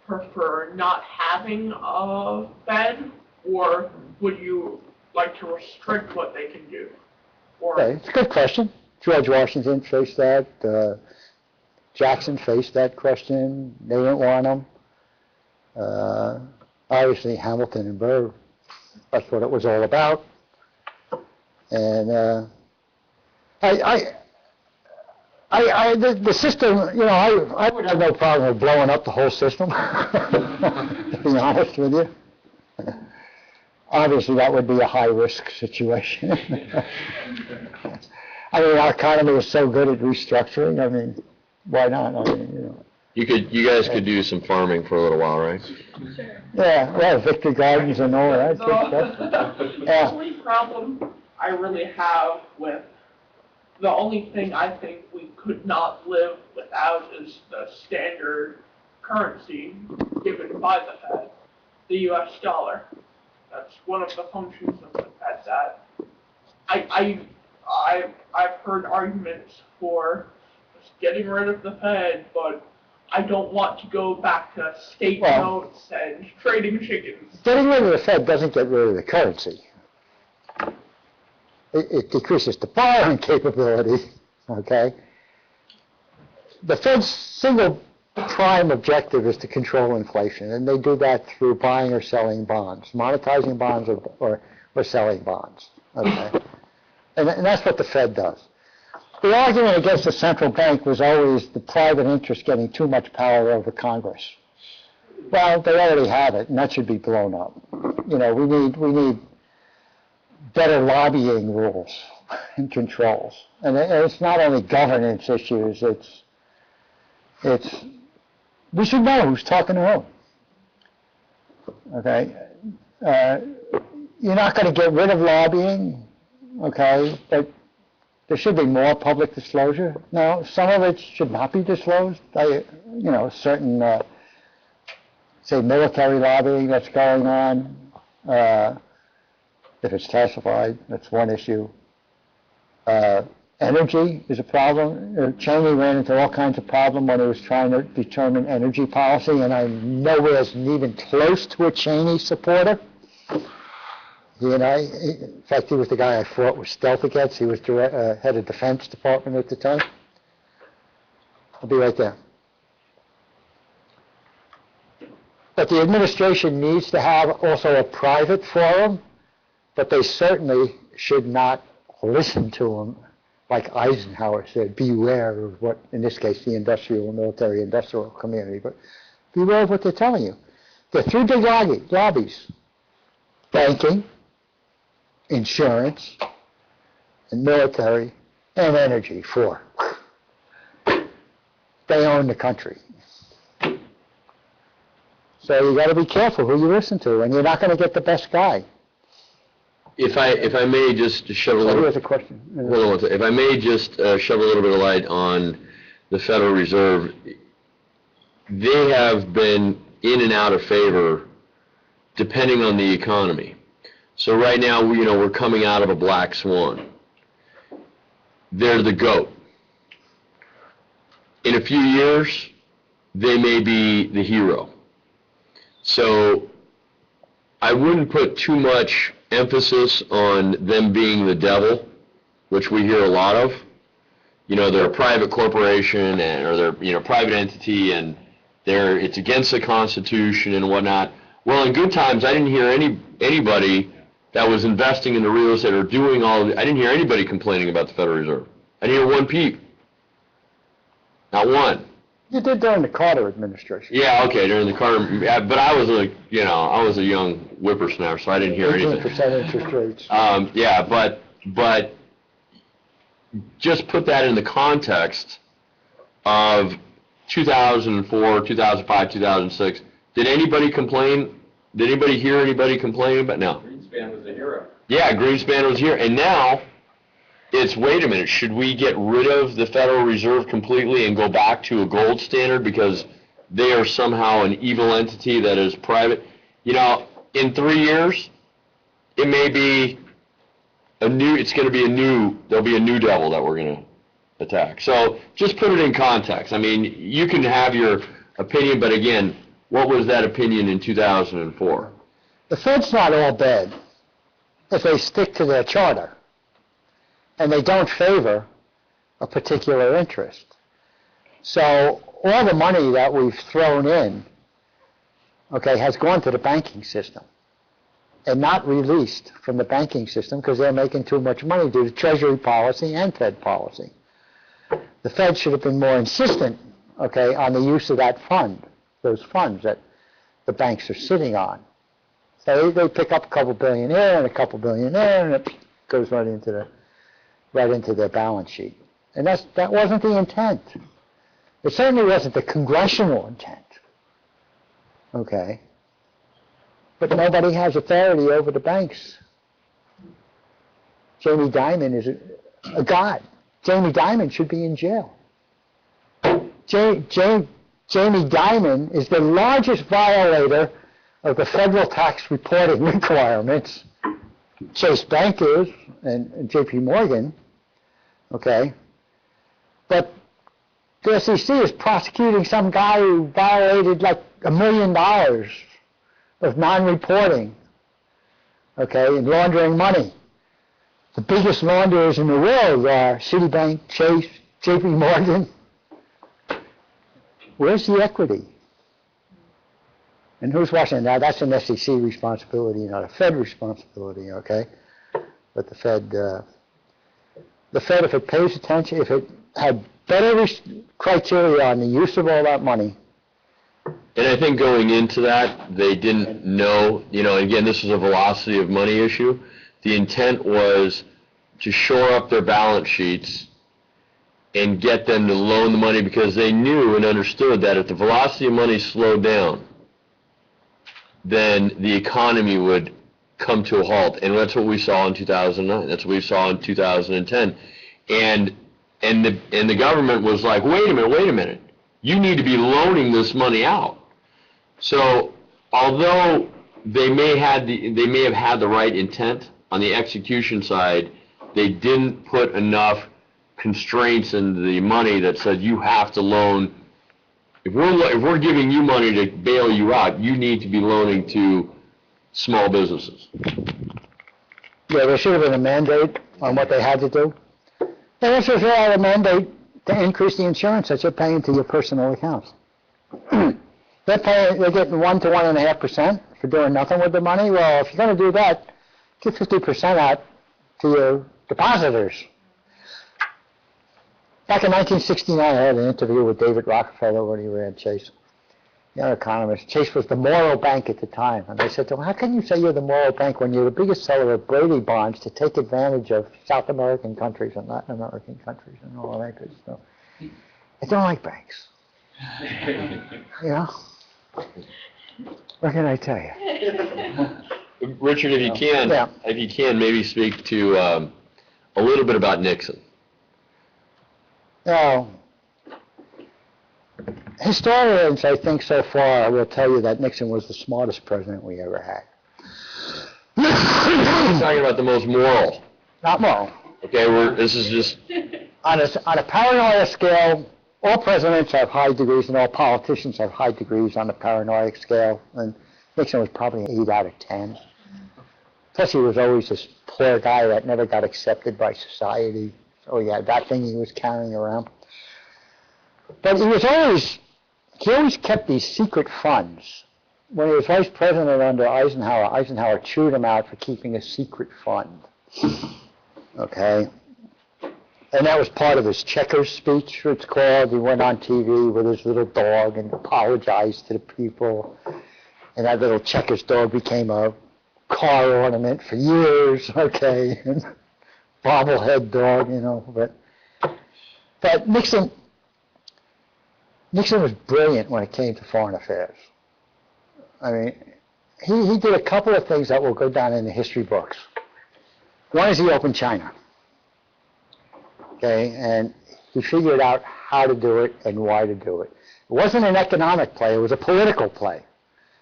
prefer not having a Fed, or would you like to restrict what they can do? Or Okay, it's a good question. George Washington faced that. Jackson faced that question. They didn't want them. Obviously, Hamilton and Burr, that's what it was all about. And The system, you know, I would have no problem with blowing up the whole system, to be honest with you. Obviously, that would be a high-risk situation. I mean, our economy is so good at restructuring, I mean, why not? I mean, you know. You guys could do some farming for a little while, right? Yeah, well, Victory Gardens and all that good stuff. The only problem I really have with, the only thing I think we could not live without is the standard currency given by the Fed, the US dollar. That's one of the functions of the Fed that I've heard arguments for just getting rid of the Fed, but I don't want to go back to state notes and trading chickens. Getting rid of the Fed doesn't get rid of the currency. It decreases the borrowing capability, okay? The Fed's single prime objective is to control inflation, and they do that through buying or selling bonds, monetizing bonds or selling bonds, okay? And that's what the Fed does. The argument against the central bank was always the private interest getting too much power over Congress. Well, they already have it, and that should be blown up. You know, we need better lobbying rules and controls. And it's not only governance issues, it's we should know who's talking to whom. Okay? You're not going to get rid of lobbying, okay, but there should be more public disclosure. Now, some of it should not be disclosed. You know, certain, say, military lobbying that's going on. If it's classified, that's one issue. Energy is a problem. Cheney ran into all kinds of problems when he was trying to determine energy policy, and I'm nowhere even close to a Cheney supporter. He and I, in fact, he was the guy I fought with stealth against. He was head of Defense Department at the time. I'll be right there. But the administration needs to have also a private forum, but they certainly should not listen to him, like Eisenhower said, beware of what, in this case, the industrial and military industrial community, but beware of what they're telling you. There are three big lobbies: banking, insurance, and military, and energy. Four. They own the country. So you got to be careful who you listen to, and you're not going to get the best guy. If I may just shove a little. Here's a question. If I may just shove a little bit of light on the Federal Reserve, they have been in and out of favor depending on the economy. So right now, we're coming out of a black swan. They're the GOAT. In a few years, they may be the hero. So I wouldn't put too much emphasis on them being the devil, which we hear a lot of. They're a private corporation or they're private entity, and it's against the Constitution and whatnot. Well, in good times, I didn't hear anybody that was investing in the real estate or doing all of it. I didn't hear anybody complaining about the Federal Reserve. I didn't hear one peep. Not one. You did during the Carter administration. Yeah, okay, during the Carter, but I was a young whippersnapper, so I didn't hear anything. 18% interest rates. Yeah, but just put that in the context of 2004, 2005, 2006. Did anybody complain? Did anybody hear anybody complaining about? No. Greenspan was a hero. Yeah, Greenspan was here, and now it's, wait a minute, should we get rid of the Federal Reserve completely and go back to a gold standard because they are somehow an evil entity that is private? In 3 years, it may be there'll be a new devil that we're going to attack. So just put it in context. I mean, you can have your opinion, but again, what was that opinion in 2004? The Fed's not all bad if they stick to their charter and they don't favor a particular interest. So all the money that we've thrown in, has gone to the banking system and not released from the banking system because they're making too much money due to Treasury policy and Fed policy. the Fed should have been more insistent, okay, on the use of that fund, those funds that the banks are sitting on. So they pick up a couple billion here and a couple billion there, and it goes right into their balance sheet. And that wasn't the intent. It certainly wasn't the congressional intent. Okay. But nobody has authority over the banks. Jamie Dimon is a god. Jamie Dimon should be in jail. Jamie Dimon is the largest violator of the federal tax reporting requirements. Chase Bank is, and J.P. Morgan, okay? But the SEC is prosecuting some guy who violated like $1 million of non-reporting, okay, and laundering money. The biggest launderers in the world are Citibank, Chase, J.P. Morgan. Where's the equity? And who's watching? Now, that's an SEC responsibility, not a Fed responsibility, okay? But the Fed, if it pays attention, if it had better criteria on the use of all that money. And I think going into that, they didn't know, again, this is a velocity of money issue. The intent was to shore up their balance sheets and get them to loan the money because they knew and understood that if the velocity of money slowed down, then the economy would come to a halt. And that's what we saw in 2009. That's what we saw in 2010. And the government was like, wait a minute. You need to be loaning this money out. So although they may have had the right intent on the execution side, they didn't put enough constraints into the money that said you have to loan. If we're giving you money to bail you out, you need to be loaning to small businesses. Yeah, there should have been a mandate on what they had to do. They also should have a mandate to increase the insurance that you're paying to your personal accounts. They're getting 1 to 1.5% for doing nothing with the money. Well, if you're going to do that, give 50% out to your depositors. Back in 1969, I had an interview with David Rockefeller when he ran Chase, the economist. Chase was the moral bank at the time. And I said to him, how can you say you're the moral bank when you're the biggest seller of Brady bonds to take advantage of South American countries and Latin American countries and all that good stuff? I don't like banks. What can I tell you? Richard, if you can, maybe speak to a little bit about Nixon. Now, historians, I think so far, will tell you that Nixon was the smartest president we ever had. He's talking about the most moral. Not moral. Okay, this is just... On a paranoia scale, all presidents have high degrees and all politicians have high degrees on the paranoia scale, and Nixon was probably an 8 out of 10. Plus, he was always this poor guy that never got accepted by society. So yeah, that thing he was carrying around. But he always kept these secret funds. When he was vice president under Eisenhower chewed him out for keeping a secret fund. Okay? And that was part of his checkers speech, it's called. He went on TV with his little dog and apologized to the people. And that little checkers dog became a car ornament for years, okay? Bobblehead dog, But Nixon was brilliant when it came to foreign affairs. I mean, he did a couple of things that will go down in the history books. One is he opened China. Okay, and he figured out how to do it and why to do it. It wasn't an economic play, it was a political play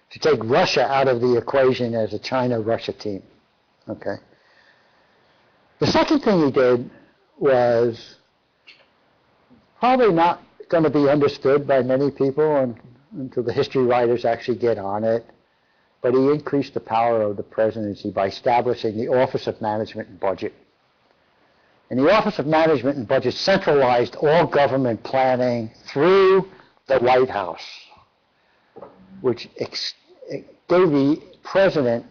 to take Russia out of the equation as a China-Russia team. Okay. The second thing he did was probably not going to be understood by many people until the history writers actually get on it, but he increased the power of the presidency by establishing the Office of Management and Budget. And the Office of Management and Budget centralized all government planning through the White House, which gave the president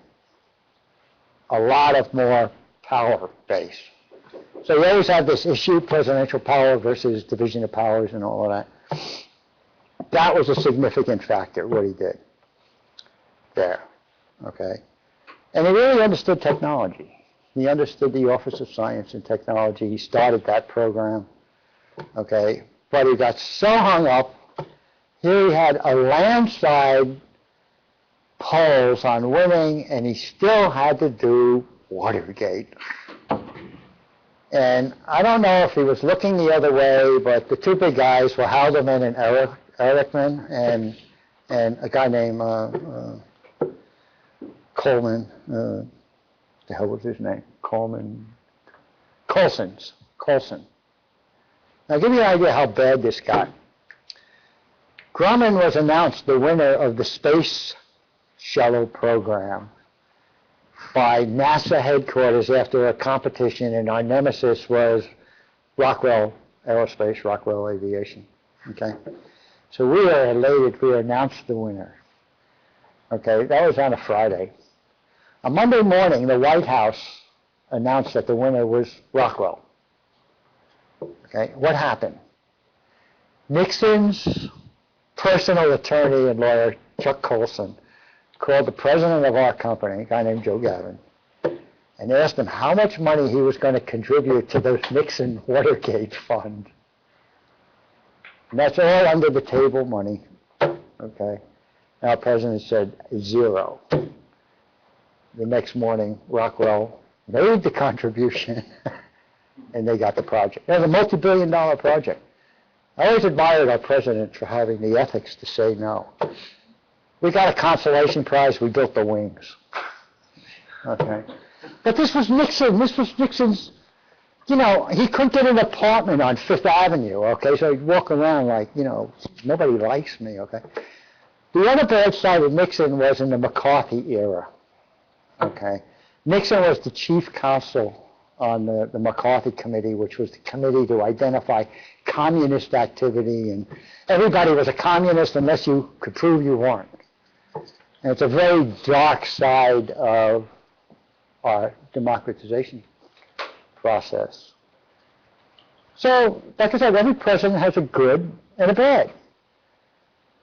a lot of more power base. So you always have this issue, presidential power versus division of powers and all of that. That was a significant factor, what he did there, okay? And he really understood technology. He understood the Office of Science and Technology. He started that program, okay? But he got so hung up. Here he had a landslide polls on winning, and he still had to do Watergate. And I don't know if he was looking the other way, but the two big guys were Haldeman and Ehrlichman, and a guy named Coleman. The hell was his name? Coleson. Now, give you an idea how bad this got. Grumman was announced the winner of the Space Shuttle program by NASA headquarters after a competition, and our nemesis was Rockwell Aerospace, Rockwell Aviation. Okay? So we are elated. We announced the winner. Okay? That was on a Friday. On Monday morning, the White House announced that the winner was Rockwell. Okay, what happened? Nixon's personal attorney and lawyer, Chuck Colson, called the president of our company, a guy named Joe Gavin, and asked him how much money he was going to contribute to the Nixon Watergate fund. And that's all under the table money. Okay, and our president said 0. The next morning, Rockwell made the contribution, and they got the project. It was a multi-billion-dollar project. I always admired our president for having the ethics to say no. We got a consolation prize. We built the wings. Okay. But this was Nixon. This was Nixon's, you know, he couldn't get an apartment on Fifth Avenue, okay? So he'd walk around like, you know, nobody likes me, okay? The other bad side of Nixon was in the McCarthy era. Okay, Nixon was the chief counsel on the McCarthy Committee, which was the committee to identify communist activity, and everybody was a communist unless you could prove you weren't. And it's a very dark side of our democratization process. So, like I said, every president has a good and a bad.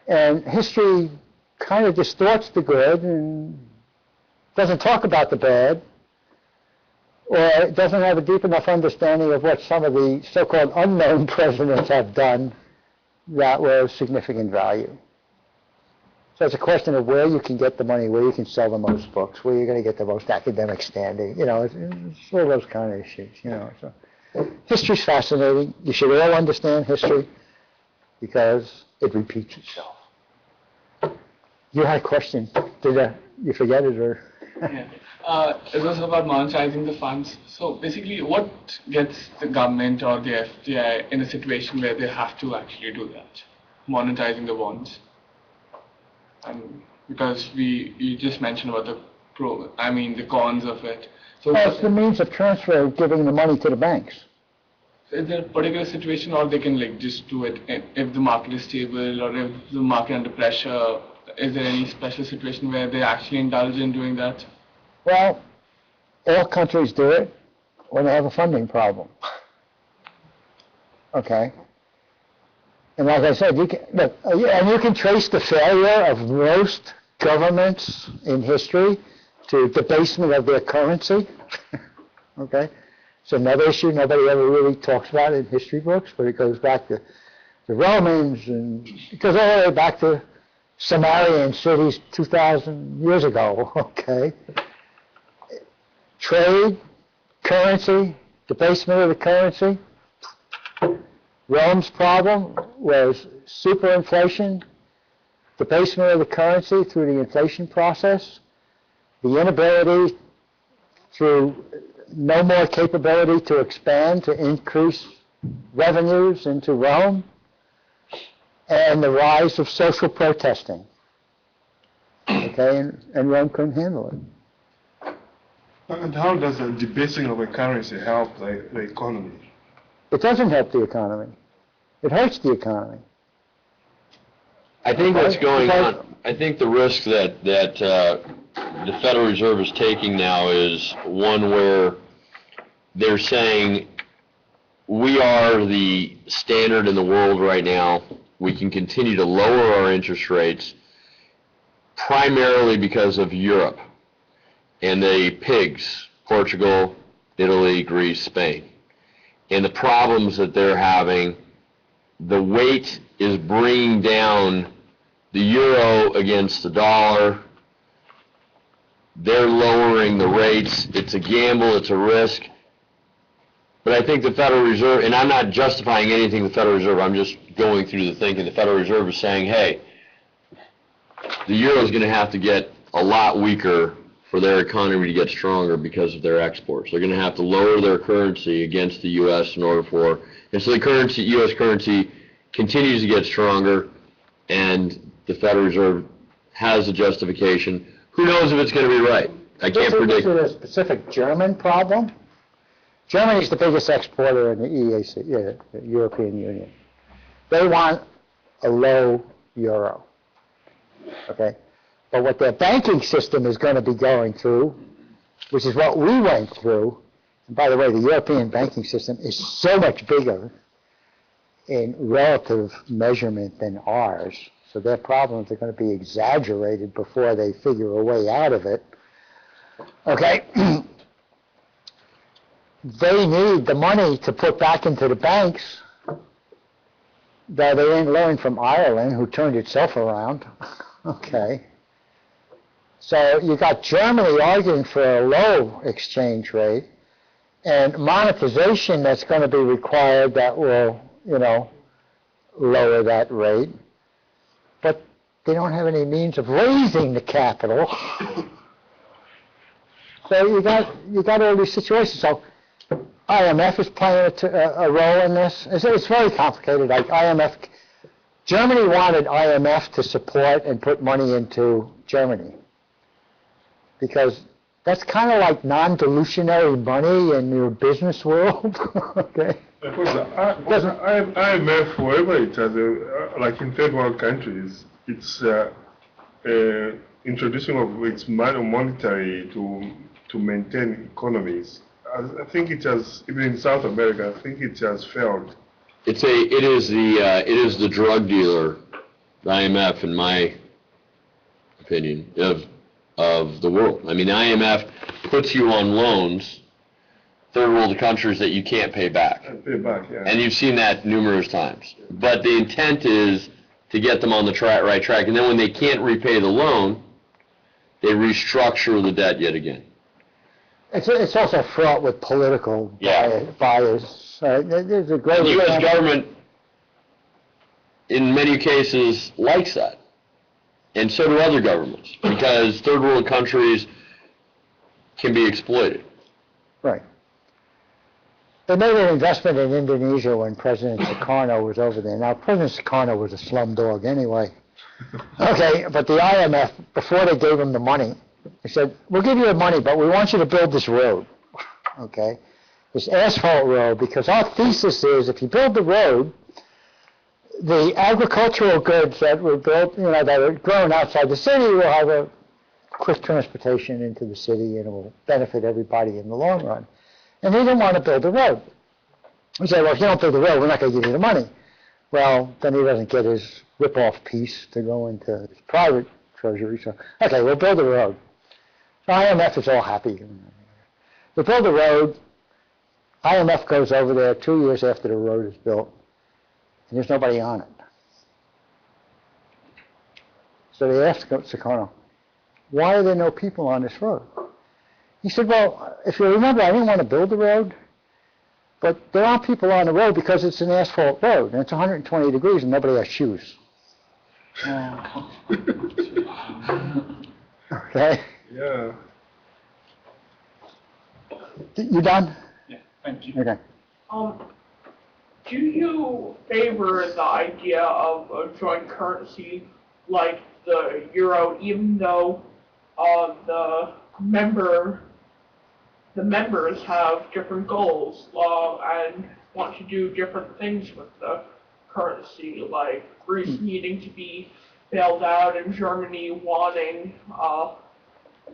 And history kind of distorts the good and doesn't talk about the bad, or doesn't have a deep enough understanding of what some of the so-called unknown presidents have done that were of significant value. So it's a question of where you can get the money, where you can sell the most books, where you're going to get the most academic standing. You know, it's all those kind of issues, you know. So history's fascinating. You should all understand history because it repeats itself. You had a question. Did you forget it or? Yeah. It was about monetizing the funds. So basically, what gets the government or the FDI in a situation where they have to actually do that, monetizing the bonds? Because you just mentioned about the cons of it. So well, it's the means of transfer, giving the money to the banks. Is there a particular situation, or they can like just do it if the market is stable or if the market under pressure? Is there any special situation where they actually indulge in doing that? Well, all countries do it when they have a funding problem. Okay. And like I said, you can trace the failure of most governments in history to debasement of their currency. Okay. It's another issue nobody ever really talks about in history books, but it goes back to the Romans, and it goes all the way back to Sumerian cities 2,000 years ago, okay? Trade, currency, debasement of the currency. Rome's problem was superinflation, debasement of the currency through the inflation process, the inability through no more capability to expand, to increase revenues into Rome, and the rise of social protesting. Okay, and Rome couldn't handle it. And how does the debasing of a currency help the economy? It doesn't help the economy. It hurts the economy. I think what's going on, I think the risk that the Federal Reserve is taking now is one where they're saying we are the standard in the world right now. We can continue to lower our interest rates primarily because of Europe and the pigs, Portugal, Italy, Greece, Spain. And the problems that they're having, the weight is bringing down the euro against the dollar. They're lowering the rates. It's a gamble, it's a risk. But I think the Federal Reserve, and I'm not justifying anything the Federal Reserve, I'm just going through the thinking. The Federal Reserve is saying, hey, the euro is going to have to get a lot weaker for their economy to get stronger because of their exports. They're going to have to lower their currency against the U.S. in order for, and so the currency, U.S. currency continues to get stronger, and the Federal Reserve has a justification. Who knows if it's going to be right? I can't predict. Is it a specific German problem? Germany is the biggest exporter in the EAC, the European Union. They want a low euro, okay? But what their banking system is going to be going through, which is what we went through, and by the way, the European banking system is so much bigger in relative measurement than ours, so their problems are going to be exaggerated before they figure a way out of it. Okay? They need the money to put back into the banks that they didn't learn from Ireland, who turned itself around. Okay. So you got Germany arguing for a low exchange rate and monetization that's going to be required that will, lower that rate. But they don't have any means of raising the capital. So you got all these situations. So IMF is playing a role in this. It's very complicated. Like Germany wanted IMF to support and put money into Germany because that's kind of like non-dilutionary money in your business world. Okay. Because IMF, wherever it has, like in third world countries, it's introducing of its monetary to maintain economies. I think it has, even in South America, I think it has failed. It is the drug dealer, the IMF, in my opinion, of the world. I mean, the IMF puts you on loans, third world countries that you can't pay back. Pay back, yeah. And you've seen that numerous times. But the intent is to get them on the right track, and then when they can't repay the loan, they restructure the debt yet again. It's also fraught with political bias. There's a great the U.S. government, in many cases, likes that. And so do other governments, because third world countries can be exploited. Right. They made an investment in Indonesia when President Sukarno was over there. Now, President Sukarno was a slumdog anyway. Okay, but the IMF, before they gave him the money, they said, we'll give you the money, but we want you to build this road, okay, this asphalt road, because our thesis is if you build the road, the agricultural goods that were built, that are grown outside the city will have a quick transportation into the city and it will benefit everybody in the long run. And they didn't want to build the road. We said, well, if you don't build the road, we're not going to give you the money. Well, then he doesn't get his rip-off piece to go into his private treasury. So, okay, we'll build the road. So IMF is all happy. We build the road. IMF goes over there 2 years after the road is built, and there's nobody on it. So they asked Sukarno, why are there no people on this road? He said, well, if you remember, I didn't want to build the road, but there aren't people on the road because it's an asphalt road, and it's 120 degrees and nobody has shoes. Okay? Yeah. You done? Yeah, thank you. Okay. Do you favor the idea of a joint currency like the euro, even though the members have different goals and want to do different things with the currency, like Greece needing to be bailed out and Germany wanting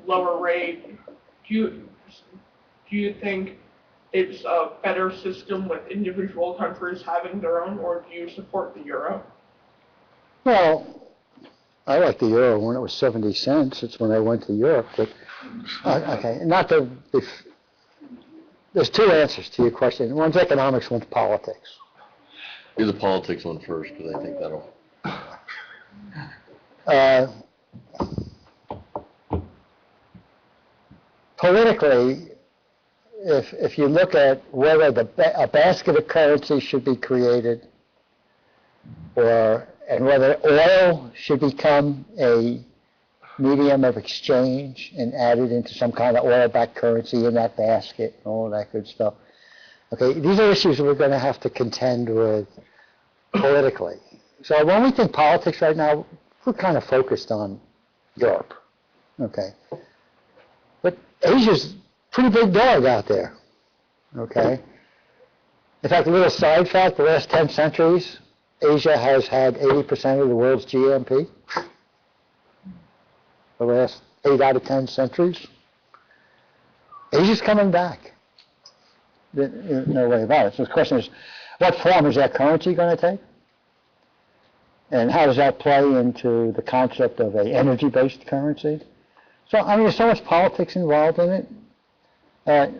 lower rate? Do you think it's a better system with individual countries having their own, or do you support the euro? Well, I like the euro when it was 70 cents. It's when I went to Europe. But okay, not the. There's two answers to your question. One's economics, one's politics. Do the politics one first, because I think that'll. Politically, if you look at whether a basket of currency should be created, and whether oil should become a medium of exchange and added into some kind of oil-backed currency in that basket and all that good stuff. Okay, these are issues we're going to have to contend with politically. So when we think politics right now, we're kind of focused on Europe. Okay, but Asia's a pretty big dog out there. Okay, in fact, a little side fact: the last 10 centuries, Asia has had 80% of the world's GNP. The last 8 out of 10 centuries, Asia's coming back. There's no way about it. So the question is, what form is that currency going to take? And how does that play into the concept of an energy-based currency? So, I mean, there's so much politics involved in it.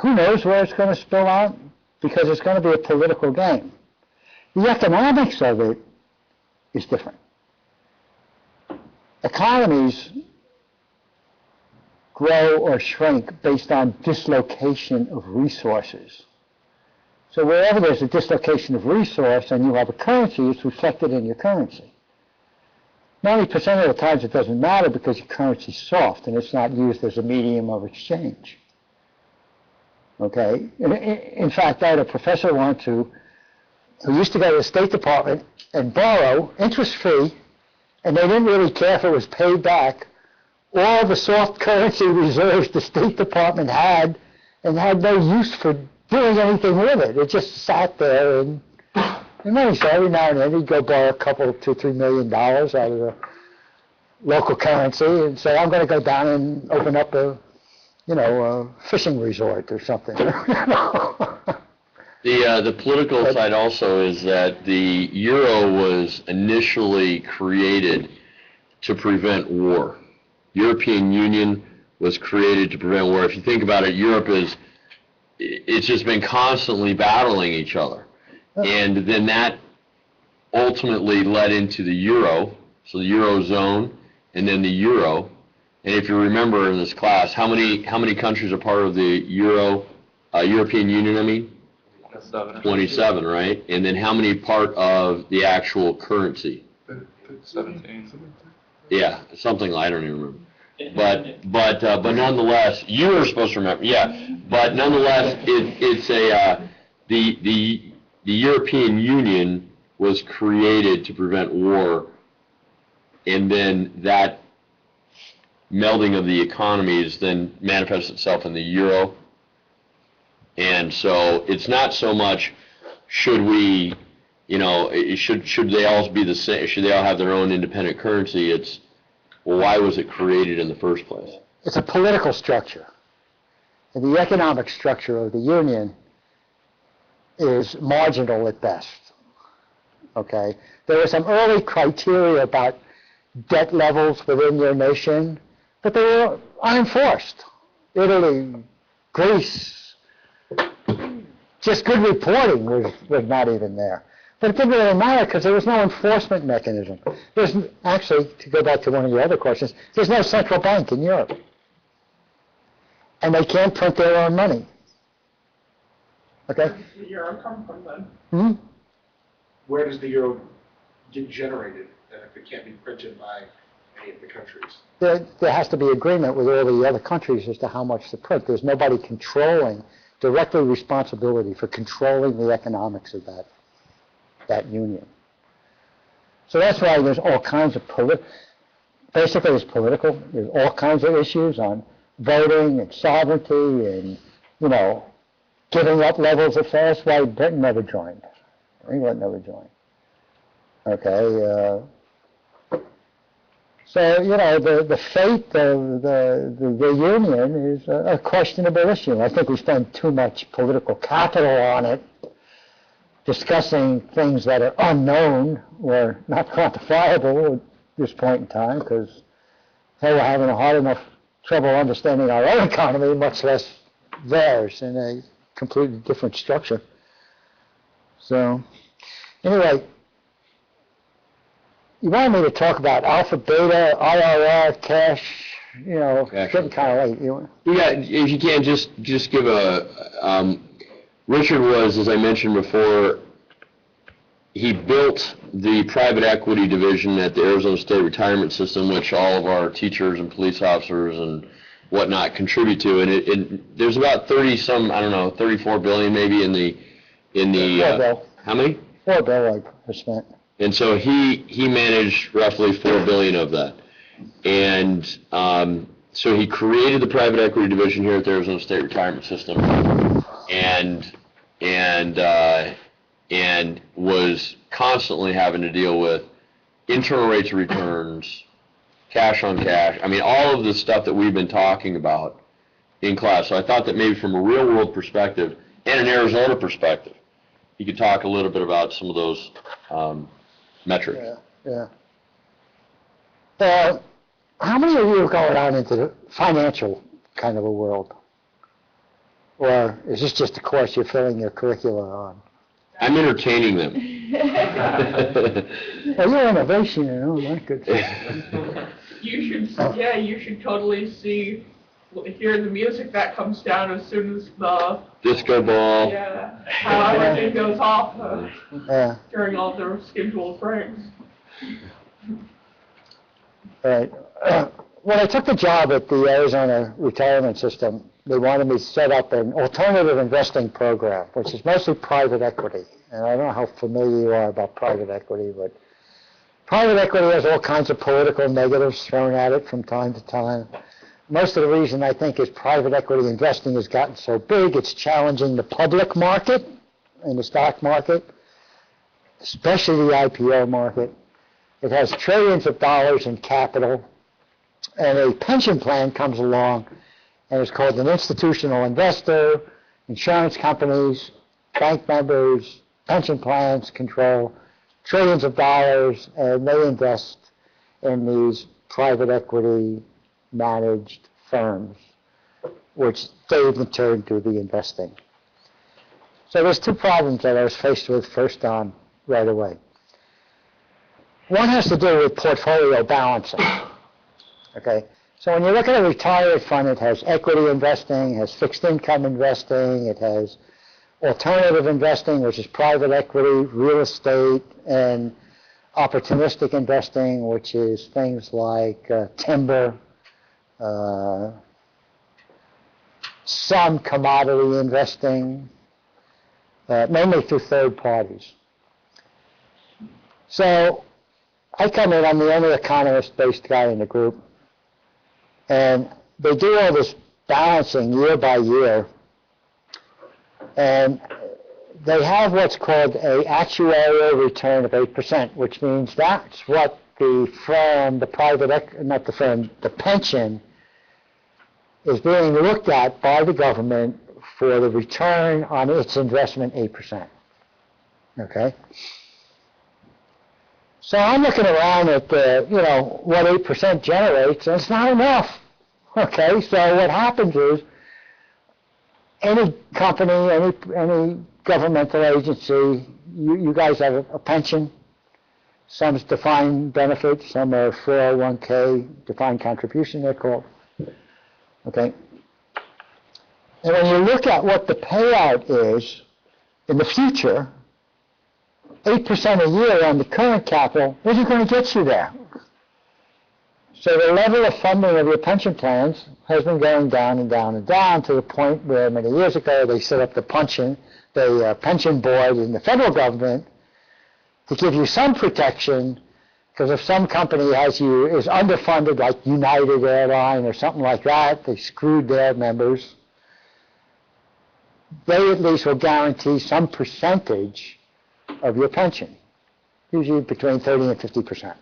Who knows where it's going to spill out? Because it's going to be a political game. The economics of it is different. Economies grow or shrink based on dislocation of resources. So wherever there's a dislocation of resource and you have a currency, it's reflected in your currency. 90% of the times it doesn't matter because your currency's soft and it's not used as a medium of exchange. Okay? In fact, I had a professor once who used to go to the State Department and borrow interest-free, and they didn't really care if it was paid back. All the soft currency reserves the State Department had and had no use for doing anything with it. It just sat there, and then so every now and then he'd go borrow a couple, $2-3 million out of the local currency and say, I'm going to go down and open up a fishing resort or something. The political side also is that the euro was initially created to prevent war. European Union was created to prevent war. If you think about it, it's just been constantly battling each other. And then that ultimately led into the euro, so the eurozone, and then the euro. And if you remember in this class, how many countries are part of the European Union, I mean? 27, right? And then how many part of the actual currency? 17. Yeah, something I don't even remember. But nonetheless, you were supposed to remember. Yeah, but nonetheless, it's the European Union was created to prevent war, and then that melding of the economies then manifests itself in the euro. And so it's not so much should we, should they all be the same? Should they all have their own independent currency? It's, well, why was it created in the first place? It's a political structure. And the economic structure of the Union is marginal at best. Okay? There were some early criteria about debt levels within your nation, but they were unenforced. Italy, Greece, just good reporting was not even there. But it didn't really matter because there was no enforcement mechanism. There's actually, to go back to one of your other questions, there's no central bank in Europe. And they can't print their own money. Okay? Where does the euro come from then? Hmm? Where does the euro get generated if it can't be printed by any of the countries? There has to be agreement with all the other countries as to how much to print. There's nobody directly responsibility for controlling the economics of that union. So that's why there's all kinds of basically it's political. There's all kinds of issues on voting and sovereignty and, giving up levels of affairs. Why Britain never joined. England never joined. Okay. So, the fate of the union is a questionable issue. I think we spend too much political capital on it, discussing things that are unknown or not quantifiable at this point in time, because we're having a hard enough trouble understanding our own economy, much less theirs in a completely different structure. So, anyway, you wanted me to talk about alpha, beta, IRR, cash, getting kind of late. If you can, just give Richard was, as I mentioned before, he built the private equity division at the Arizona State Retirement System, which all of our teachers and police officers and whatnot contribute to, and there's about 34 billion maybe in the $4 billion. How many? $4 billion I spent. And so he managed roughly $4 billion of that, and so he created the private equity division here at the Arizona State Retirement System, and was constantly having to deal with internal rates of returns, cash on cash. I mean, all of the stuff that we've been talking about in class. So I thought that maybe from a real world perspective and an Arizona perspective, you could talk a little bit about some of those metrics. Yeah. How many of you are going out into the financial kind of a world? Or is this just a course you're filling your curricula on? I'm entertaining them. Well, you're innovation, my goodness. You should totally hear the music that comes down as soon as the Disco ball. how everything goes off during all their scheduled breaks. Right. When I took the job at the Arizona Retirement System, they wanted me to set up an alternative investing program, which is mostly private equity. And I don't know how familiar you are about private equity, but private equity has all kinds of political negatives thrown at it from time to time. Most of the reason, I think, is private equity investing has gotten so big, it's challenging the public market and the stock market, especially the IPO market. It has trillions of dollars in capital, and a pension plan comes along, and it's called an institutional investor. Insurance companies, bank members, pension plans control trillions of dollars, and they invest in these private equity managed firms, which they in turn do the investing. So there's two problems that I was faced with first on right away. One has to do with portfolio balancing. Okay, so when you look at a retirement fund, it has equity investing, it has fixed income investing, it has alternative investing, which is private equity, real estate, and opportunistic investing, which is things like timber, some commodity investing, mainly through third parties. So I come in, I'm the only economist-based guy in the group, and they do all this balancing year by year, and they have what's called a actuarial return of 8%, which means that's what the firm, the pension is being looked at by the government for the return on its investment, 8%. Okay? So I'm looking around at what 8% generates, and it's not enough. Okay, so what happens is any company, any governmental agency, you guys have a pension. Some's defined benefit, some are 401k, defined contribution they're called. Okay. And when you look at what the payout is in the future, 8% a year on the current capital isn't going to get you there. So the level of funding of your pension plans has been going down and down and down to the point where many years ago they set up the pension board in the federal government to give you some protection, because if some company is underfunded, like United Airlines or something like that, they screwed their members, they at least will guarantee some percentage of your pension, usually between 30 and 50%,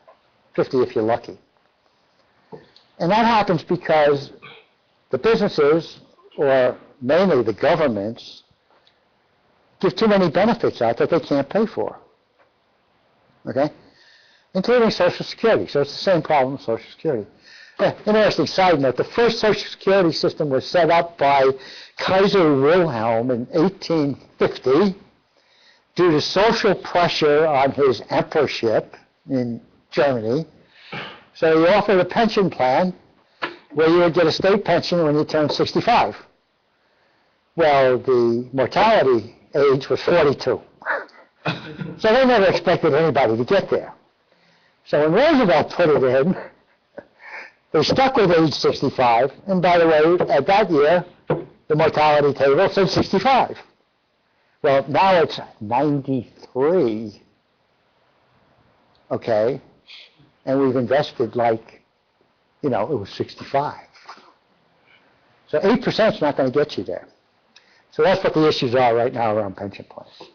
50 if you're lucky. And that happens because the businesses, or mainly the governments, give too many benefits out that they can't pay for. Okay? Including Social Security. So it's the same problem with Social Security. Interesting side note, the first Social Security system was set up by Kaiser Wilhelm in 1850 due to social pressure on his emperorship in Germany. So he offered a pension plan where you would get a state pension when you turned 65. Well, the mortality age was 42. So they never expected anybody to get there. So when Roosevelt put it in, they stuck with age 65, and by the way, at that year, the mortality table said 65. Well, now it's 93, okay, and we've invested like, it was 65. So 8% is not going to get you there. So that's what the issues are right now around pension plans.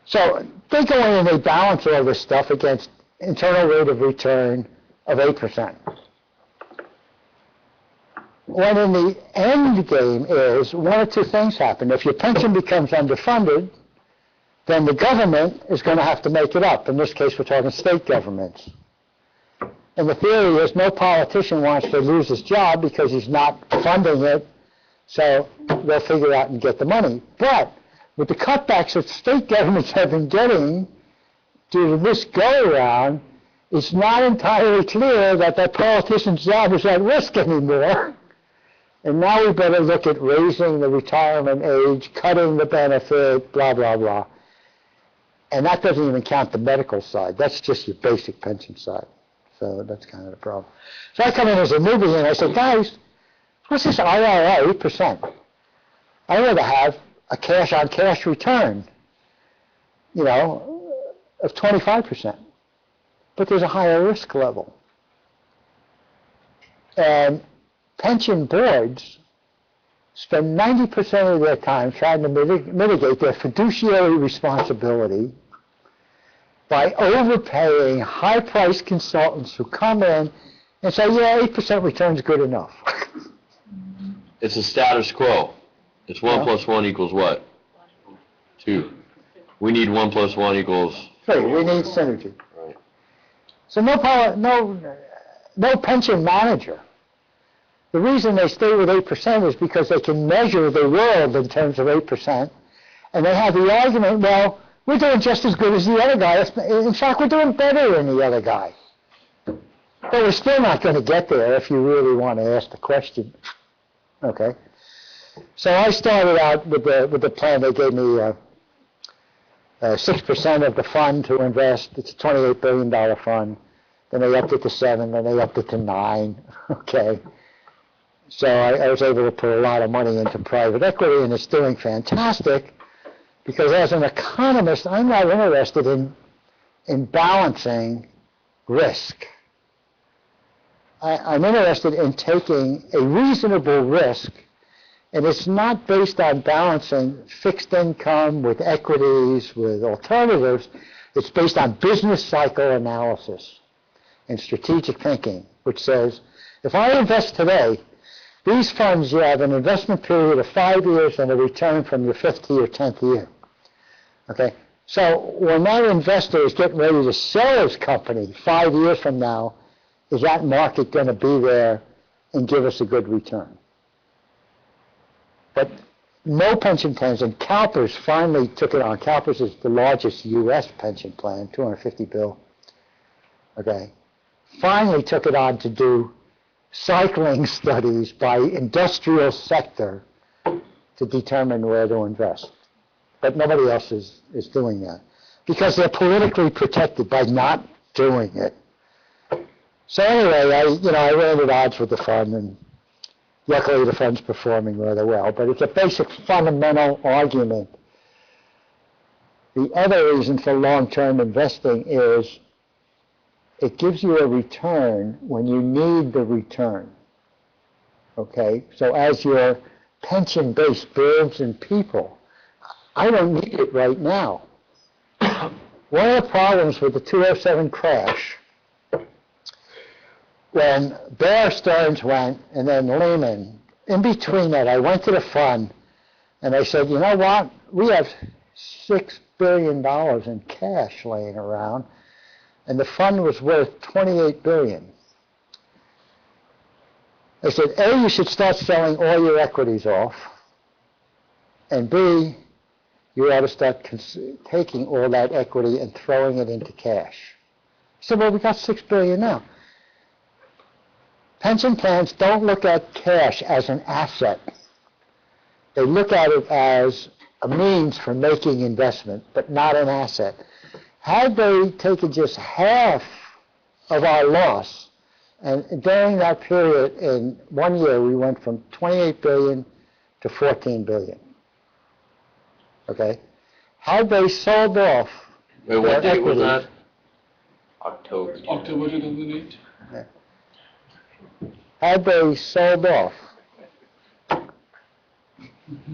So they go in and they balance all this stuff against internal rate of return of 8%. When in the end game is, one or two things happen. If your pension becomes underfunded, then the government is going to have to make it up. In this case, we're talking state governments. And the theory is no politician wants to lose his job because he's not funding it, so they'll figure out and get the money. But with the cutbacks that state governments have been getting due to this go-around, it's not entirely clear that that politician's job is at risk anymore. And now we better look at raising the retirement age, cutting the benefit, blah, blah, blah. And that doesn't even count the medical side. That's just your basic pension side. So that's kind of the problem. So I come in as a newbie and I say, guys, what's this IRA 8%? I'd rather have a cash-on-cash return, of 25%. But there's a higher risk level. And pension boards spend 90% of their time trying to mitigate their fiduciary responsibility by overpaying high-priced consultants who come in and say, yeah, 8% return is good enough. It's a status quo. It's 1 plus 1 equals what? 2. We need 1 plus 1 equals 3. We need synergy. Right. So no pension manager. The reason they stay with 8% is because they can measure the world in terms of 8%, and they have the argument, well, we're doing just as good as the other guy. In fact, we're doing better than the other guy. But we're still not going to get there if you really want to ask the question. Okay? So I started out with the plan. They gave me 6% of the fund to invest. It's a $28 billion fund. Then they upped it to 7, then they upped it to 9. Okay? So I was able to put a lot of money into private equity, and it's doing fantastic. Because as an economist, I'm not interested in balancing risk. I'm interested in taking a reasonable risk, and it's not based on balancing fixed income with equities, with alternatives. It's based on business cycle analysis and strategic thinking, which says, if I invest today, these funds, you have an investment period of 5 years and a return from your 5th to your 10th year. Okay, so when that investor is getting ready to sell his company 5 years from now, is that market going to be there and give us a good return? But no pension plans, and CalPERS finally took it on. CalPERS is the largest U.S. pension plan, $250 billion. Okay, finally took it on to do cycling studies by industrial sector to determine where to invest. But nobody else is doing that because they're politically protected by not doing it. So anyway, I ran at odds with the fund, and luckily the fund's performing rather well. But it's a basic fundamental argument. The other reason for long-term investing is it gives you a return when you need the return. Okay, so as your pension base builds in people, I don't need it right now. One of the problems with the 2007 crash when Bear Stearns went and then Lehman, in between that, I went to the fund and I said, you know what? We have $6 billion in cash laying around, and the fund was worth $28 billion. I said, A, you should start selling all your equities off, and B, you ought to start taking all that equity and throwing it into cash. He said, well, we got $6 billion now. Pension plans don't look at cash as an asset. They look at it as a means for making investment, but not an asset. Had they taken just half of our loss, and during that period, in 1 year, we went from 28 billion to 14 billion. Okay? Had they sold off Wait, what their date was equities- that? October. October 2008. Had they sold off,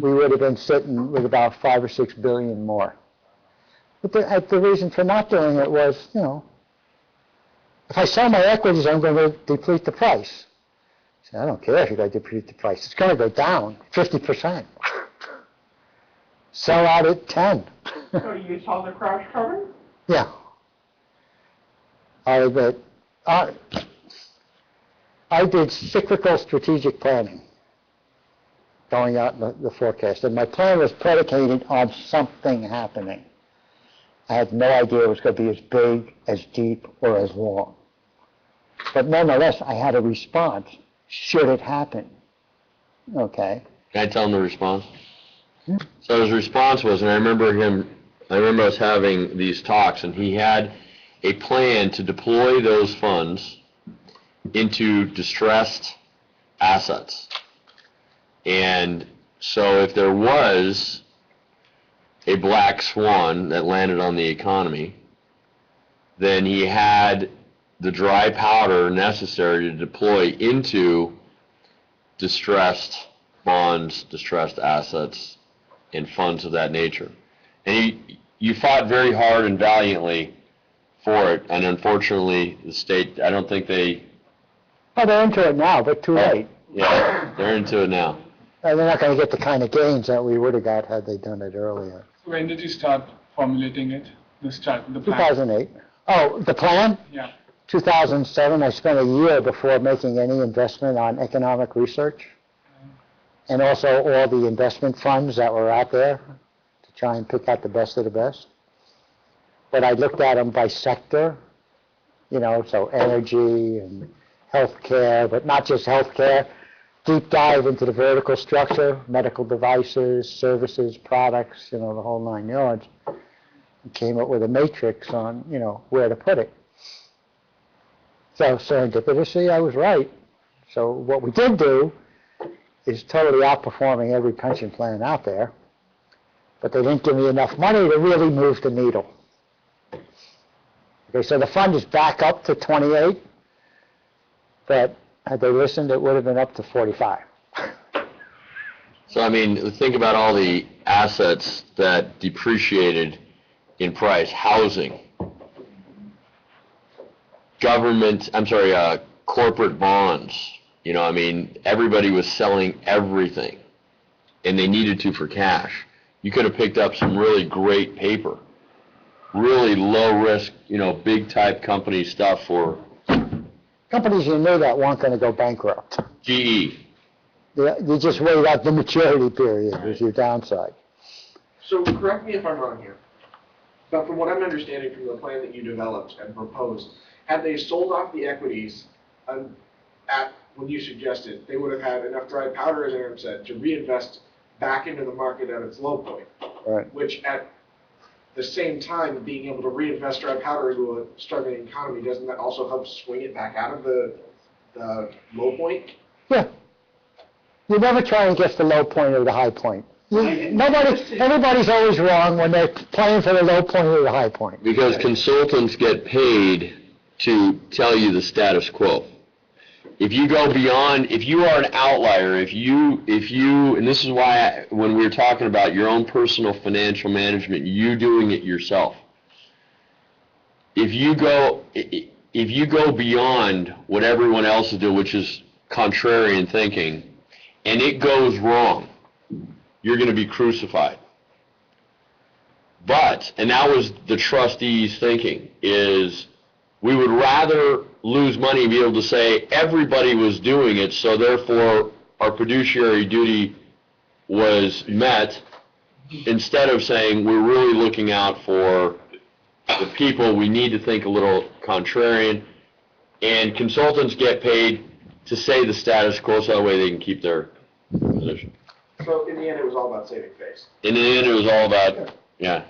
we would have been sitting with about 5 or 6 billion more. But the reason for not doing it was, you know, if I sell my equities, I'm going to deplete the price. I said, I don't care if you're going to deplete the price. It's going to go down 50%. Sell out at 10. So you saw the crash coming? Yeah. I did cyclical strategic planning, going out in the forecast, and my plan was predicated on something happening. I had no idea it was going to be as big, as deep, or as long. But nonetheless, I had a response, should it happen. Okay? Can I tell him the response? So his response was, and I remember us having these talks, and he had a plan to deploy those funds into distressed assets. And so if there was a black swan that landed on the economy, then he had the dry powder necessary to deploy into distressed bonds, distressed assets, and funds of that nature. And you fought very hard and valiantly for it, and unfortunately, the state, I don't think they... Well, they're into it now, but too late. Yeah, they're into it now. And they're not going to get the kind of gains that we would have got had they done it earlier. When did you start formulating it? The plan? 2008. Oh, the plan? Yeah. 2007, I spent a year before making any investment on economic research, and also all the investment funds that were out there to try and pick out the best of the best. But I looked at them by sector, you know, so energy and healthcare, but not just healthcare, deep dive into the vertical structure, medical devices, services, products, you know, the whole 9 yards. And came up with a matrix on, you know, where to put it. So serendipitously, I was right. So what we did do is totally outperforming every pension plan out there, but they didn't give me enough money to really move the needle. Okay, so the fund is back up to 28, but had they listened, it would have been up to 45. So, I mean, think about all the assets that depreciated in price. Housing, corporate bonds. You know, I mean, everybody was selling everything, and they needed to for cash. You could have picked up some really great paper, really low risk, you know, big type company stuff for Companies you knew that weren't going to go bankrupt. GE. You just wait out the maturity period as your downside. So correct me if I'm wrong here, but from what I'm understanding from the plan that you developed and proposed, had they sold off the equities when you suggested, they would have had enough dry powder, as Aaron said, to reinvest back into the market at its low point. Right. Which at the same time, being able to reinvest dry powder into a struggling economy, doesn't that also help swing it back out of the low point? Yeah. You never try and guess the low point or the high point. Everybody's always wrong when they're playing for the low point or the high point. Because consultants get paid to tell you the status quo. If you go beyond, if you are an outlier, if you, and this is why when we were talking about your own personal financial management, you doing it yourself. If you go, if you go beyond what everyone else is doing, which is contrarian thinking, and it goes wrong, you're going to be crucified. But, and that was the trustees' thinking, is we would rather lose money and be able to say everybody was doing it, so therefore our fiduciary duty was met, instead of saying we're really looking out for the people, we need to think a little contrarian, and consultants get paid to say the status quo so that way they can keep their position. So in the end, it was all about saving face. In the end, it was all about, yeah.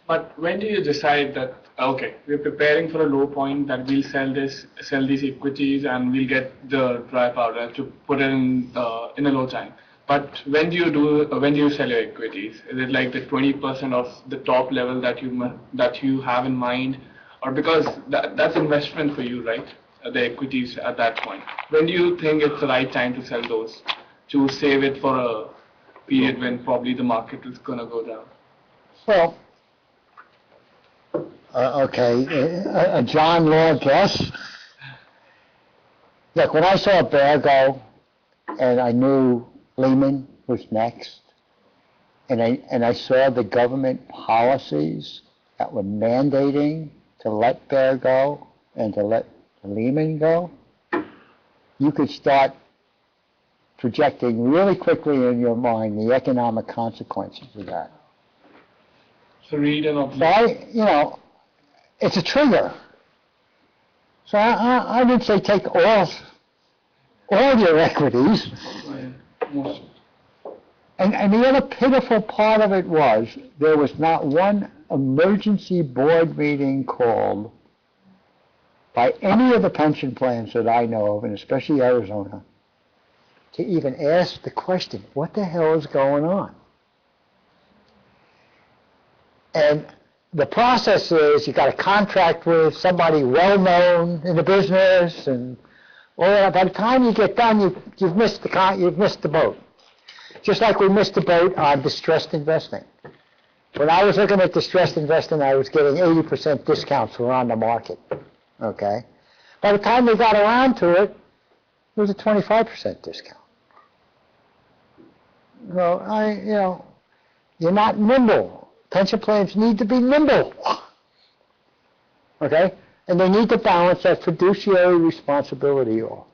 But when do you decide that, okay, we're preparing for a low point, that we'll sell these equities and we'll get the dry powder to put it in a low time? But when do you sell your equities? Is it like the 20% of the top level that you have in mind, or because that's investment for you, right? The equities at that point. When do you think it's the right time to sell those, to save it for a period when probably the market is going to go down? Well, okay, a John Law guess. Look, when I saw Bear go, and I knew Lehman was next, and I saw the government policies that were mandating to let Bear go and to let Lehman go, you could start projecting really quickly in your mind the economic consequences of that. So read and So it's a trigger. So I would say take all your equities. And the other pitiful part of it was there was not one emergency board meeting called by any of the pension plans that I know of, and especially Arizona, to even ask the question, what the hell is going on? And the process is you got a contract with somebody well-known in the business, and by the time you get done, you've missed the boat. Just like we missed the boat on distressed investing. When I was looking at distressed investing, I was getting 80% discounts were on the market. Okay? By the time they got around to it, it was a 25% discount. Well, you're not nimble. Pension plans need to be nimble. Okay? And they need to balance that fiduciary responsibility off.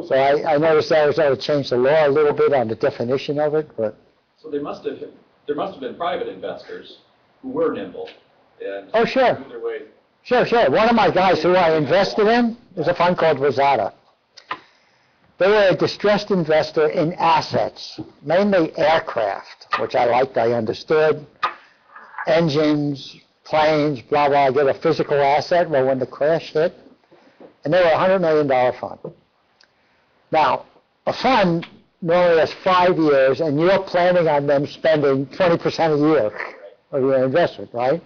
So I noticed Arizona changed the law a little bit on the definition of it, but. So there must have been private investors who were nimble and Oh, sure. moved their way. Sure. One of my guys who I invested in is a fund called Rosada. They were a distressed investor in assets, mainly aircraft, which I liked, I understood. Engines, planes, blah, blah. I get a physical asset. Well, when the crash hit, and they were a $100 million fund. Now, a fund normally has 5 years, and you're planning on them spending 20% a year of your investment, right?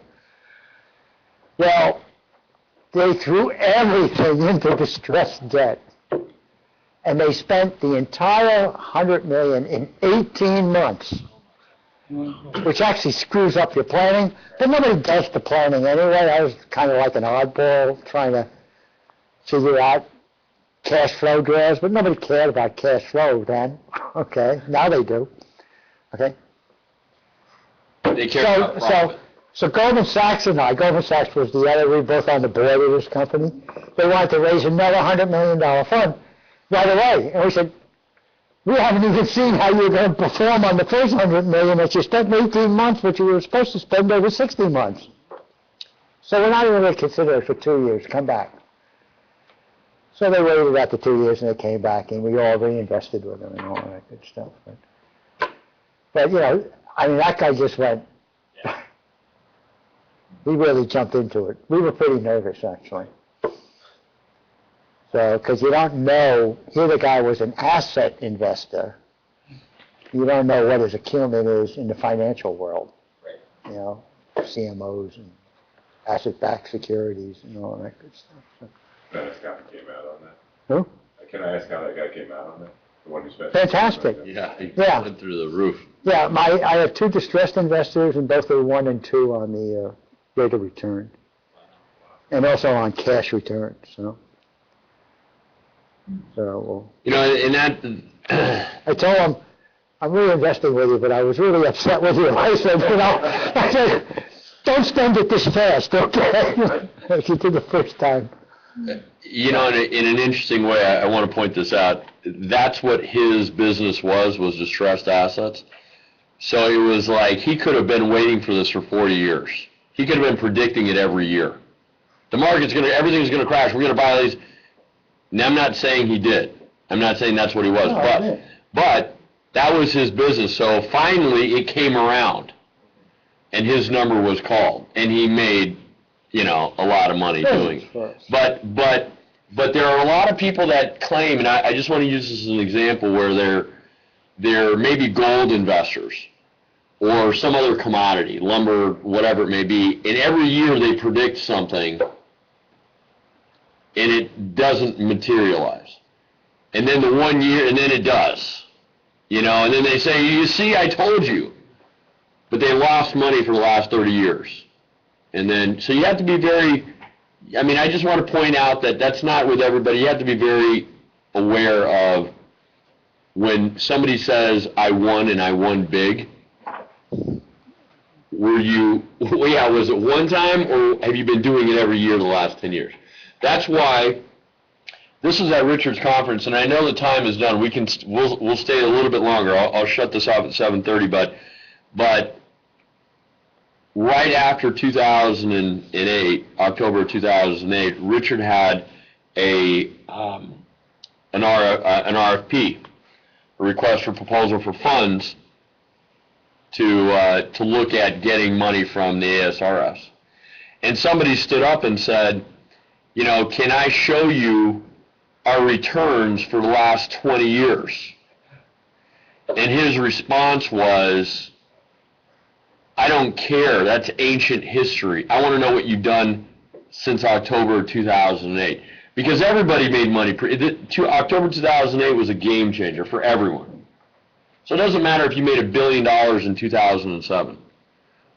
Well, they threw everything into distressed debt. And they spent the entire $100 million in 18 months, which actually screws up your planning. But nobody does the planning anyway. I was kind of like an oddball trying to figure out cash flow draws, but nobody cared about cash flow then. Okay, now they do. Okay. They care about profit. So Goldman Sachs and Goldman Sachs was the other, we were both on the board of this company. They wanted to raise another $100 million fund right away. And we said, we haven't even seen how you're going to perform on the first $100 million that you spent in 18 months, which you were supposed to spend over 60 months. So we're not even going to consider it for 2 years. Come back. So they waited out the 2 years and they came back and we all reinvested with them and all that good stuff. But that guy just went, he really jumped into it. We were pretty nervous, actually. So, because you don't know, here the guy was an asset investor. You don't know what his acumen is in the financial world. Right. CMOs and asset-backed securities and all that good stuff. So. Can I ask how he came out on that? Who? Can I ask how that guy came out on that? The one who spent. Fantastic. Yeah, he Yeah. went through the roof. Yeah, I have two distressed investors, and both are 1 and 2 on the rate of return. and also on cash returns, So, You know, and that, I told him, I'm reinvesting with you, but I was really upset with you. I said, don't spend it this fast, okay? As you did the first time. you know, in an interesting way, I want to point this out. That's what his business was distressed assets. So it was like he could have been waiting for this for 40 years. He could have been predicting it every year. The market's everything's going to crash. We're going to buy these. Now, I'm not saying he did. I'm not saying that's what he was. No, but that was his business. So finally it came around and his number was called and he made, a lot of money doing it. But there are a lot of people that claim, and I just want to use this as an example where they're maybe gold investors or some other commodity, lumber, whatever it may be, and every year they predict something and it doesn't materialize. And then the one year, and then it does. And then they say, you see, I told you. But they lost money for the last 30 years. And then, so you have to be very, I just want to point out that that's not with everybody. You have to be very aware of when somebody says, I won and I won big. Was it one time or have you been doing it every year the last 10 years? That's why this is at Richard's conference, and I know the time is done. We'll stay a little bit longer. I'll shut this off at 7:30, but right after 2008, October 2008, Richard had an RFP, a request for proposal for funds to look at getting money from the ASRS. And somebody stood up and said, can I show you our returns for the last 20 years? And his response was, I don't care, that's ancient history. I want to know what you've done since October 2008. Because everybody made money. October 2008 was a game changer for everyone. So it doesn't matter if you made $1 billion in 2007.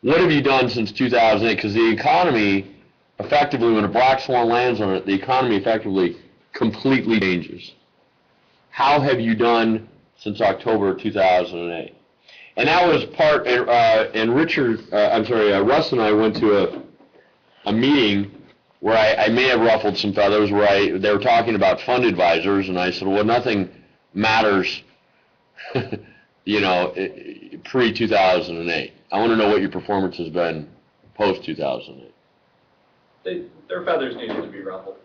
What have you done since 2008? Because the economy, effectively, when a black swan lands on it, the economy effectively completely changes. How have you done since October 2008? And that was part, and Russ and I went to a meeting where I may have ruffled some feathers, where they were talking about fund advisors, and I said, well, nothing matters, pre-2008. I want to know what your performance has been post-2008. Their feathers needed to be ruffled.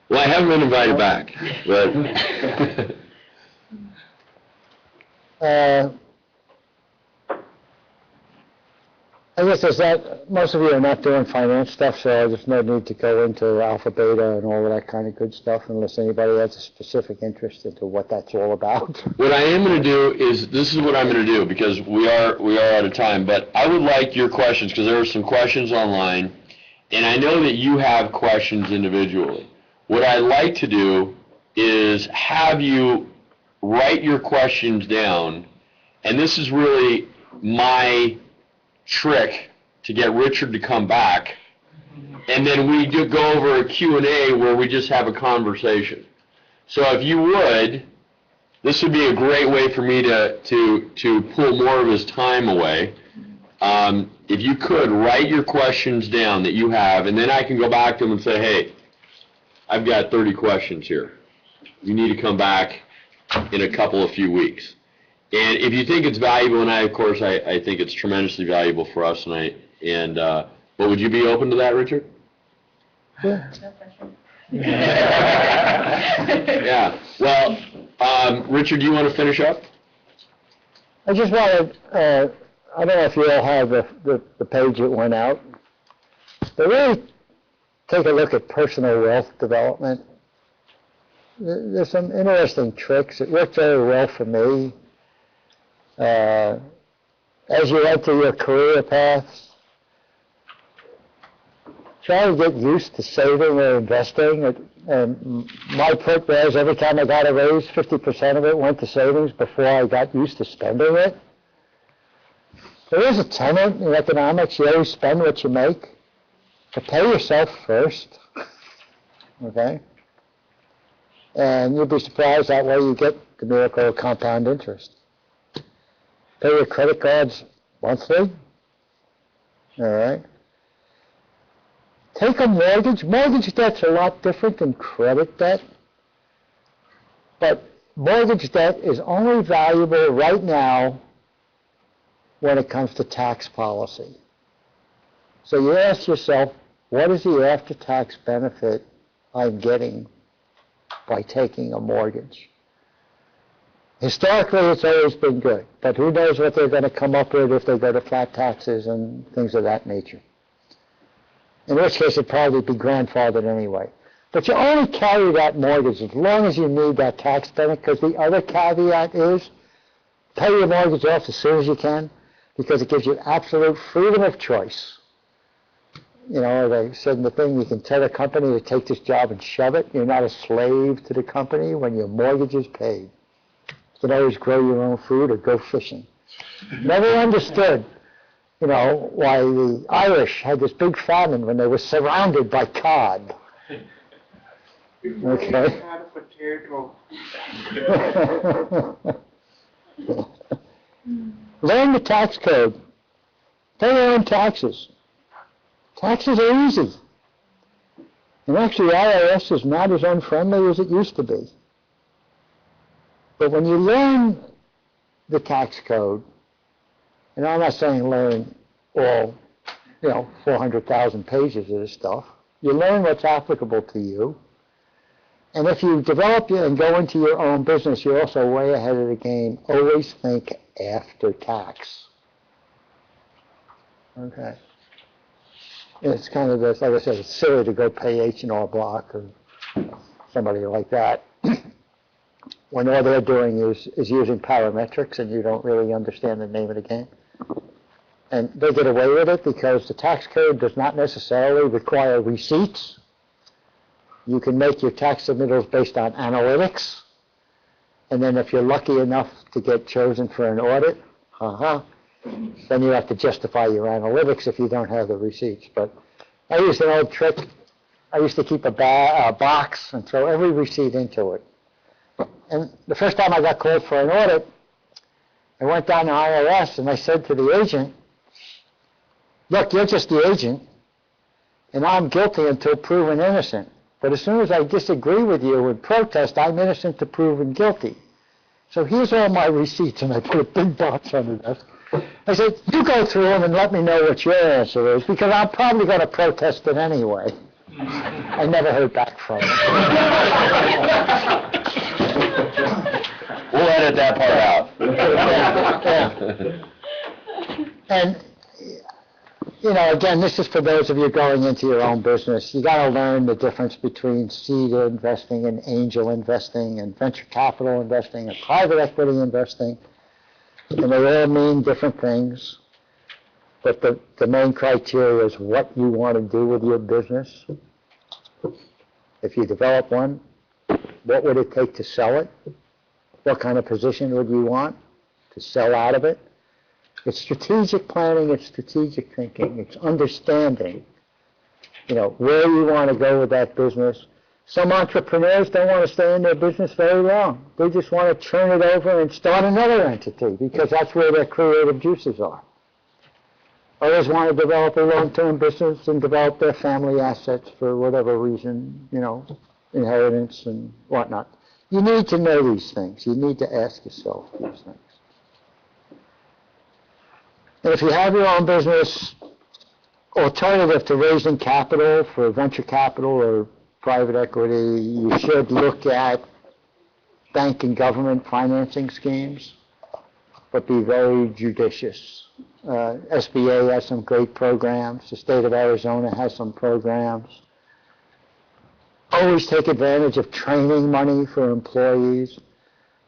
Well, I haven't been invited back, but... I guess there's that, most of you are not doing finance stuff, so there's no need to go into alpha, beta, and all of that kind of good stuff unless anybody has a specific interest into what that's all about. What I am going to do is, this is what I'm going to do, because we are out of time, but I would like your questions, because there are some questions online, and I know that you have questions individually. What I'd like to do is have you write your questions down, and this is really my trick to get Richard to come back, and then we do go over a Q&A where we just have a conversation. So if you would, this would be a great way for me to pull more of his time away. If you could write your questions down that you have, and then I can go back to him and say, hey, I've got 30 questions here. You need to come back in a few weeks. And if you think it's valuable, and I think it's tremendously valuable for us, but would you be open to that, Richard? Yeah. No pressure. Yeah. Well, Richard, do you want to finish up? I just wanted, I don't know if you all have the page that went out, but really take a look at personal wealth development. There's some interesting tricks. It worked very well for me. As you enter your career paths, try to get used to saving or investing. And my trick was every time I got a raise, 50% of it went to savings before I got used to spending it. There is a tenet in economics, you always spend what you make, but pay yourself first, okay? And you'll be surprised that way you get the miracle of compound interest. Pay your credit cards monthly, all right? Take a mortgage. Mortgage debt's a lot different than credit debt, but mortgage debt is only valuable right now when it comes to tax policy. So you ask yourself, what is the after-tax benefit I'm getting by taking a mortgage? Historically, it's always been good, but who knows what they're going to come up with if they go to flat taxes and things of that nature. In which case, it'd probably be grandfathered anyway. But you only carry that mortgage as long as you need that tax benefit, because the other caveat is pay your mortgage off as soon as you can, because it gives you absolute freedom of choice. You know, they said in the thing, you can tell the company to take this job and shove it. You're not a slave to the company when your mortgage is paid. You can always grow your own food or go fishing. Never understood, you know, why the Irish had this big famine when they were surrounded by cod. Before we Okay. had a potato. Learn the tax code. Pay your own taxes. Taxes are easy. And actually, IRS is not as unfriendly as it used to be. But when you learn the tax code, and I'm not saying learn all, 400,000 pages of this stuff, you learn what's applicable to you. And if you develop and go into your own business, you're also way ahead of the game. Always think after tax. Okay. It's kind of this, like I said, it's silly to go pay H&R Block or somebody like that when all they're doing is using parametrics and you don't really understand the name of the game. And they get away with it because the tax code does not necessarily require receipts. You can make your tax submittals based on analytics. And then if you're lucky enough to get chosen for an audit, then you have to justify your analytics if you don't have the receipts. But I used an old trick. I used to keep a box and throw every receipt into it. And the first time I got called for an audit, I went down to IRS and I said to the agent, look, you're just the agent, and I'm guilty until proven innocent. But as soon as I disagree with you and protest, I'm innocent to proven guilty. So here's all my receipts, and I put a big box on the desk. I said, you go through them and let me know what your answer is, because I'm probably going to protest it anyway. I never heard back from him. We'll edit that part out. Yeah. And, again, this is for those of you going into your own business. You got to learn the difference between seed investing and angel investing and venture capital investing and private equity investing. And they all mean different things. But the main criteria is what you want to do with your business. If you develop one, what would it take to sell it? What kind of position would you want to sell out of it? It's strategic planning, it's strategic thinking, it's understanding, where you want to go with that business. Some entrepreneurs don't want to stay in their business very long. They just want to turn it over and start another entity because that's where their creative juices are. Others want to develop a long-term business and develop their family assets for whatever reason, inheritance and whatnot. You need to know these things. You need to ask yourself these things. And if you have your own business, alternative to raising capital for venture capital or private equity, you should look at bank and government financing schemes, but be very judicious. SBA has some great programs. The state of Arizona has some programs. Always take advantage of training money for employees.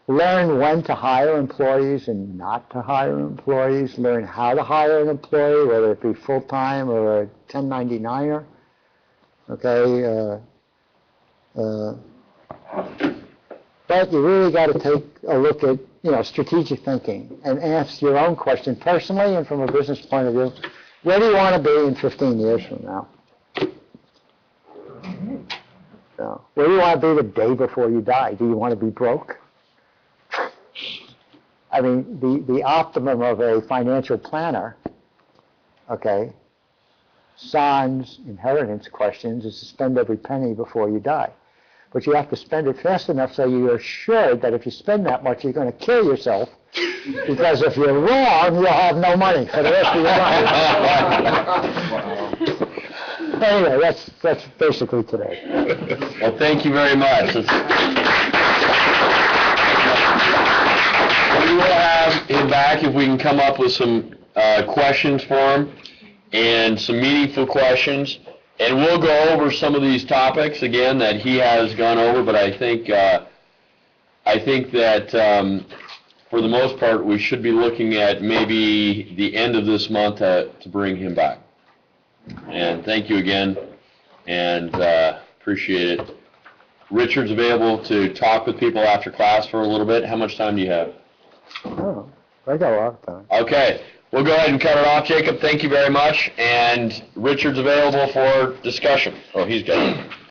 Learn when to hire employees and not to hire employees. Learn how to hire an employee, whether it be full-time or a 1099er. Okay. But you really got to take a look at, strategic thinking and ask your own question personally and from a business point of view. Where do you want to be in 15 years from now? So, where do you want to be the day before you die? Do you want to be broke? I mean, the optimum of a financial planner, okay, sans inheritance questions, is to spend every penny before you die. But you have to spend it fast enough so you're assured that if you spend that much, you're going to kill yourself. Because if you're wrong, you'll have no money for the rest of your life. Anyway, that's basically today. Well, thank you very much. We will have him back if we can come up with some questions for him and some meaningful questions. And we'll go over some of these topics again that he has gone over, but I think that for the most part we should be looking at maybe the end of this month to bring him back. And thank you again, and appreciate it. Richard's available to talk with people after class for a little bit. How much time do you have? Oh, I got a lot of time. Okay. We'll go ahead and cut it off, Jacob. Thank you very much. And Richard's available for discussion. Oh, he's got it.